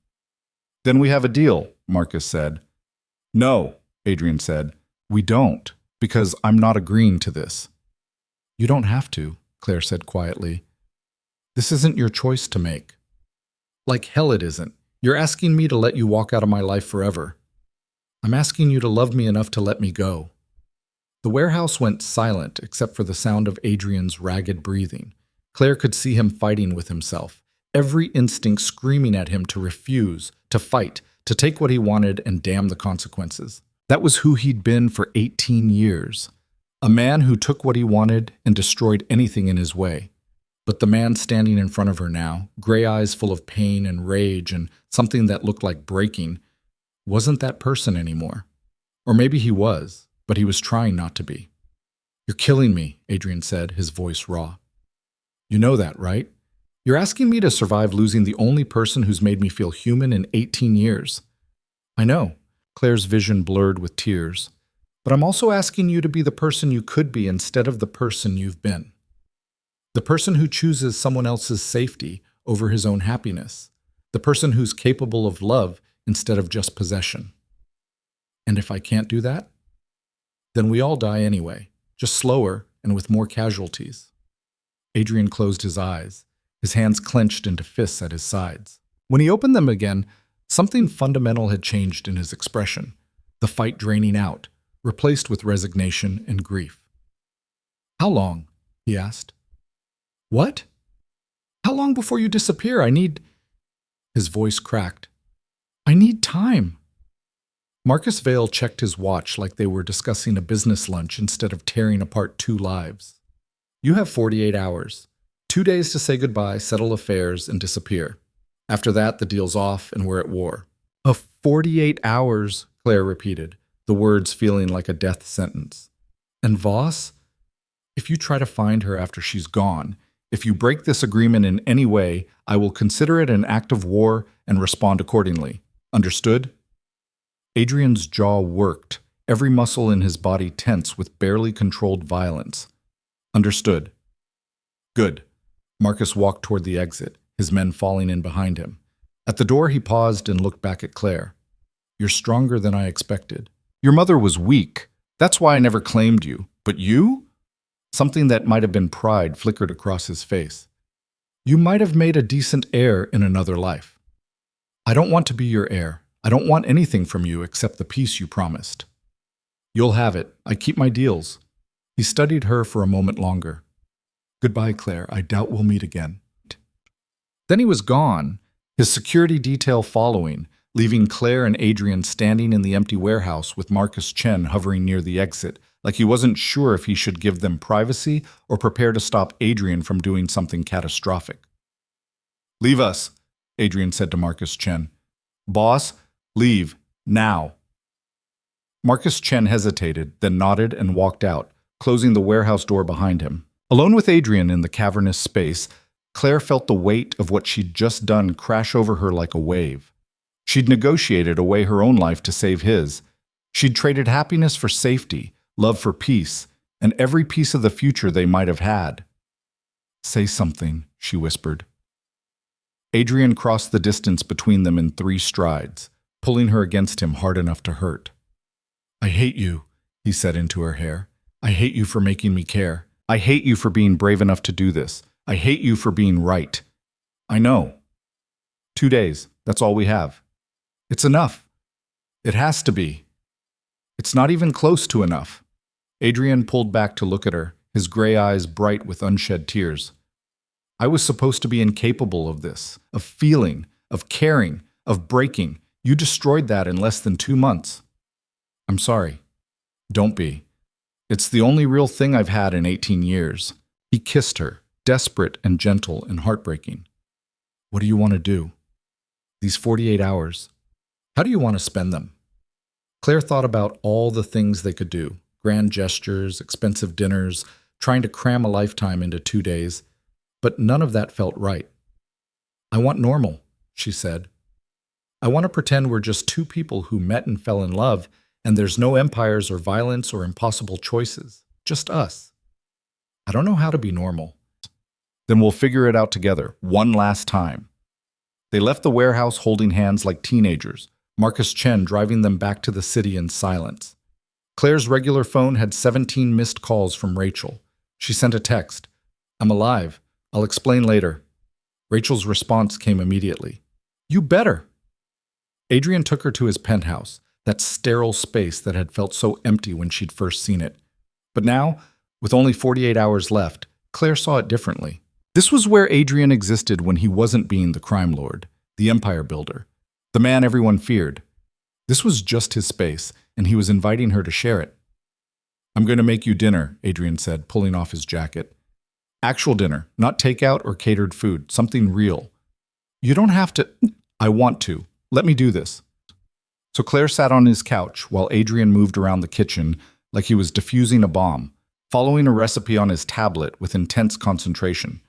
Then we have a deal, Marcus said. No, Adrian said. We don't, because I'm not agreeing to this. You don't have to, Claire said quietly. This isn't your choice to make. Like hell it isn't. You're asking me to let you walk out of my life forever. I'm asking you to love me enough to let me go. The warehouse went silent except for the sound of Adrian's ragged breathing. Claire could see him fighting with himself, every instinct screaming at him to refuse, to fight, to take what he wanted and damn the consequences. That was who he'd been for 18 years. A man who took what he wanted and destroyed anything in his way. But the man standing in front of her now, gray eyes full of pain and rage and something that looked like breaking, wasn't that person anymore. Or maybe he was, but he was trying not to be. You're killing me, Adrian said, his voice raw. You know that, right? You're asking me to survive losing the only person who's made me feel human in 18 years. I know. Claire's vision blurred with tears. But I'm also asking you to be the person you could be instead of the person you've been. The person who chooses someone else's safety over his own happiness. the person who's capable of love instead of just possession. And if I can't do that, then we all die anyway, just slower and with more casualties. Adrian closed his eyes, his hands clenched into fists at his sides. When he opened them again, something fundamental had changed in his expression, the fight draining out, replaced with resignation and grief. "How long?" he asked. "What? How long before you disappear? His voice cracked. "I need time." Marcus Vale checked his watch like they were discussing a business lunch instead of tearing apart two lives. "You have 48 hours. 2 days to say goodbye, settle affairs, and disappear. After that, the deal's off and we're at war." "Of 48 hours," Claire repeated, the words feeling like a death sentence. "And Voss? If you try to find her after she's gone, if you break this agreement in any way, I will consider it an act of war and respond accordingly. Understood?" Adrian's jaw worked, every muscle in his body tense with barely controlled violence. "Understood." "Good." Marcus walked toward the exit, his men falling in behind him. At the door, he paused and looked back at Claire. "You're stronger than I expected. Your mother was weak. That's why I never claimed you. But you?" Something that might have been pride flickered across his face. "You might have made a decent heir in another life." "I don't want to be your heir. I don't want anything from you except the peace you promised." "You'll have it. I keep my deals." He studied her for a moment longer. "Goodbye, Claire. I doubt we'll meet again." Then he was gone, his security detail following, leaving Claire and Adrian standing in the empty warehouse with Marcus Chen hovering near the exit, like he wasn't sure if he should give them privacy or prepare to stop Adrian from doing something catastrophic. "Leave us," Adrian said to Marcus Chen. "Boss, leave, now." Marcus Chen hesitated, then nodded and walked out, closing the warehouse door behind him. Alone with Adrian in the cavernous space, Claire felt the weight of what she'd just done crash over her like a wave. She'd negotiated away her own life to save his. She'd traded happiness for safety, love for peace, and every piece of the future they might have had. "Say something," she whispered. Adrian crossed the distance between them in 3 strides, pulling her against him hard enough to hurt. "I hate you," he said into her hair. "I hate you for making me care. I hate you for being brave enough to do this. I hate you for being right. I know. 2 days, that's all we have. It's enough. It has to be. It's not even close to enough." Adrian pulled back to look at her, his gray eyes bright with unshed tears. "I was supposed to be incapable of this, of feeling, of caring, of breaking. You destroyed that in less than 2 months. I'm sorry. Don't be. It's the only real thing I've had in 18 years. He kissed her, desperate and gentle and heartbreaking. "What do you want to do? These 48 hours, how do you want to spend them?" Claire thought about all the things they could do, grand gestures, expensive dinners, trying to cram a lifetime into 2 days, but none of that felt right. "I want normal," she said. "I want to pretend we're just 2 people who met and fell in love, and there's no empires or violence or impossible choices, just us. I don't know how to be normal." "Then we'll figure it out together, one last time." They left the warehouse holding hands like teenagers, Marcus Chen driving them back to the city in silence. Claire's regular phone had 17 missed calls from Rachel. She sent a text. "I'm alive. I'll explain later." Rachel's response came immediately. "You better." Adrian took her to his penthouse, that sterile space that had felt so empty when she'd first seen it. But now, with only 48 hours left, Claire saw it differently. This was where Adrian existed when he wasn't being the crime lord, the empire builder, the man everyone feared. This was just his space, and he was inviting her to share it. "I'm going to make you dinner," Adrian said, pulling off his jacket. "Actual dinner, not takeout or catered food, something real." "You don't have to." "I want to. Let me do this." So Claire sat on his couch while Adrian moved around the kitchen like he was defusing a bomb, following a recipe on his tablet with intense concentration.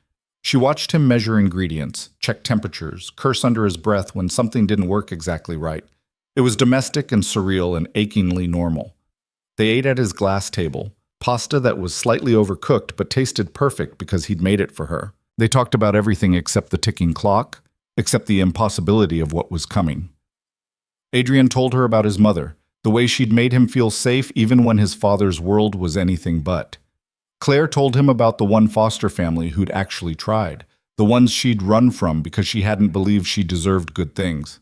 She watched him measure ingredients, check temperatures, curse under his breath when something didn't work exactly right. It was domestic and surreal and achingly normal. They ate at his glass table, pasta that was slightly overcooked but tasted perfect because he'd made it for her. They talked about everything except the ticking clock, except the impossibility of what was coming. Adrian told her about his mother, the way she'd made him feel safe even when his father's world was anything but. Claire told him about the one foster family who'd actually tried, the ones she'd run from because she hadn't believed she deserved good things.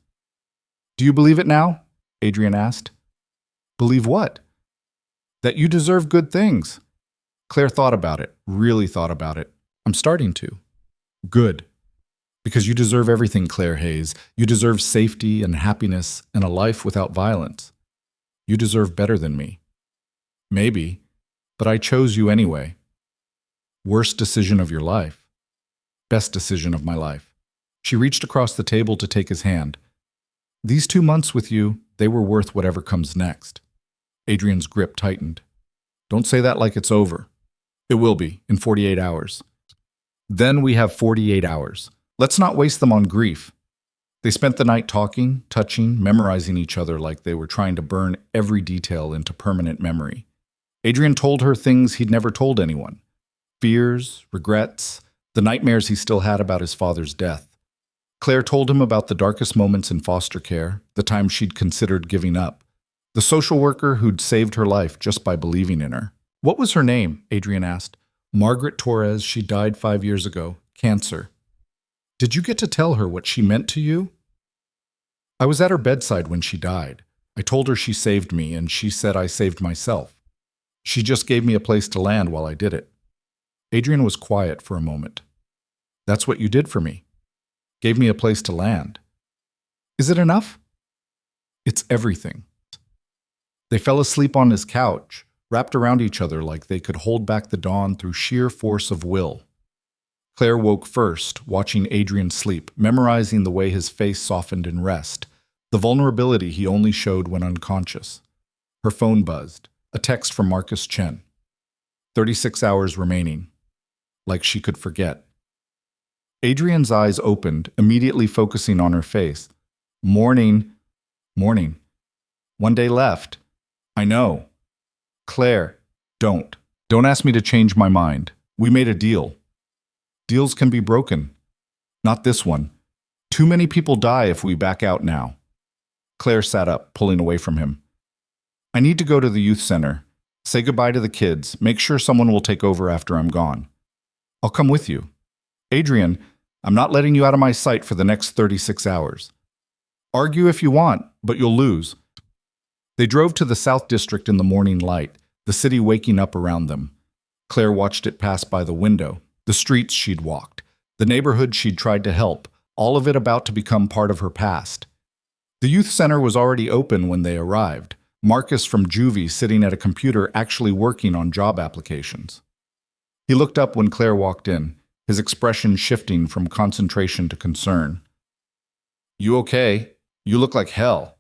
"Do you believe it now?" Adrian asked. "Believe what?" "That you deserve good things." Claire thought about it, really thought about it. "I'm starting to." "Good. Because you deserve everything, Claire Hayes. You deserve safety and happiness and a life without violence. You deserve better than me." "Maybe, but I chose you anyway." "Worst decision of your life." "Best decision of my life." She reached across the table to take his hand. "These 2 months with you, they were worth whatever comes next." Adrian's grip tightened. "Don't say that like it's over." "It will be, in 48 hours. Then we have 48 hours. Let's not waste them on grief." They spent the night talking, touching, memorizing each other like they were trying to burn every detail into permanent memory. Adrian told her things he'd never told anyone. Fears, regrets, the nightmares he still had about his father's death. Claire told him about the darkest moments in foster care, the times she'd considered giving up. The social worker who'd saved her life just by believing in her. "What was her name?" Adrian asked. "Margaret Torres. She died 5 years ago. Cancer." "Did you get to tell her what she meant to you?" "I was at her bedside when she died. I told her she saved me, and she said I saved myself. She just gave me a place to land while I did it." Adrian was quiet for a moment. "That's what you did for me. Gave me a place to land. Is it enough?" "It's everything." They fell asleep on his couch, wrapped around each other like they could hold back the dawn through sheer force of will. Claire woke first, watching Adrian sleep, memorizing the way his face softened in rest, the vulnerability he only showed when unconscious. Her phone buzzed, a text from Marcus Chen. 36 hours remaining. Like she could forget. Adrian's eyes opened, immediately focusing on her face. "Morning. Morning. 1 day left. I know. Claire, don't. Don't ask me to change my mind. We made a deal. Deals can be broken. Not this one. Too many people die if we back out now." Claire sat up, pulling away from him. "I need to go to the youth center. Say goodbye to the kids. Make sure someone will take over after I'm gone." "I'll come with you." "Adrian, I'm not letting you out of my sight for the next 36 hours. Argue if you want, but you'll lose." They drove to the South District in the morning light, the city waking up around them. Claire watched it pass by the window, the streets she'd walked, the neighborhood she'd tried to help, all of it about to become part of her past. The youth center was already open when they arrived, Marcus from Juvie sitting at a computer actually working on job applications. He looked up when Claire walked in, his expression shifting from concentration to concern. "You okay? You look like hell."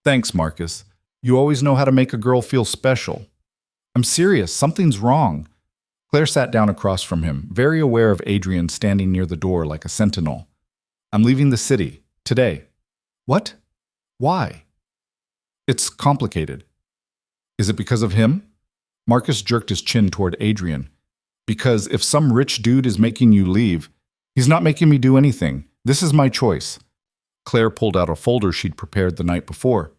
"Thanks, Marcus. You always know how to make a girl feel special." "I'm serious. Something's wrong." Claire sat down across from him, very aware of Adrian standing near the door like a sentinel. "I'm leaving the city. Today." "What? Why?" "It's complicated." "Is it because of him?" Marcus jerked his chin toward Adrian. "Because if some rich dude is making you leave, he's not making me do anything. This is my choice." Claire pulled out a folder she'd prepared the night before.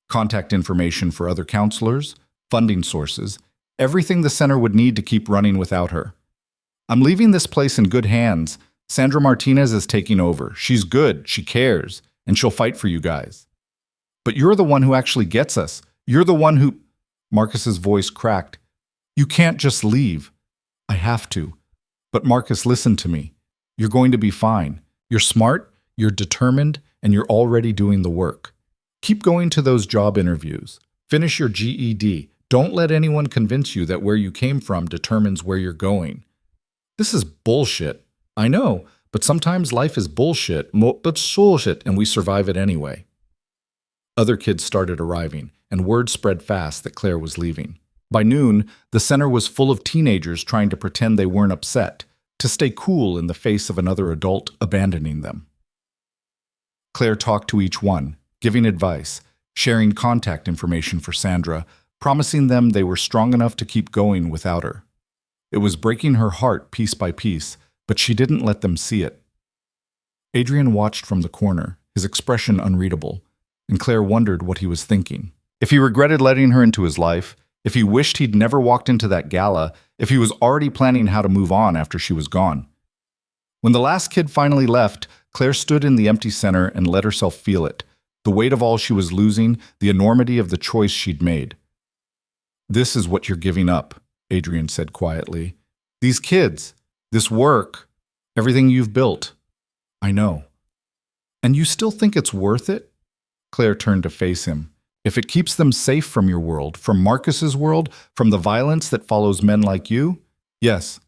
Contact information for other counselors, funding sources, everything the center would need to keep running without her. "I'm leaving this place in good hands. Sandra Martinez is taking over. She's good, she cares, and she'll fight for you guys." "But you're the one who actually gets us. You're the one who—" Marcus's voice cracked. "You can't just leave." "I have to. But Marcus, listen to me. You're going to be fine. You're smart, you're determined, and you're already doing the work. Keep going to those job interviews. Finish your GED. Don't let anyone convince you that where you came from determines where you're going." "This is bullshit." "I know, but sometimes life is bullshit, but bullshit, and we survive it anyway." Other kids started arriving, and word spread fast that Claire was leaving. By noon, the center was full of teenagers trying to pretend they weren't upset, to stay cool in the face of another adult abandoning them. Claire talked to each one, giving advice, sharing contact information for Sandra, promising them they were strong enough to keep going without her. It was breaking her heart piece by piece, but she didn't let them see it. Adrian watched from the corner, his expression unreadable, and Claire wondered what he was thinking. If he regretted letting her into his life, if he wished he'd never walked into that gala, if he was already planning how to move on after she was gone. When the last kid finally left, Claire stood in the empty center and let herself feel it, the weight of all she was losing, the enormity of the choice she'd made. "This is what you're giving up," Adrian said quietly. "These kids, this work, everything you've built. I know. And you still think it's worth it?" Claire turned to face him. "If it keeps them safe from your world, from Marcus's world, from the violence that follows men like you, yes,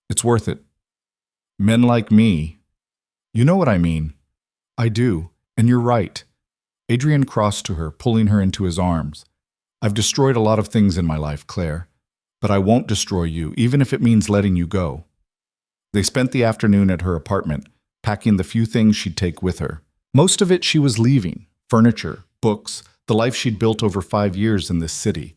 it's worth it. Men like me. You know what I mean. I do, and you're right." Adrian crossed to her, pulling her into his arms. "I've destroyed a lot of things in my life, Claire, but I won't destroy you, even if it means letting you go." They spent the afternoon at her apartment, packing the few things she'd take with her. Most of it she was leaving: furniture, books, the life she'd built over 5 years in this city.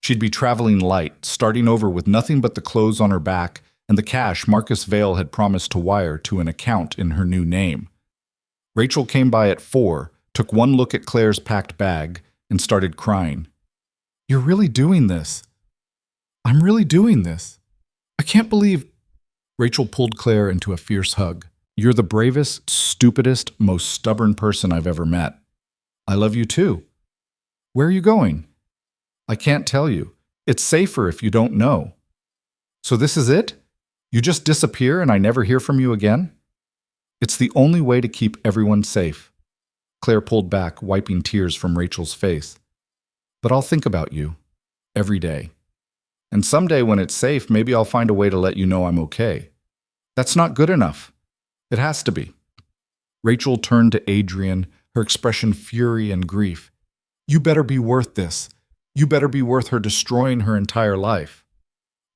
She'd be traveling light, starting over with nothing but the clothes on her back and the cash Marcus Vale had promised to wire to an account in her new name. Rachel came by at 4, took one look at Claire's packed bag, and started crying. "You're really doing this. I'm really doing this. I can't believe—" Rachel pulled Claire into a fierce hug. "You're the bravest, stupidest, most stubborn person I've ever met. I love you too. Where are you going?" "I can't tell you. It's safer if you don't know." "So this is it? You just disappear and I never hear from you again?" "It's the only way to keep everyone safe." Claire pulled back, wiping tears from Rachel's face. "But I'll think about you. Every day. And someday when it's safe, maybe I'll find a way to let you know I'm okay. That's not good enough. It has to be." Rachel turned to Adrian, her expression fury and grief. "You better be worth this. You better be worth her destroying her entire life."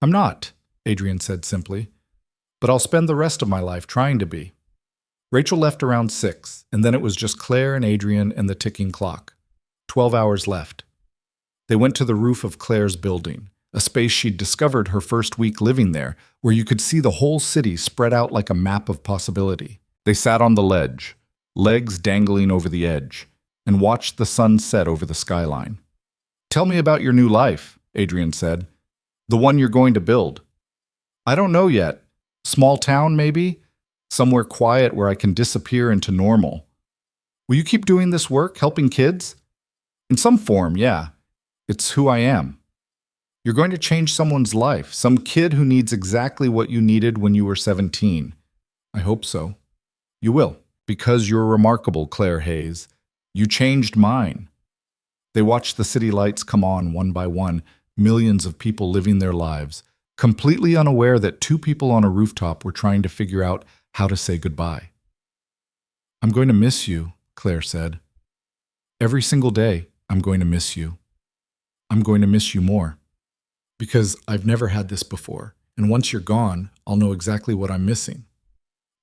"I'm not," Adrian said simply. "But I'll spend the rest of my life trying to be." Rachel left around 6, and then it was just Claire and Adrian and the ticking clock. 12 hours left. They went to the roof of Claire's building, a space she'd discovered her first week living there, where you could see the whole city spread out like a map of possibility. They sat on the ledge, legs dangling over the edge, and watched the sun set over the skyline. "Tell me about your new life," Adrian said. "The one you're going to build." "I don't know yet. Small town, maybe? Somewhere quiet where I can disappear into normal." "Will you keep doing this work, helping kids?" "In some form, yeah. It's who I am." "You're going to change someone's life, some kid who needs exactly what you needed when you were 17. I hope so." "You will, because you're remarkable, Claire Hayes. You changed mine." They watched the city lights come on one by one, millions of people living their lives, completely unaware that 2 people on a rooftop were trying to figure out how to say goodbye. "I'm going to miss you," Claire said. "Every single day, I'm going to miss you. I'm going to miss you more. Because I've never had this before, and once you're gone, I'll know exactly what I'm missing.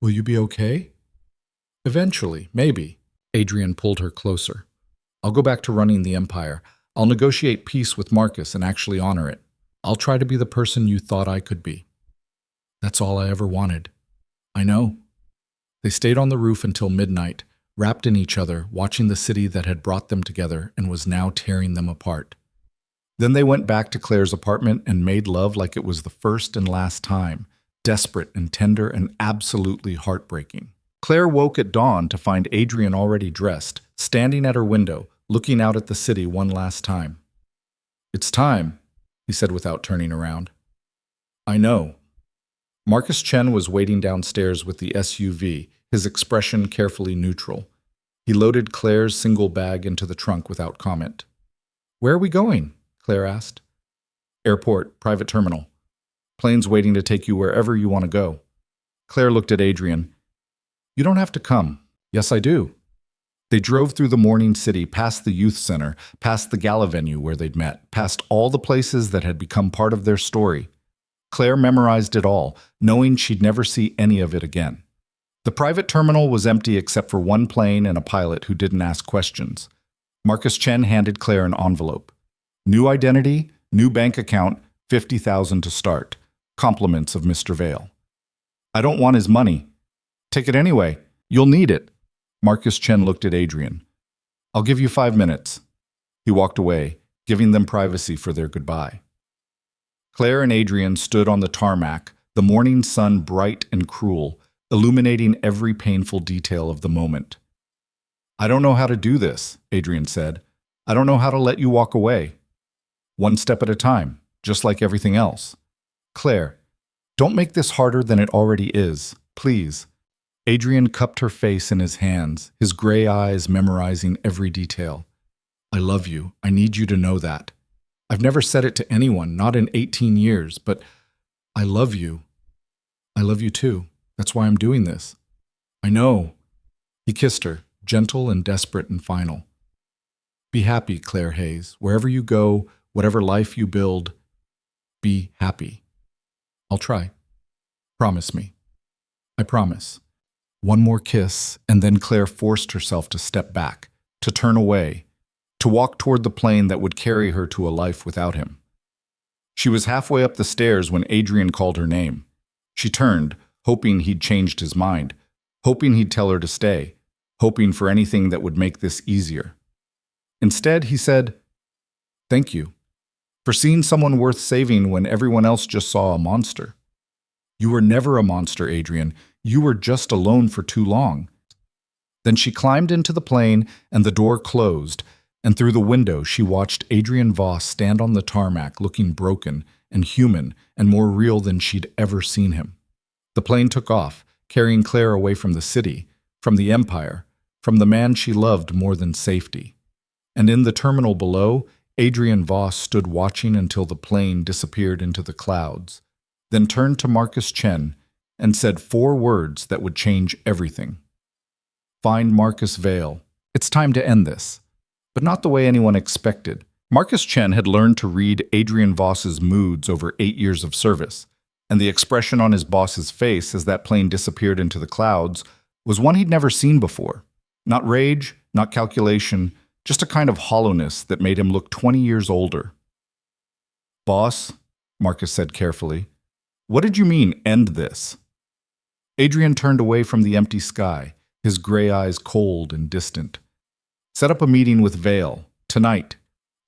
Will you be okay?" "Eventually, maybe." Adrian pulled her closer. "I'll go back to running the empire. I'll negotiate peace with Marcus and actually honor it. I'll try to be the person you thought I could be. That's all I ever wanted." "I know." They stayed on the roof until midnight, wrapped in each other, watching the city that had brought them together and was now tearing them apart. Then they went back to Claire's apartment and made love like it was the first and last time, desperate and tender and absolutely heartbreaking. Claire woke at dawn to find Adrian already dressed, standing at her window, looking out at the city one last time. "It's time," he said without turning around. "I know." Marcus Chen was waiting downstairs with the SUV, his expression carefully neutral. He loaded Claire's single bag into the trunk without comment. "Where are we going?" Claire asked. "Airport, private terminal. Plane's waiting to take you wherever you want to go." Claire looked at Adrian. "You don't have to come." "Yes, I do." They drove through the morning city, past the youth center, past the gala venue where they'd met, past all the places that had become part of their story. Claire memorized it all, knowing she'd never see any of it again. The private terminal was empty except for one plane and a pilot who didn't ask questions. Marcus Chen handed Claire an envelope. "New identity, new bank account, 50,000 to start. Compliments of Mr. Vale." "I don't want his money." "Take it anyway. You'll need it. Marcus Chen looked at Adrian. I'll give you 5 minutes. He walked away, giving them privacy for their goodbye. Claire and Adrian stood on the tarmac, the morning sun bright and cruel, illuminating every painful detail of the moment. I don't know how to do this, Adrian said. I don't know how to let you walk away. One step at a time, just like everything else. Claire, don't make this harder than it already is, please. Adrian cupped her face in his hands, his gray eyes memorizing every detail. I love you. I need you to know that. I've never said it to anyone, not in 18 years, but I love you. I love you too. That's why I'm doing this. I know. He kissed her, gentle and desperate and final. Be happy, Claire Hayes. Wherever you go, whatever life you build, be happy. I'll try. Promise me. I promise. One more kiss, and then Claire forced herself to step back, to turn away, to walk toward the plane that would carry her to a life without him. She was halfway up the stairs when Adrian called her name. She turned, hoping he'd changed his mind, hoping he'd tell her to stay, hoping for anything that would make this easier. Instead, he said, "Thank you, for seeing someone worth saving when everyone else just saw a monster. You were never a monster, Adrian. You were just alone for too long." Then she climbed into the plane and the door closed, and through the window she watched Adrian Voss stand on the tarmac looking broken and human and more real than she'd ever seen him. The plane took off, carrying Claire away from the city, from the empire, from the man she loved more than safety. And in the terminal below, Adrian Voss stood watching until the plane disappeared into the clouds, then turned to Marcus Chen and said 4 words that would change everything. Find Marcus Vale. It's time to end this. But not the way anyone expected. Marcus Chen had learned to read Adrian Voss's moods over 8 years of service, and the expression on his boss's face as that plane disappeared into the clouds was one he'd never seen before. Not rage, not calculation, just a kind of hollowness that made him look 20 years older. "Boss," Marcus said carefully, "what did you mean, end this?" Adrian turned away from the empty sky, his gray eyes cold and distant. "Set up a meeting with Vale, tonight.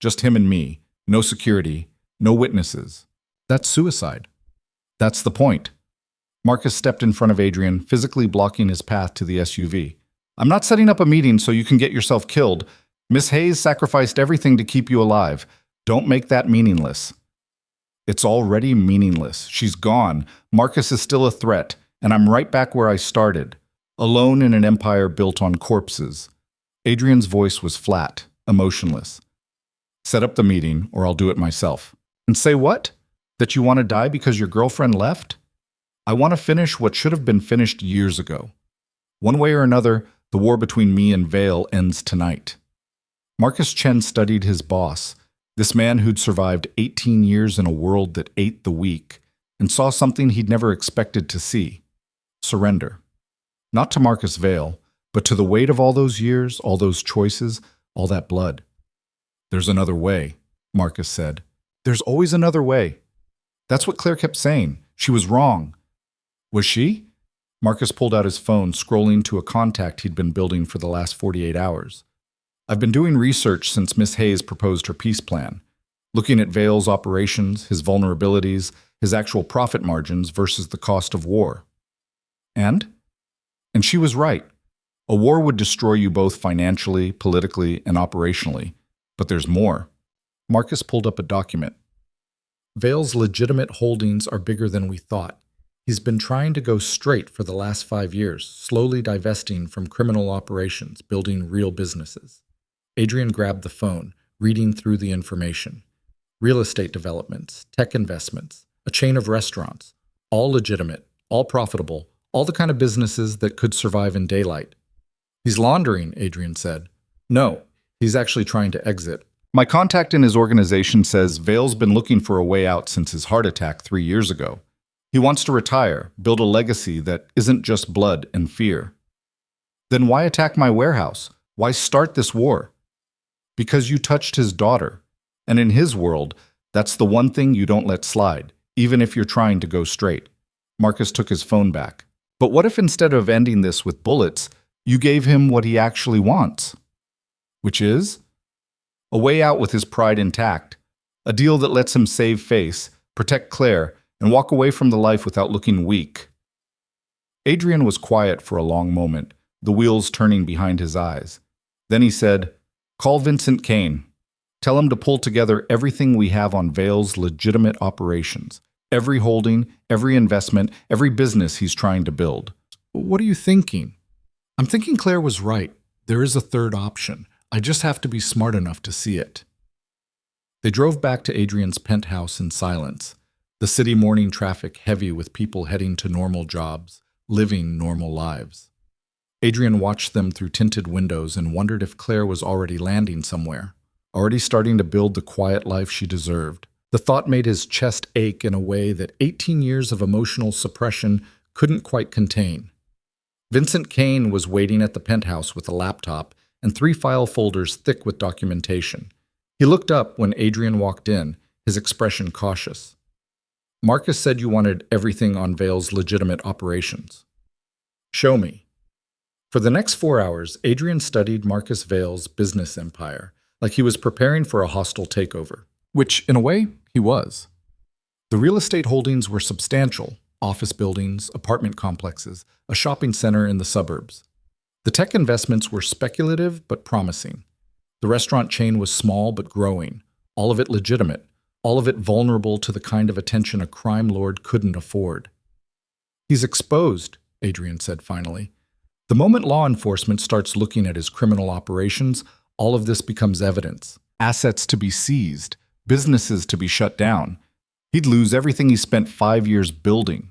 Just him and me. No security, no witnesses. That's suicide." "That's the point." Marcus stepped in front of Adrian, physically blocking his path to the SUV. "I'm not setting up a meeting so you can get yourself killed. Miss Hayes sacrificed everything to keep you alive. Don't make that meaningless." "It's already meaningless. She's gone. Marcus is still a threat, and I'm right back where I started, alone in an empire built on corpses." Adrian's voice was flat, emotionless. "Set up the meeting, or I'll do it myself." "And say what? That you want to die because your girlfriend left?" "I want to finish what should have been finished years ago. One way or another, the war between me and Vale ends tonight." Marcus Chen studied his boss, this man who'd survived 18 years in a world that ate the weak, and saw something he'd never expected to see: surrender. Not to Marcus Vale, but to the weight of all those years, all those choices, all that blood. "There's another way," Marcus said. "There's always another way." That's what Claire kept saying. She was wrong. Was she? Marcus pulled out his phone, scrolling to a contact he'd been building for the last 48 hours. "I've been doing research since Miss Hayes proposed her peace plan, looking at Vale's operations, his vulnerabilities, his actual profit margins versus the cost of war. And she was right. A war would destroy you both financially, politically, and operationally. But there's more." Marcus pulled up a document. "Vale's legitimate holdings are bigger than we thought. He's been trying to go straight for the last 5 years, slowly divesting from criminal operations, building real businesses." Adrian grabbed the phone, reading through the information. Real estate developments, tech investments, a chain of restaurants, all legitimate, all profitable, all the kind of businesses that could survive in daylight. "He's laundering," Adrian said. "No, he's actually trying to exit. My contact in his organization says Vale's been looking for a way out since his heart attack 3 years ago. He wants to retire, build a legacy that isn't just blood and fear." "Then why attack my warehouse? Why start this war?" "Because you touched his daughter. And in his world, that's the one thing you don't let slide, even if you're trying to go straight." Marcus took his phone back. But what if instead of ending this with bullets, you gave him what he actually wants? Which is? A way out with his pride intact. A deal that lets him save face, protect Claire, and walk away from the life without looking weak. Adrian was quiet for a long moment, the wheels turning behind his eyes. Then he said, "Call Vincent Kane. Tell him to pull together everything we have on Vale's legitimate operations. Every holding, every investment, every business he's trying to build." "What are you thinking?" "I'm thinking Claire was right. There is a third option. I just have to be smart enough to see it." They drove back to Adrian's penthouse in silence, the city morning traffic heavy with people heading to normal jobs, living normal lives. Adrian watched them through tinted windows and wondered if Claire was already landing somewhere, already starting to build the quiet life she deserved. The thought made his chest ache in a way that 18 years of emotional suppression couldn't quite contain. Vincent Kane was waiting at the penthouse with a laptop and 3 file folders thick with documentation. He looked up when Adrian walked in, his expression cautious. "Marcus said you wanted everything on Vale's legitimate operations." "Show me." For the next 4 hours, Adrian studied Marcus Vale's business empire, like he was preparing for a hostile takeover, which, in a way, he was. The real estate holdings were substantial: office buildings, apartment complexes, a shopping center in the suburbs. The tech investments were speculative but promising. The restaurant chain was small but growing, all of it legitimate, all of it vulnerable to the kind of attention a crime lord couldn't afford. "He's exposed," Adrian said finally. "The moment law enforcement starts looking at his criminal operations, all of this becomes evidence. Assets to be seized, businesses to be shut down. He'd lose everything he spent 5 years building."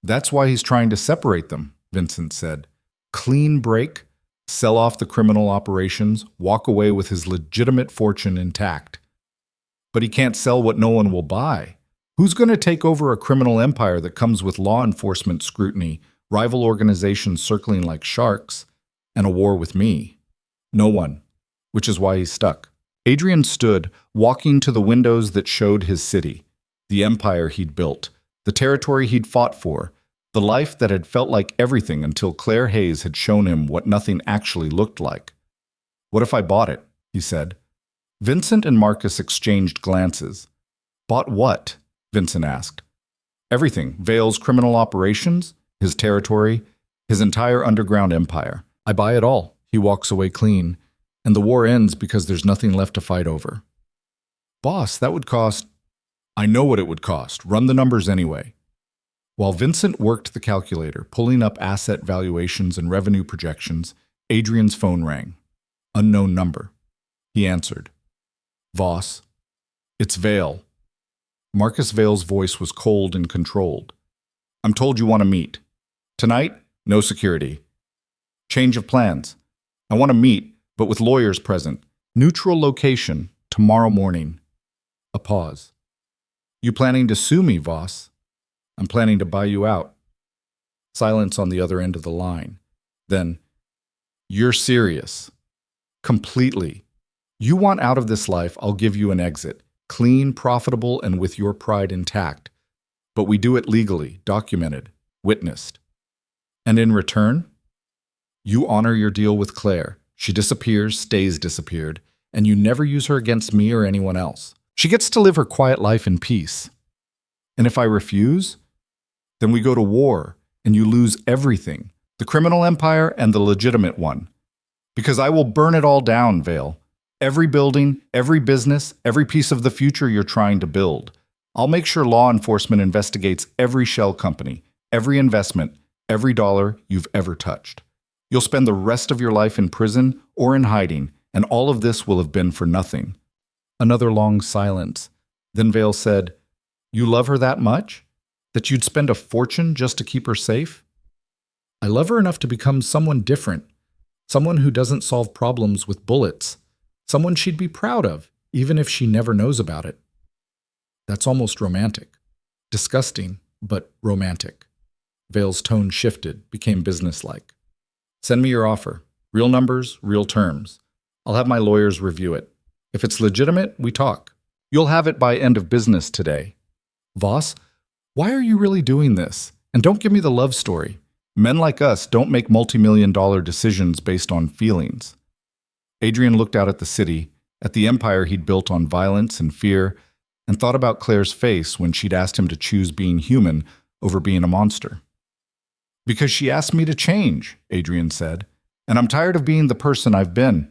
"That's why he's trying to separate them," Vincent said. "Clean break, sell off the criminal operations, walk away with his legitimate fortune intact." "But he can't sell what no one will buy. Who's going to take over a criminal empire that comes with law enforcement scrutiny, rival organizations circling like sharks, and a war with me? No one. Which is why he's stuck." Adrian stood, walking to the windows that showed his city, the empire he'd built, the territory he'd fought for, the life that had felt like everything until Claire Hayes had shown him what nothing actually looked like. "What if I bought it?" he said. Vincent and Marcus exchanged glances. "Bought what?" Vincent asked. "Everything. Vale's criminal operations, his territory, his entire underground empire. I buy it all." He walks away clean, and the war ends because there's nothing left to fight over. "Boss, that would cost—" "I know what it would cost. Run the numbers anyway." While Vincent worked the calculator, pulling up asset valuations and revenue projections, Adrian's phone rang. Unknown number. He answered. "Voss, it's Vale." Marcus Vale's voice was cold and controlled. "I'm told you want to meet. Tonight, no security. Change of plans. I want to meet, but with lawyers present. Neutral location, tomorrow morning." A pause. "You planning to sue me, Voss?" "I'm planning to buy you out." Silence on the other end of the line. Then, "You're serious." "Completely. You want out of this life, I'll give you an exit. Clean, profitable, and with your pride intact. But we do it legally, documented, witnessed. And in return, you honor your deal with Claire. She disappears, stays disappeared, and you never use her against me or anyone else. She gets to live her quiet life in peace. And if I refuse, then we go to war, and you lose everything, the criminal empire and the legitimate one. Because I will burn it all down, Vale. Every building, every business, every piece of the future you're trying to build. I'll make sure law enforcement investigates every shell company, every investment, every dollar you've ever touched. You'll spend the rest of your life in prison or in hiding, and all of this will have been for nothing." Another long silence. Then Vale said, "You love her that much? That you'd spend a fortune just to keep her safe?" "I love her enough to become someone different, someone who doesn't solve problems with bullets, someone she'd be proud of, even if she never knows about it." That's almost romantic. Disgusting, but romantic. Vale's tone shifted, became businesslike. "Send me your offer. Real numbers, real terms. I'll have my lawyers review it. If it's legitimate, we talk. You'll have it by end of business today." "Voss, why are you really doing this? And don't give me the love story. Men like us don't make multi-million-dollar decisions based on feelings. Adrian looked out at the city, at the empire he'd built on violence and fear, and thought about Claire's face when she'd asked him to choose being human over being a monster. "Because she asked me to change," Adrian said, "and I'm tired of being the person I've been."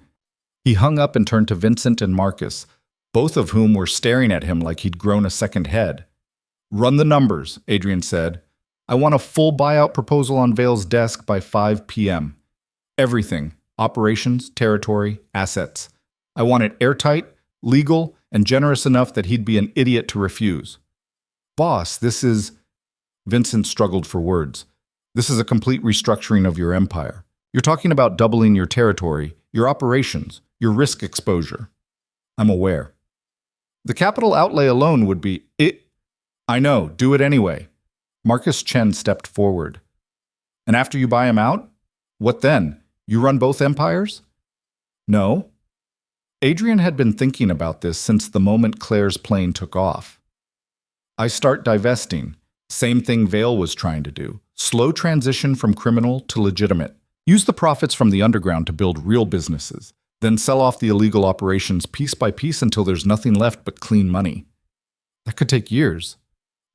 He hung up and turned to Vincent and Marcus, both of whom were staring at him like he'd grown a second head. "Run the numbers," Adrian said. "I want a full buyout proposal on Vale's desk by 5 p.m. Everything: operations, territory, assets. I want it airtight, legal, and generous enough that he'd be an idiot to refuse." "Boss, this is—" Vincent struggled for words. "This is a complete restructuring of your empire. You're talking about doubling your territory, your operations, your risk exposure." "I'm aware." "The capital outlay alone would be it." "I know, do it anyway." Marcus Chen stepped forward. "And after you buy him out? What then? You run both empires?" "No." Adrian had been thinking about this since the moment Claire's plane took off. "I start divesting. Same thing Vale was trying to do. Slow transition from criminal to legitimate. Use the profits from the underground to build real businesses. Then sell off the illegal operations piece by piece until there's nothing left but clean money." "That could take years."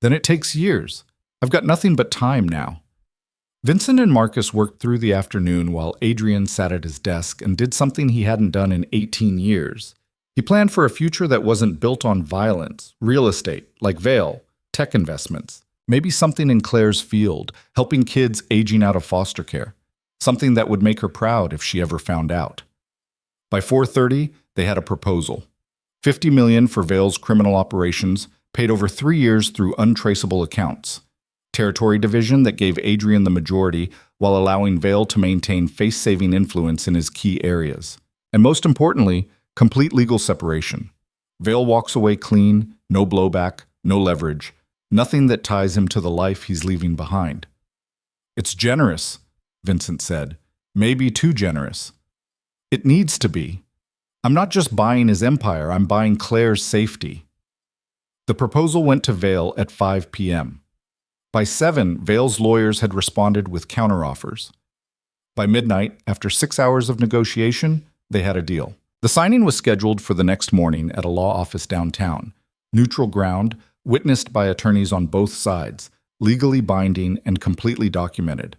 "Then it takes years. I've got nothing but time now." Vincent and Marcus worked through the afternoon while Adrian sat at his desk and did something he hadn't done in 18 years. He planned for a future that wasn't built on violence, real estate, like Vale, tech investments, maybe something in Claire's field, helping kids aging out of foster care, something that would make her proud if she ever found out. By 4:30, they had a proposal. $50 million for Vale's criminal operations, paid over 3 years through untraceable accounts. Territory division that gave Adrian the majority while allowing Vale to maintain face-saving influence in his key areas. And most importantly, complete legal separation. Vale walks away clean, no blowback, no leverage, nothing that ties him to the life he's leaving behind. "It's generous," Vincent said. "Maybe too generous." "It needs to be. I'm not just buying his empire, I'm buying Claire's safety." The proposal went to Vale at 5 p.m. By 7, Vale's lawyers had responded with counteroffers. By midnight, after 6 hours of negotiation, they had a deal. The signing was scheduled for the next morning at a law office downtown, neutral ground, witnessed by attorneys on both sides, legally binding and completely documented.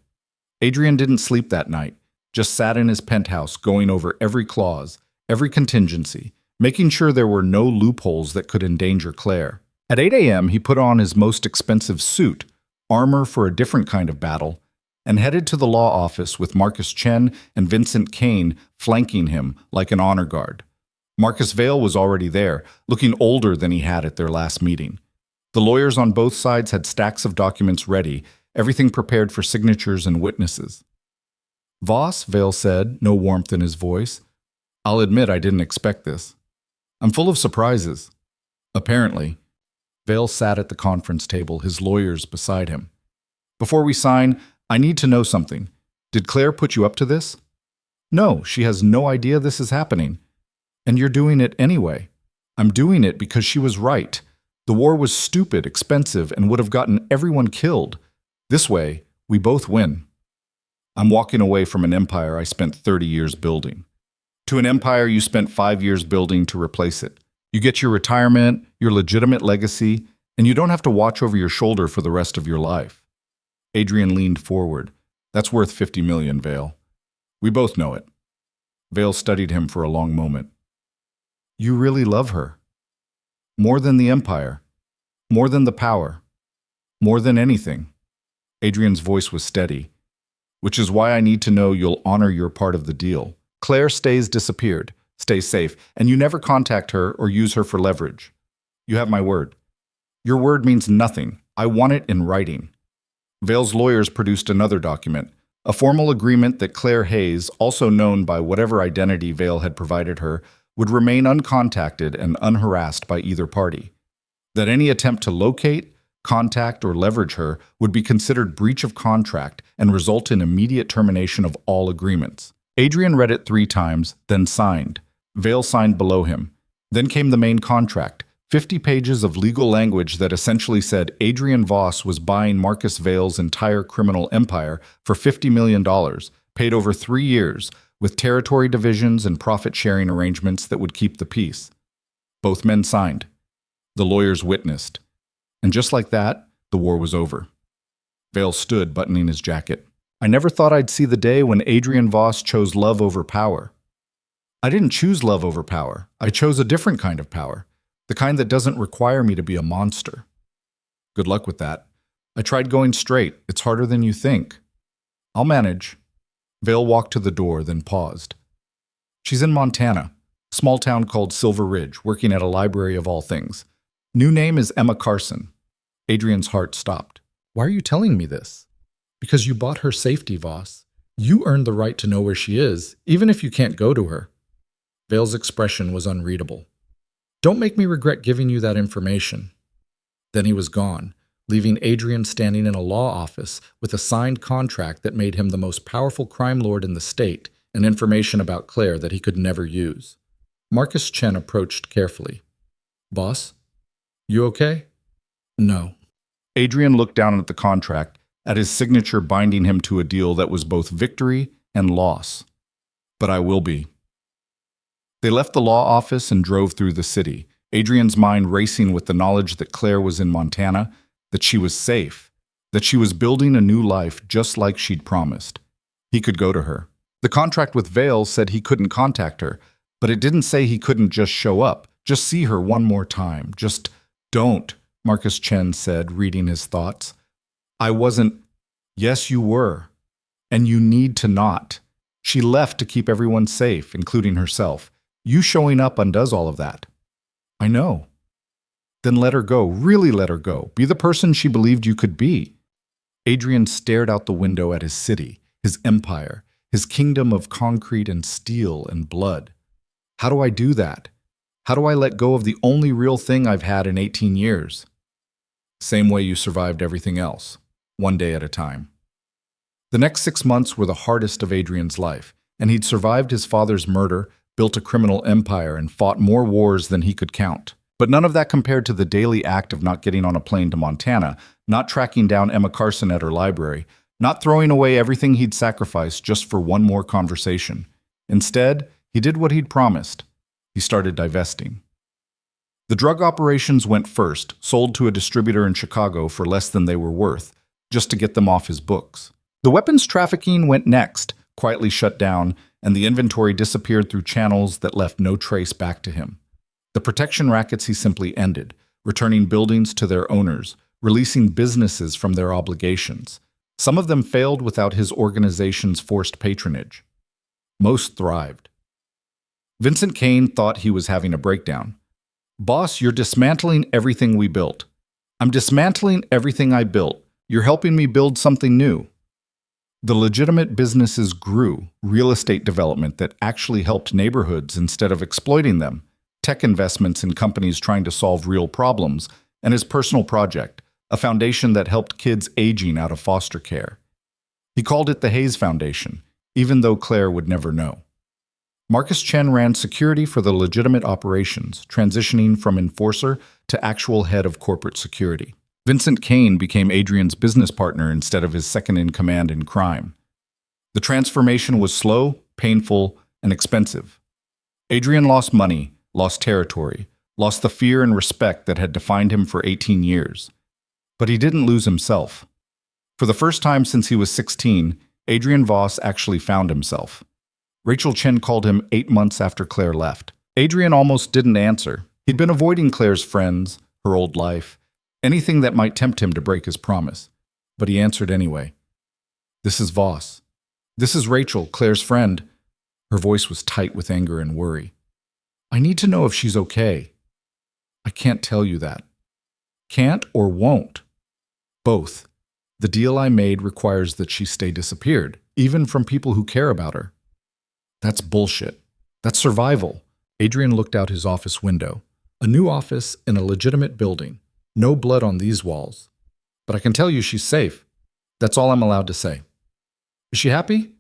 Adrian didn't sleep that night, just sat in his penthouse going over every clause, every contingency, making sure there were no loopholes that could endanger Claire. At 8 a.m., he put on his most expensive suit, armor for a different kind of battle, and headed to the law office with Marcus Chen and Vincent Kane flanking him like an honor guard. Marcus Vale was already there, looking older than he had at their last meeting. The lawyers on both sides had stacks of documents ready, everything prepared for signatures and witnesses. "Voss," Vale said, no warmth in his voice. "I'll admit I didn't expect this. I'm full of surprises." Apparently. Vale sat at the conference table, his lawyers beside him. "Before we sign, I need to know something. Did Claire put you up to this?" "No, she has no idea this is happening. And you're doing it anyway." "I'm doing it because she was right. The war was stupid, expensive, and would have gotten everyone killed. This way, we both win." "I'm walking away from an empire I spent 30 years building. To an empire you spent 5 years building to replace it. You get your retirement, your legitimate legacy, and you don't have to watch over your shoulder for the rest of your life." Adrian leaned forward. "That's worth $50 million, Vale. We both know it." Vale studied him for a long moment. "You really love her. More than the empire. More than the power. More than anything." Adrian's voice was steady. "Which is why I need to know you'll honor your part of the deal. Claire stays disappeared. Stay safe, and you never contact her or use her for leverage. You have my word." "Your word means nothing. I want it in writing." Vale's lawyers produced another document, a formal agreement that Claire Hayes, also known by whatever identity Vale had provided her, would remain uncontacted and unharassed by either party. That any attempt to locate, contact, or leverage her would be considered breach of contract and result in immediate termination of all agreements. Adrian read it 3 times, then signed. Vale signed below him. Then came the main contract, 50 pages of legal language that essentially said Adrian Voss was buying Marcus Vale's entire criminal empire for $50 million, paid over 3 years, with territory divisions and profit-sharing arrangements that would keep the peace. Both men signed. The lawyers witnessed. And just like that, the war was over. Vale stood, buttoning his jacket. I never thought I'd see the day when Adrian Voss chose love over power. I didn't choose love over power. I chose a different kind of power. The kind that doesn't require me to be a monster. Good luck with that. I tried going straight. It's harder than you think. I'll manage. Vale walked to the door, then paused. She's in Montana, a small town called Silver Ridge, working at a library of all things. New name is Emma Carson. Adrian's heart stopped. Why are you telling me this? Because you bought her safety, Voss. You earned the right to know where she is, even if you can't go to her. Vale's expression was unreadable. Don't make me regret giving you that information. Then he was gone, leaving Adrian standing in a law office with a signed contract that made him the most powerful crime lord in the state and information about Claire that he could never use. Marcus Chen approached carefully. Boss? You okay? No. Adrian looked down at the contract, at his signature binding him to a deal that was both victory and loss. But I will be. They left the law office and drove through the city, Adrian's mind racing with the knowledge that Claire was in Montana, that she was safe, that she was building a new life just like she'd promised. He could go to her. The contract with Vale said he couldn't contact her, but it didn't say he couldn't just show up, just see her one more time. Just don't, Marcus Chen said, reading his thoughts. I wasn't. Yes, you were. And you need to not. She left to keep everyone safe, including herself. You showing up undoes all of that. I know. Then let her go, really let her go. Be the person she believed you could be. Adrian stared out the window at his city, his empire, his kingdom of concrete and steel and blood. How do I do that? How do I let go of the only real thing I've had in 18 years? Same way you survived everything else, one day at a time. The next 6 months were the hardest of Adrian's life, and he'd survived his father's murder, built a criminal empire, and fought more wars than he could count. But none of that compared to the daily act of not getting on a plane to Montana, not tracking down Emma Carson at her library, not throwing away everything he'd sacrificed just for one more conversation. Instead, he did what he'd promised. He started divesting. The drug operations went first, sold to a distributor in Chicago for less than they were worth, just to get them off his books. The weapons trafficking went next, quietly shut down, and the inventory disappeared through channels that left no trace back to him. The protection rackets he simply ended, returning buildings to their owners, releasing businesses from their obligations. Some of them failed without his organization's forced patronage. Most thrived. Vincent Kane thought he was having a breakdown. Boss, you're dismantling everything we built. I'm dismantling everything I built. You're helping me build something new. The legitimate businesses grew, real estate development that actually helped neighborhoods instead of exploiting them, tech investments in companies trying to solve real problems, and his personal project, a foundation that helped kids aging out of foster care. He called it the Hayes Foundation, even though Claire would never know. Marcus Chen ran security for the legitimate operations, transitioning from enforcer to actual head of corporate security. Vincent Kane became Adrian's business partner instead of his second-in-command in crime. The transformation was slow, painful, and expensive. Adrian lost money, lost territory, lost the fear and respect that had defined him for 18 years. But he didn't lose himself. For the first time since he was 16, Adrian Voss actually found himself. Rachel Chen called him 8 months after Claire left. Adrian almost didn't answer. He'd been avoiding Claire's friends, her old life, anything that might tempt him to break his promise. But he answered anyway. This is Voss. This is Rachel, Claire's friend. Her voice was tight with anger and worry. I need to know if she's okay. I can't tell you that. Can't or won't? Both. The deal I made requires that she stay disappeared, even from people who care about her. That's bullshit. That's survival. Adrian looked out his office window. A new office in a legitimate building. No blood on these walls. But I can tell you she's safe. That's all I'm allowed to say. Is she happy?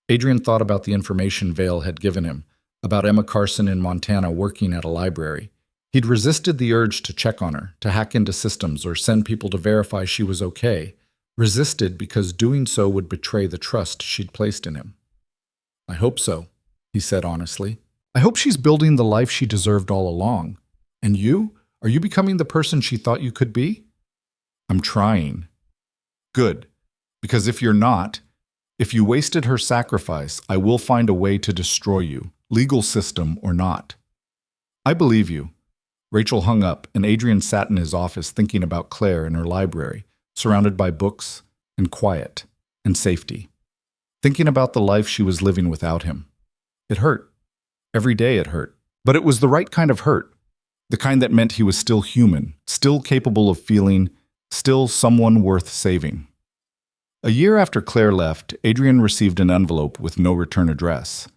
Adrian thought about the information Vale had given him, about Emma Carson in Montana working at a library. He'd resisted the urge to check on her, to hack into systems or send people to verify she was okay. Resisted because doing so would betray the trust she'd placed in him. "I hope so," he said honestly. "I hope she's building the life she deserved all along. And you? Are you becoming the person she thought you could be?" "I'm trying." "Good. Because if you're not, if you wasted her sacrifice, I will find a way to destroy you, legal system or not." "I believe you." Rachel hung up, and Adrian sat in his office thinking about Claire in her library, surrounded by books and quiet and safety. Thinking about the life she was living without him. It hurt. Every day it hurt. But it was the right kind of hurt. The kind that meant he was still human, still capable of feeling, still someone worth saving. A year after Claire left, Adrian received an envelope with no return address.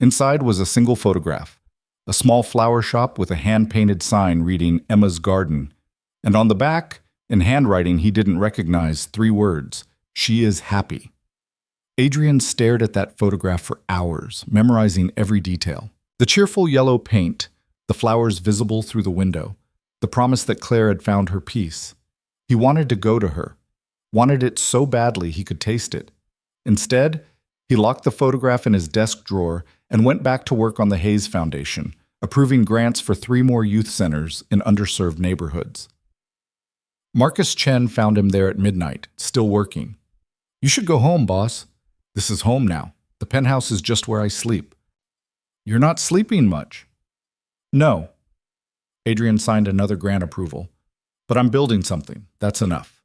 Inside was a single photograph, a small flower shop with a hand-painted sign reading Emma's Garden, and on the back, in handwriting he didn't recognize, 3 words, "She is happy." Adrian stared at that photograph for hours, memorizing every detail. The cheerful yellow paint, the flowers visible through the window, the promise that Claire had found her peace. He wanted to go to her, wanted it so badly he could taste it. Instead, he locked the photograph in his desk drawer and went back to work on the Hayes Foundation, approving grants for 3 more youth centers in underserved neighborhoods. Marcus Chen found him there at midnight, still working. "You should go home, boss. This is home now. The penthouse is just where I sleep." "You're not sleeping much." "No." Adrian signed another grant approval. "But I'm building something. That's enough."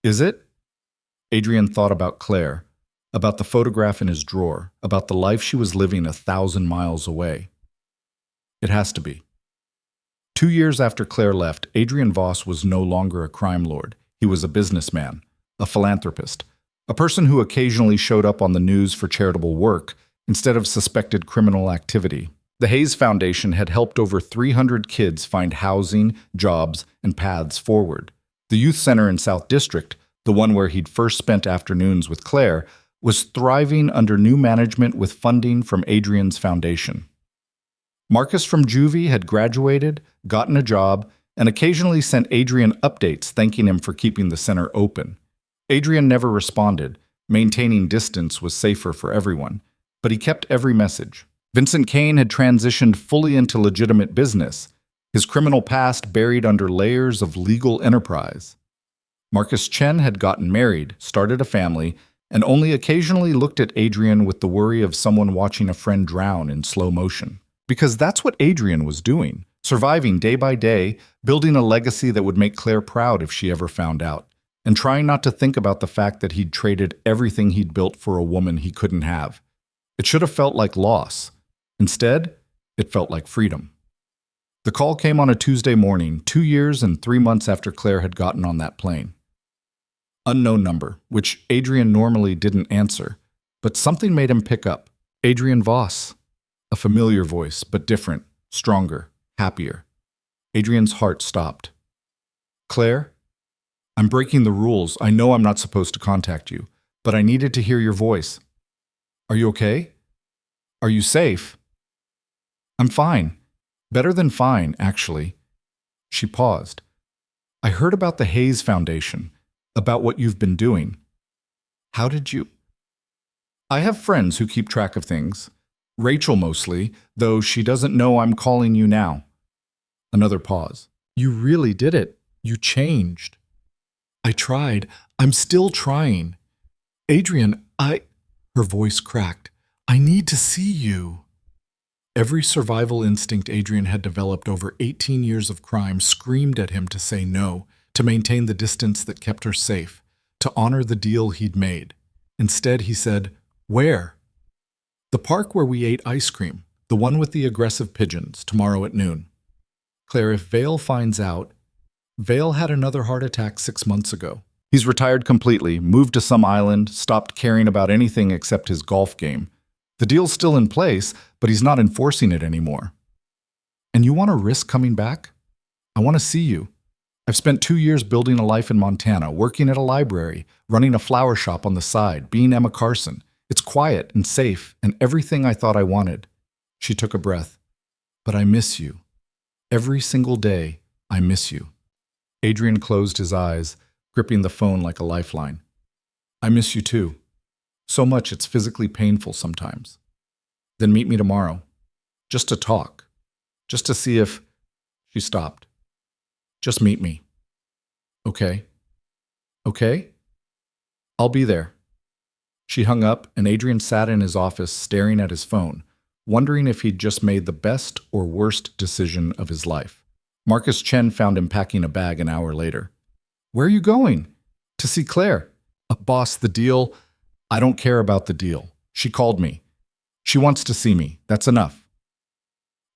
"Is it?" Adrian thought about Claire, about the photograph in his drawer, about the life she was living 1,000 miles away. "It has to be." 2 years after Claire left, Adrian Voss was no longer a crime lord. He was a businessman, a philanthropist, a person who occasionally showed up on the news for charitable work instead of suspected criminal activity. The Hayes Foundation had helped over 300 kids find housing, jobs, and paths forward. The youth center in South District, the one where he'd first spent afternoons with Claire, was thriving under new management with funding from Adrian's foundation. Marcus from Juvie had graduated, gotten a job, and occasionally sent Adrian updates thanking him for keeping the center open. Adrian never responded. Maintaining distance was safer for everyone, but he kept every message. Vincent Kane had transitioned fully into legitimate business, his criminal past buried under layers of legal enterprise. Marcus Chen had gotten married, started a family, and only occasionally looked at Adrian with the worry of someone watching a friend drown in slow motion. Because that's what Adrian was doing, surviving day by day, building a legacy that would make Claire proud if she ever found out, and trying not to think about the fact that he'd traded everything he'd built for a woman he couldn't have. It should have felt like loss. Instead, it felt like freedom. The call came on a Tuesday morning, 2 years and 3 months after Claire had gotten on that plane. Unknown number, which Adrian normally didn't answer, but something made him pick up. Adrian Voss. A familiar voice, but different, stronger, happier. Adrian's heart stopped. "Claire? I'm breaking the rules. I know I'm not supposed to contact you, but I needed to hear your voice. Are you okay? Are you safe?" "I'm fine. Better than fine, actually." She paused. "I heard about the Hayes Foundation, about what you've been doing. How did you—" "I have friends who keep track of things. Rachel mostly, though she doesn't know I'm calling you now." Another pause. "You really did it. You changed." "I tried. I'm still trying. Adrian, Her voice cracked. "I need to see you." Every survival instinct Adrian had developed over 18 years of crime screamed at him to say no, to maintain the distance that kept her safe, to honor the deal he'd made. Instead, he said, "Where?" "The park where we ate ice cream, the one with the aggressive pigeons, tomorrow at noon." "Claire, if Vale finds out—" "Vale had another heart attack 6 months ago. He's retired completely, moved to some island, stopped caring about anything except his golf game. The deal's still in place, but he's not enforcing it anymore." "And you want to risk coming back?" "I want to see you. I've spent 2 years building a life in Montana, working at a library, running a flower shop on the side, being Emma Carson. It's quiet and safe and everything I thought I wanted." She took a breath. "But I miss you." Every single day, I miss you. Adrian closed his eyes, gripping the phone like a lifeline. I miss you too. So much it's physically painful sometimes. Then meet me tomorrow. Just to talk. Just to see if... She stopped. Just meet me. Okay. Okay? I'll be there. She hung up, and Adrian sat in his office staring at his phone, wondering if he'd just made the best or worst decision of his life. Marcus Chen found him packing a bag an hour later. Where are you going? To see Claire. Boss, the deal... I don't care about the deal. She called me. She wants to see me. That's enough.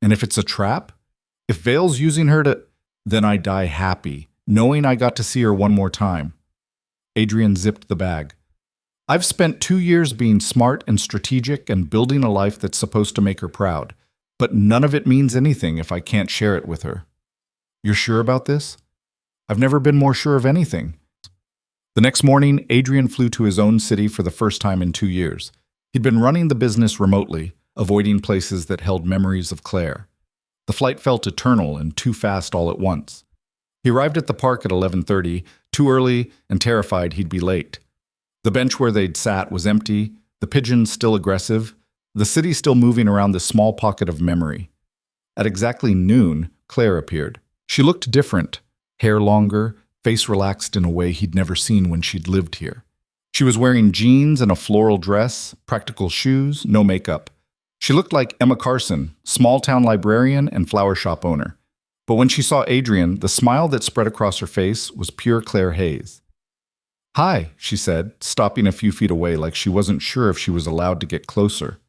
And if it's a trap? If Vale's using her to... Then I die happy, knowing I got to see her one more time. Adrian zipped the bag. I've spent 2 years being smart and strategic and building a life that's supposed to make her proud, but none of it means anything if I can't share it with her. You're sure about this? I've never been more sure of anything. The next morning, Adrian flew to his own city for the first time in 2 years. He'd been running the business remotely, avoiding places that held memories of Claire. The flight felt eternal and too fast all at once. He arrived at the park at 11:30, too early and terrified he'd be late. The bench where they'd sat was empty, the pigeons still aggressive, the city still moving around this small pocket of memory. At exactly noon, Claire appeared. She looked different, hair longer, face relaxed in a way he'd never seen when she'd lived here. She was wearing jeans and a floral dress, practical shoes, no makeup. She looked like Emma Carson, small-town librarian and flower shop owner. But when she saw Adrian, the smile that spread across her face was pure Claire Hayes. Hi, she said, stopping a few feet away like she wasn't sure if she was allowed to get closer.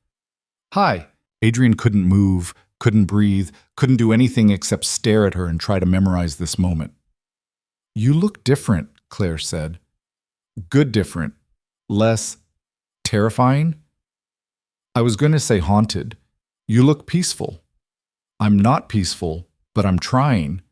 Hi. Adrian couldn't move, couldn't breathe, couldn't do anything except stare at her and try to memorize this moment. You look different, Claire said. Good different. Less terrifying? I was going to say haunted. You look peaceful. I'm not peaceful, but I'm trying.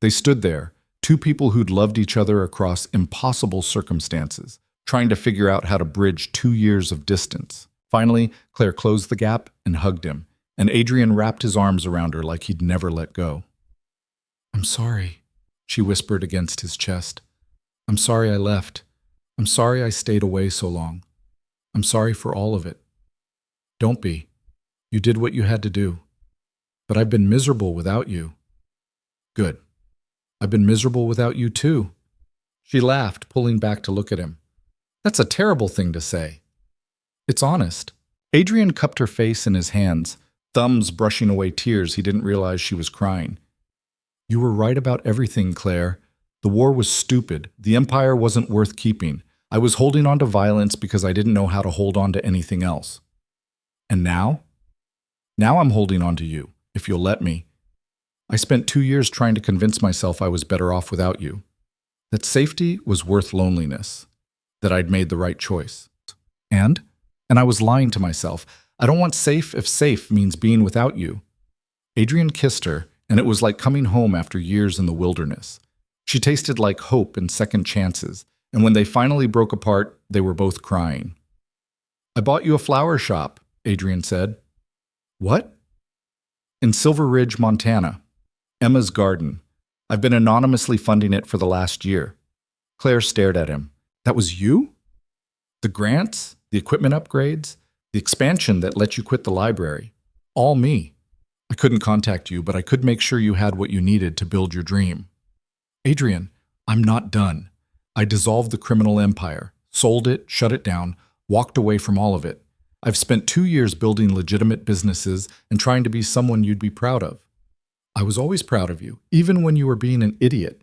They stood there, two people who'd loved each other across impossible circumstances, trying to figure out how to bridge 2 years of distance. Finally, Claire closed the gap and hugged him, and Adrian wrapped his arms around her like he'd never let go. I'm sorry, she whispered against his chest. I'm sorry I left. I'm sorry I stayed away so long. I'm sorry for all of it. Don't be. You did what you had to do. But I've been miserable without you. Good. I've been miserable without you too. She laughed, pulling back to look at him. That's a terrible thing to say. It's honest. Adrian cupped her face in his hands, thumbs brushing away tears he didn't realize she was crying. You were right about everything, Claire. The war was stupid. The empire wasn't worth keeping. I was holding on to violence because I didn't know how to hold on to anything else. And now? Now I'm holding on to you, if you'll let me. I spent 2 years trying to convince myself I was better off without you. That safety was worth loneliness. That I'd made the right choice. And I was lying to myself. I don't want safe if safe means being without you. Adrian kissed her, and it was like coming home after years in the wilderness. She tasted like hope and second chances, and when they finally broke apart, they were both crying. I bought you a flower shop, Adrian said. What? In Silver Ridge, Montana. Emma's garden. I've been anonymously funding it for the last year. Claire stared at him. That was you? The grants, the equipment upgrades, the expansion that let you quit the library. All me. I couldn't contact you, but I could make sure you had what you needed to build your dream. Adrian, I'm not done. I dissolved the criminal empire, sold it, shut it down, walked away from all of it. I've spent 2 years building legitimate businesses and trying to be someone you'd be proud of. I was always proud of you, even when you were being an idiot.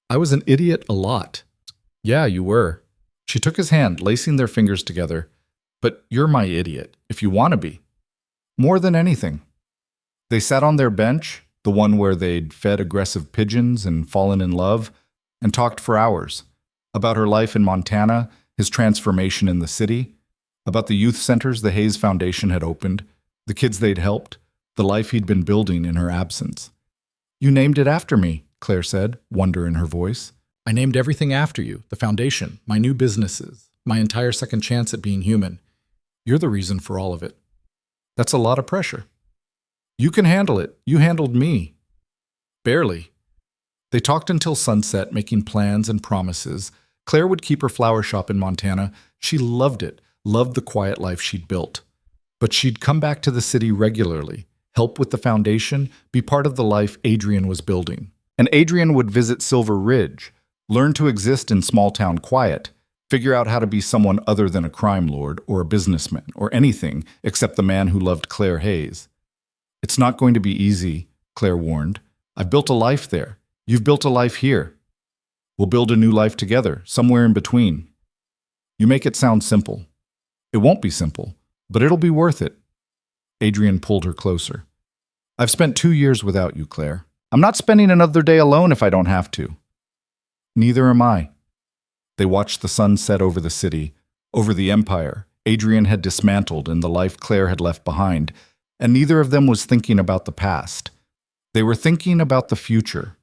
I was an idiot a lot. Yeah, you were. She took his hand, lacing their fingers together. But you're my idiot, if you want to be. More than anything. They sat on their bench, the one where they'd fed aggressive pigeons and fallen in love, and talked for hours. About her life in Montana, his transformation in the city, about the youth centers the Hayes Foundation had opened, the kids they'd helped, the life he'd been building in her absence. You named it after me, Claire said, wonder in her voice. I named everything after you, the foundation, my new businesses, my entire second chance at being human. You're the reason for all of it. That's a lot of pressure. You can handle it. You handled me. Barely. They talked until sunset, making plans and promises. Claire would keep her flower shop in Montana. She loved it, loved the quiet life she'd built. But she'd come back to the city regularly, help with the foundation, be part of the life Adrian was building. And Adrian would visit Silver Ridge, learn to exist in small-town quiet, figure out how to be someone other than a crime lord or a businessman or anything except the man who loved Claire Hayes. It's not going to be easy, Claire warned. I've built a life there. You've built a life here. We'll build a new life together, somewhere in between. You make it sound simple. It won't be simple, but it'll be worth it. Adrian pulled her closer. I've spent 2 years without you, Claire. I'm not spending another day alone if I don't have to. Neither am I. They watched the sun set over the city, over the empire Adrian had dismantled and the life Claire had left behind, and neither of them was thinking about the past. They were thinking about the future,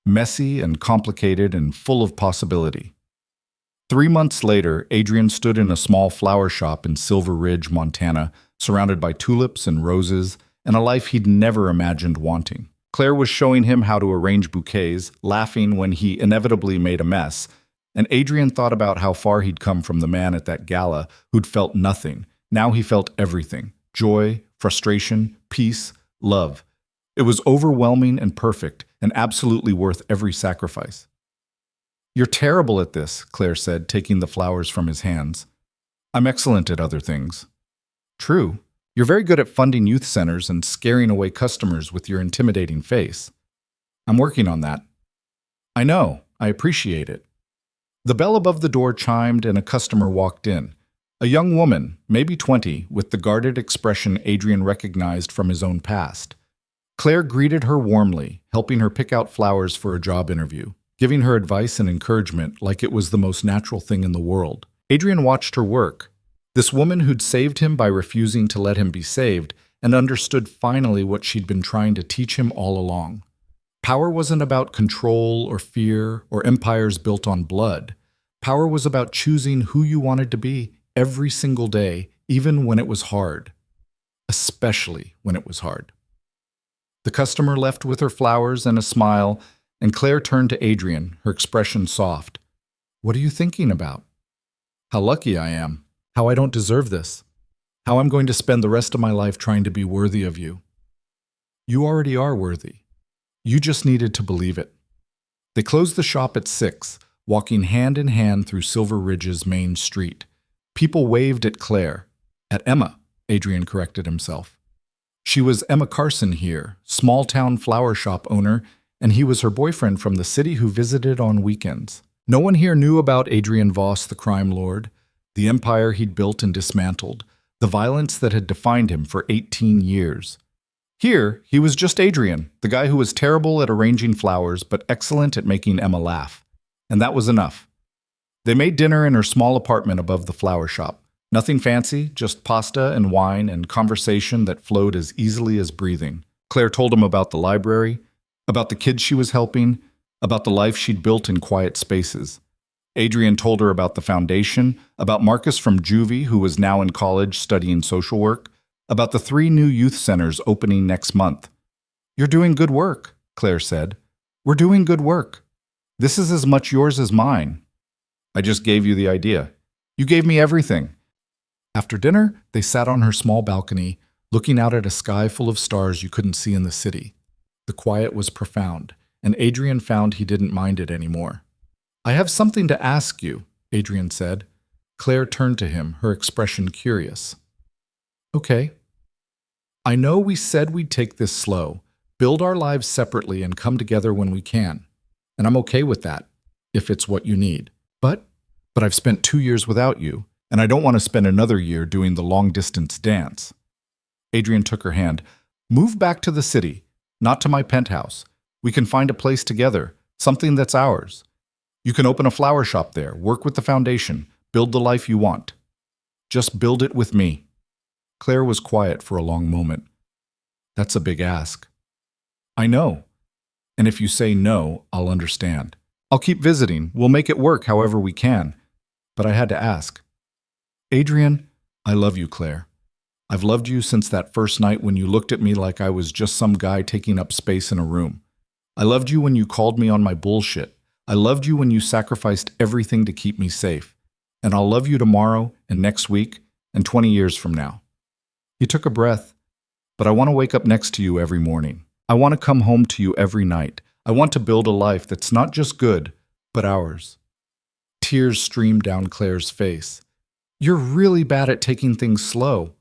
messy and complicated and full of possibility. 3 months later, Adrian stood in a small flower shop in Silver Ridge, Montana, surrounded by tulips and roses, and a life he'd never imagined wanting. Claire was showing him how to arrange bouquets, laughing when he inevitably made a mess, and Adrian thought about how far he'd come from the man at that gala who'd felt nothing. Now he felt everything: joy, frustration, peace, love. It was overwhelming and perfect, and absolutely worth every sacrifice. You're terrible at this, Claire said, taking the flowers from his hands. I'm excellent at other things. True. You're very good at funding youth centers and scaring away customers with your intimidating face. I'm working on that. I know. I appreciate it. The bell above the door chimed and a customer walked in. A young woman, maybe 20, with the guarded expression Adrian recognized from his own past. Claire greeted her warmly, helping her pick out flowers for a job interview, giving her advice and encouragement like it was the most natural thing in the world. Adrian watched her work. This woman who'd saved him by refusing to let him be saved and understood finally what she'd been trying to teach him all along. Power wasn't about control or fear or empires built on blood. Power was about choosing who you wanted to be every single day, even when it was hard. Especially when it was hard. The customer left with her flowers and a smile, and Claire turned to Adrian, her expression soft. What are you thinking about? How lucky I am. How I don't deserve this. How I'm going to spend the rest of my life trying to be worthy of you. You already are worthy. You just needed to believe it. They closed the shop at 6, walking hand in hand through Silver Ridge's main street. People waved at Claire. At Emma, Adrian corrected himself. She was Emma Carson here, small-town flower shop owner, and he was her boyfriend from the city who visited on weekends. No one here knew about Adrian Voss, the crime lord, the empire he'd built and dismantled, the violence that had defined him for 18 years. Here, he was just Adrian, the guy who was terrible at arranging flowers but excellent at making Emma laugh. And that was enough. They made dinner in her small apartment above the flower shop. Nothing fancy, just pasta and wine and conversation that flowed as easily as breathing. Claire told him about the library, about the kids she was helping, about the life she'd built in quiet spaces. Adrian told her about the foundation, about Marcus from Juvie, who was now in college studying social work, about the 3 new youth centers opening next month. You're doing good work, Claire said. We're doing good work. This is as much yours as mine. I just gave you the idea. You gave me everything. After dinner, they sat on her small balcony, looking out at a sky full of stars you couldn't see in the city. The quiet was profound, and Adrian found he didn't mind it anymore. I have something to ask you, Adrian said. Claire turned to him, her expression curious. Okay. I know we said we'd take this slow, build our lives separately and come together when we can. And I'm okay with that, if it's what you need. But I've spent 2 years without you, and I don't want to spend another year doing the long-distance dance. Adrian took her hand. Move back to the city, not to my penthouse. We can find a place together, something that's ours. You can open a flower shop there, work with the foundation, build the life you want. Just build it with me. Claire was quiet for a long moment. That's a big ask. I know. And if you say no, I'll understand. I'll keep visiting. We'll make it work however we can. But I had to ask. Adrian, I love you, Claire. I've loved you since that first night when you looked at me like I was just some guy taking up space in a room. I loved you when you called me on my bullshit. I loved you when you sacrificed everything to keep me safe. And I'll love you tomorrow and next week and 20 years from now." He took a breath. "But I want to wake up next to you every morning. I want to come home to you every night. I want to build a life that's not just good, but ours." Tears streamed down Claire's face. "You're really bad at taking things slow.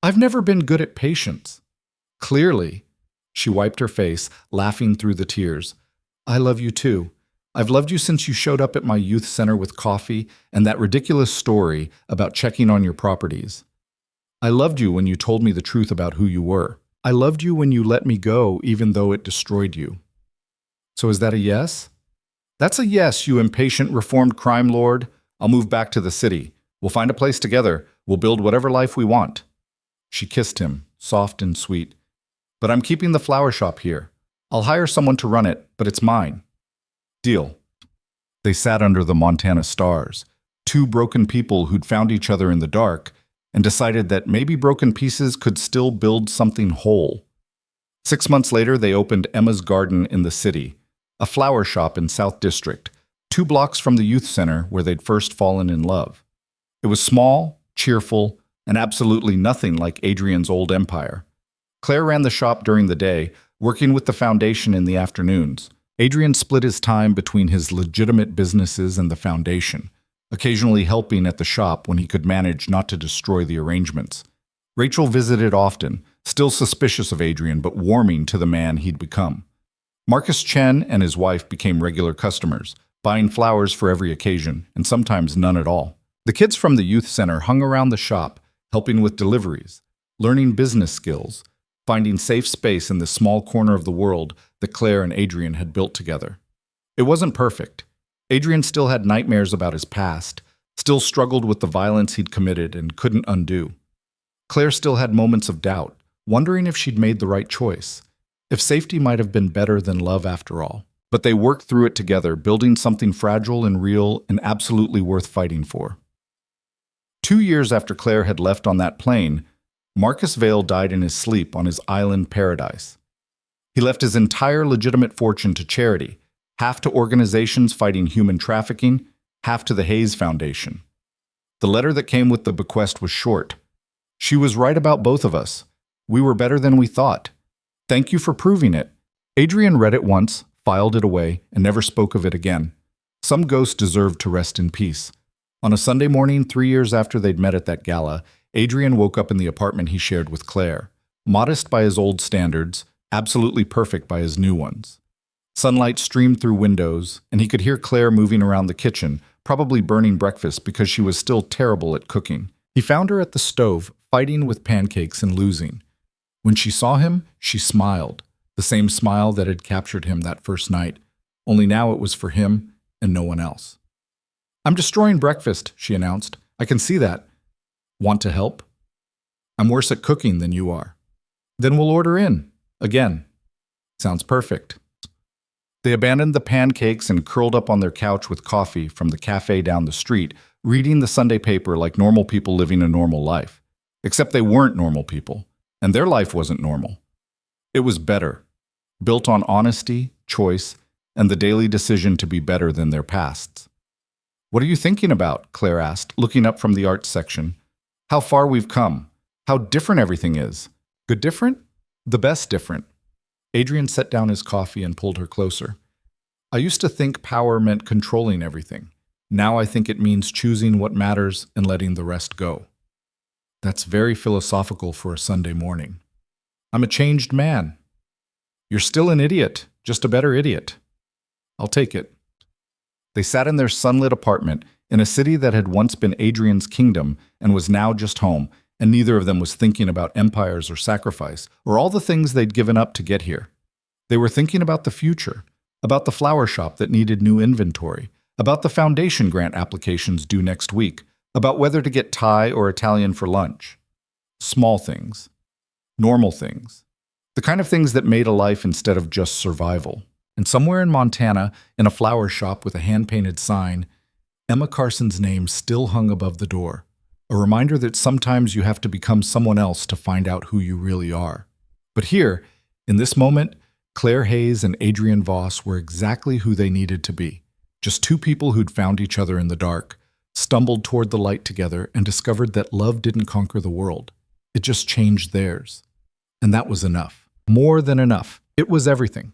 I've never been good at patience." "Clearly." She wiped her face, laughing through the tears. "I love you too. I've loved you since you showed up at my youth center with coffee and that ridiculous story about checking on your properties. I loved you when you told me the truth about who you were. I loved you when you let me go even though it destroyed you." "So is that a yes?" "That's a yes, you impatient reformed crime lord. I'll move back to the city. We'll find a place together. We'll build whatever life we want." She kissed him, soft and sweet. "But I'm keeping the flower shop here. I'll hire someone to run it, but it's mine." "Deal." They sat under the Montana stars, two broken people who'd found each other in the dark and decided that maybe broken pieces could still build something whole. 6 months later, they opened Emma's Garden in the city, a flower shop in South District, 2 blocks from the youth center where they'd first fallen in love. It was small, cheerful, and absolutely nothing like Adrian's old empire. Claire ran the shop during the day, working with the foundation in the afternoons. Adrian split his time between his legitimate businesses and the foundation, occasionally helping at the shop when he could manage not to destroy the arrangements. Rachel visited often, still suspicious of Adrian but warming to the man he'd become. Marcus Chen and his wife became regular customers, buying flowers for every occasion, and sometimes none at all. The kids from the youth center hung around the shop, helping with deliveries, learning business skills, finding safe space in the small corner of the world that Claire and Adrian had built together. It wasn't perfect. Adrian still had nightmares about his past, still struggled with the violence he'd committed and couldn't undo. Claire still had moments of doubt, wondering if she'd made the right choice, if safety might have been better than love after all. But they worked through it together, building something fragile and real and absolutely worth fighting for. 2 years after Claire had left on that plane, Marcus Vale died in his sleep on his island paradise. He left his entire legitimate fortune to charity, half to organizations fighting human trafficking, half to the Hayes Foundation. The letter that came with the bequest was short. "She was right about both of us. We were better than we thought. Thank you for proving it." Adrian read it once, filed it away, and never spoke of it again. Some ghost deserved to rest in peace. On a Sunday morning 3 years after they'd met at that gala, Adrian woke up in the apartment he shared with Claire. Modest by his old standards, absolutely perfect by his new ones. Sunlight streamed through windows, and he could hear Claire moving around the kitchen, probably burning breakfast because she was still terrible at cooking. He found her at the stove, fighting with pancakes and losing. When she saw him, she smiled, the same smile that had captured him that first night, only now it was for him and no one else. "I'm destroying breakfast," she announced. "I can see that. Want to help?" "I'm worse at cooking than you are." "Then we'll order in. Again." "Sounds perfect." They abandoned the pancakes and curled up on their couch with coffee from the cafe down the street, reading the Sunday paper like normal people living a normal life. Except they weren't normal people, and their life wasn't normal. It was better, built on honesty, choice, and the daily decision to be better than their pasts. "What are you thinking about?" Claire asked, looking up from the arts section. "How far we've come. How different everything is. Good different? The best different." Adrian set down his coffee and pulled her closer. "I used to think power meant controlling everything. Now I think it means choosing what matters and letting the rest go." "That's very philosophical for a Sunday morning." "I'm a changed man." "You're still an idiot, just a better idiot." "I'll take it." They sat in their sunlit apartment in a city that had once been Adrian's kingdom and was now just home, and neither of them was thinking about empires or sacrifice, or all the things they'd given up to get here. They were thinking about the future, about the flower shop that needed new inventory, about the foundation grant applications due next week, about whether to get Thai or Italian for lunch. Small things. Normal things. The kind of things that made a life instead of just survival. And somewhere in Montana, in a flower shop with a hand-painted sign, Emma Carson's name still hung above the door. A reminder that sometimes you have to become someone else to find out who you really are. But here, in this moment, Claire Hayes and Adrian Voss were exactly who they needed to be. Just two people who'd found each other in the dark, stumbled toward the light together, and discovered that love didn't conquer the world. It just changed theirs. And that was enough. More than enough. It was everything.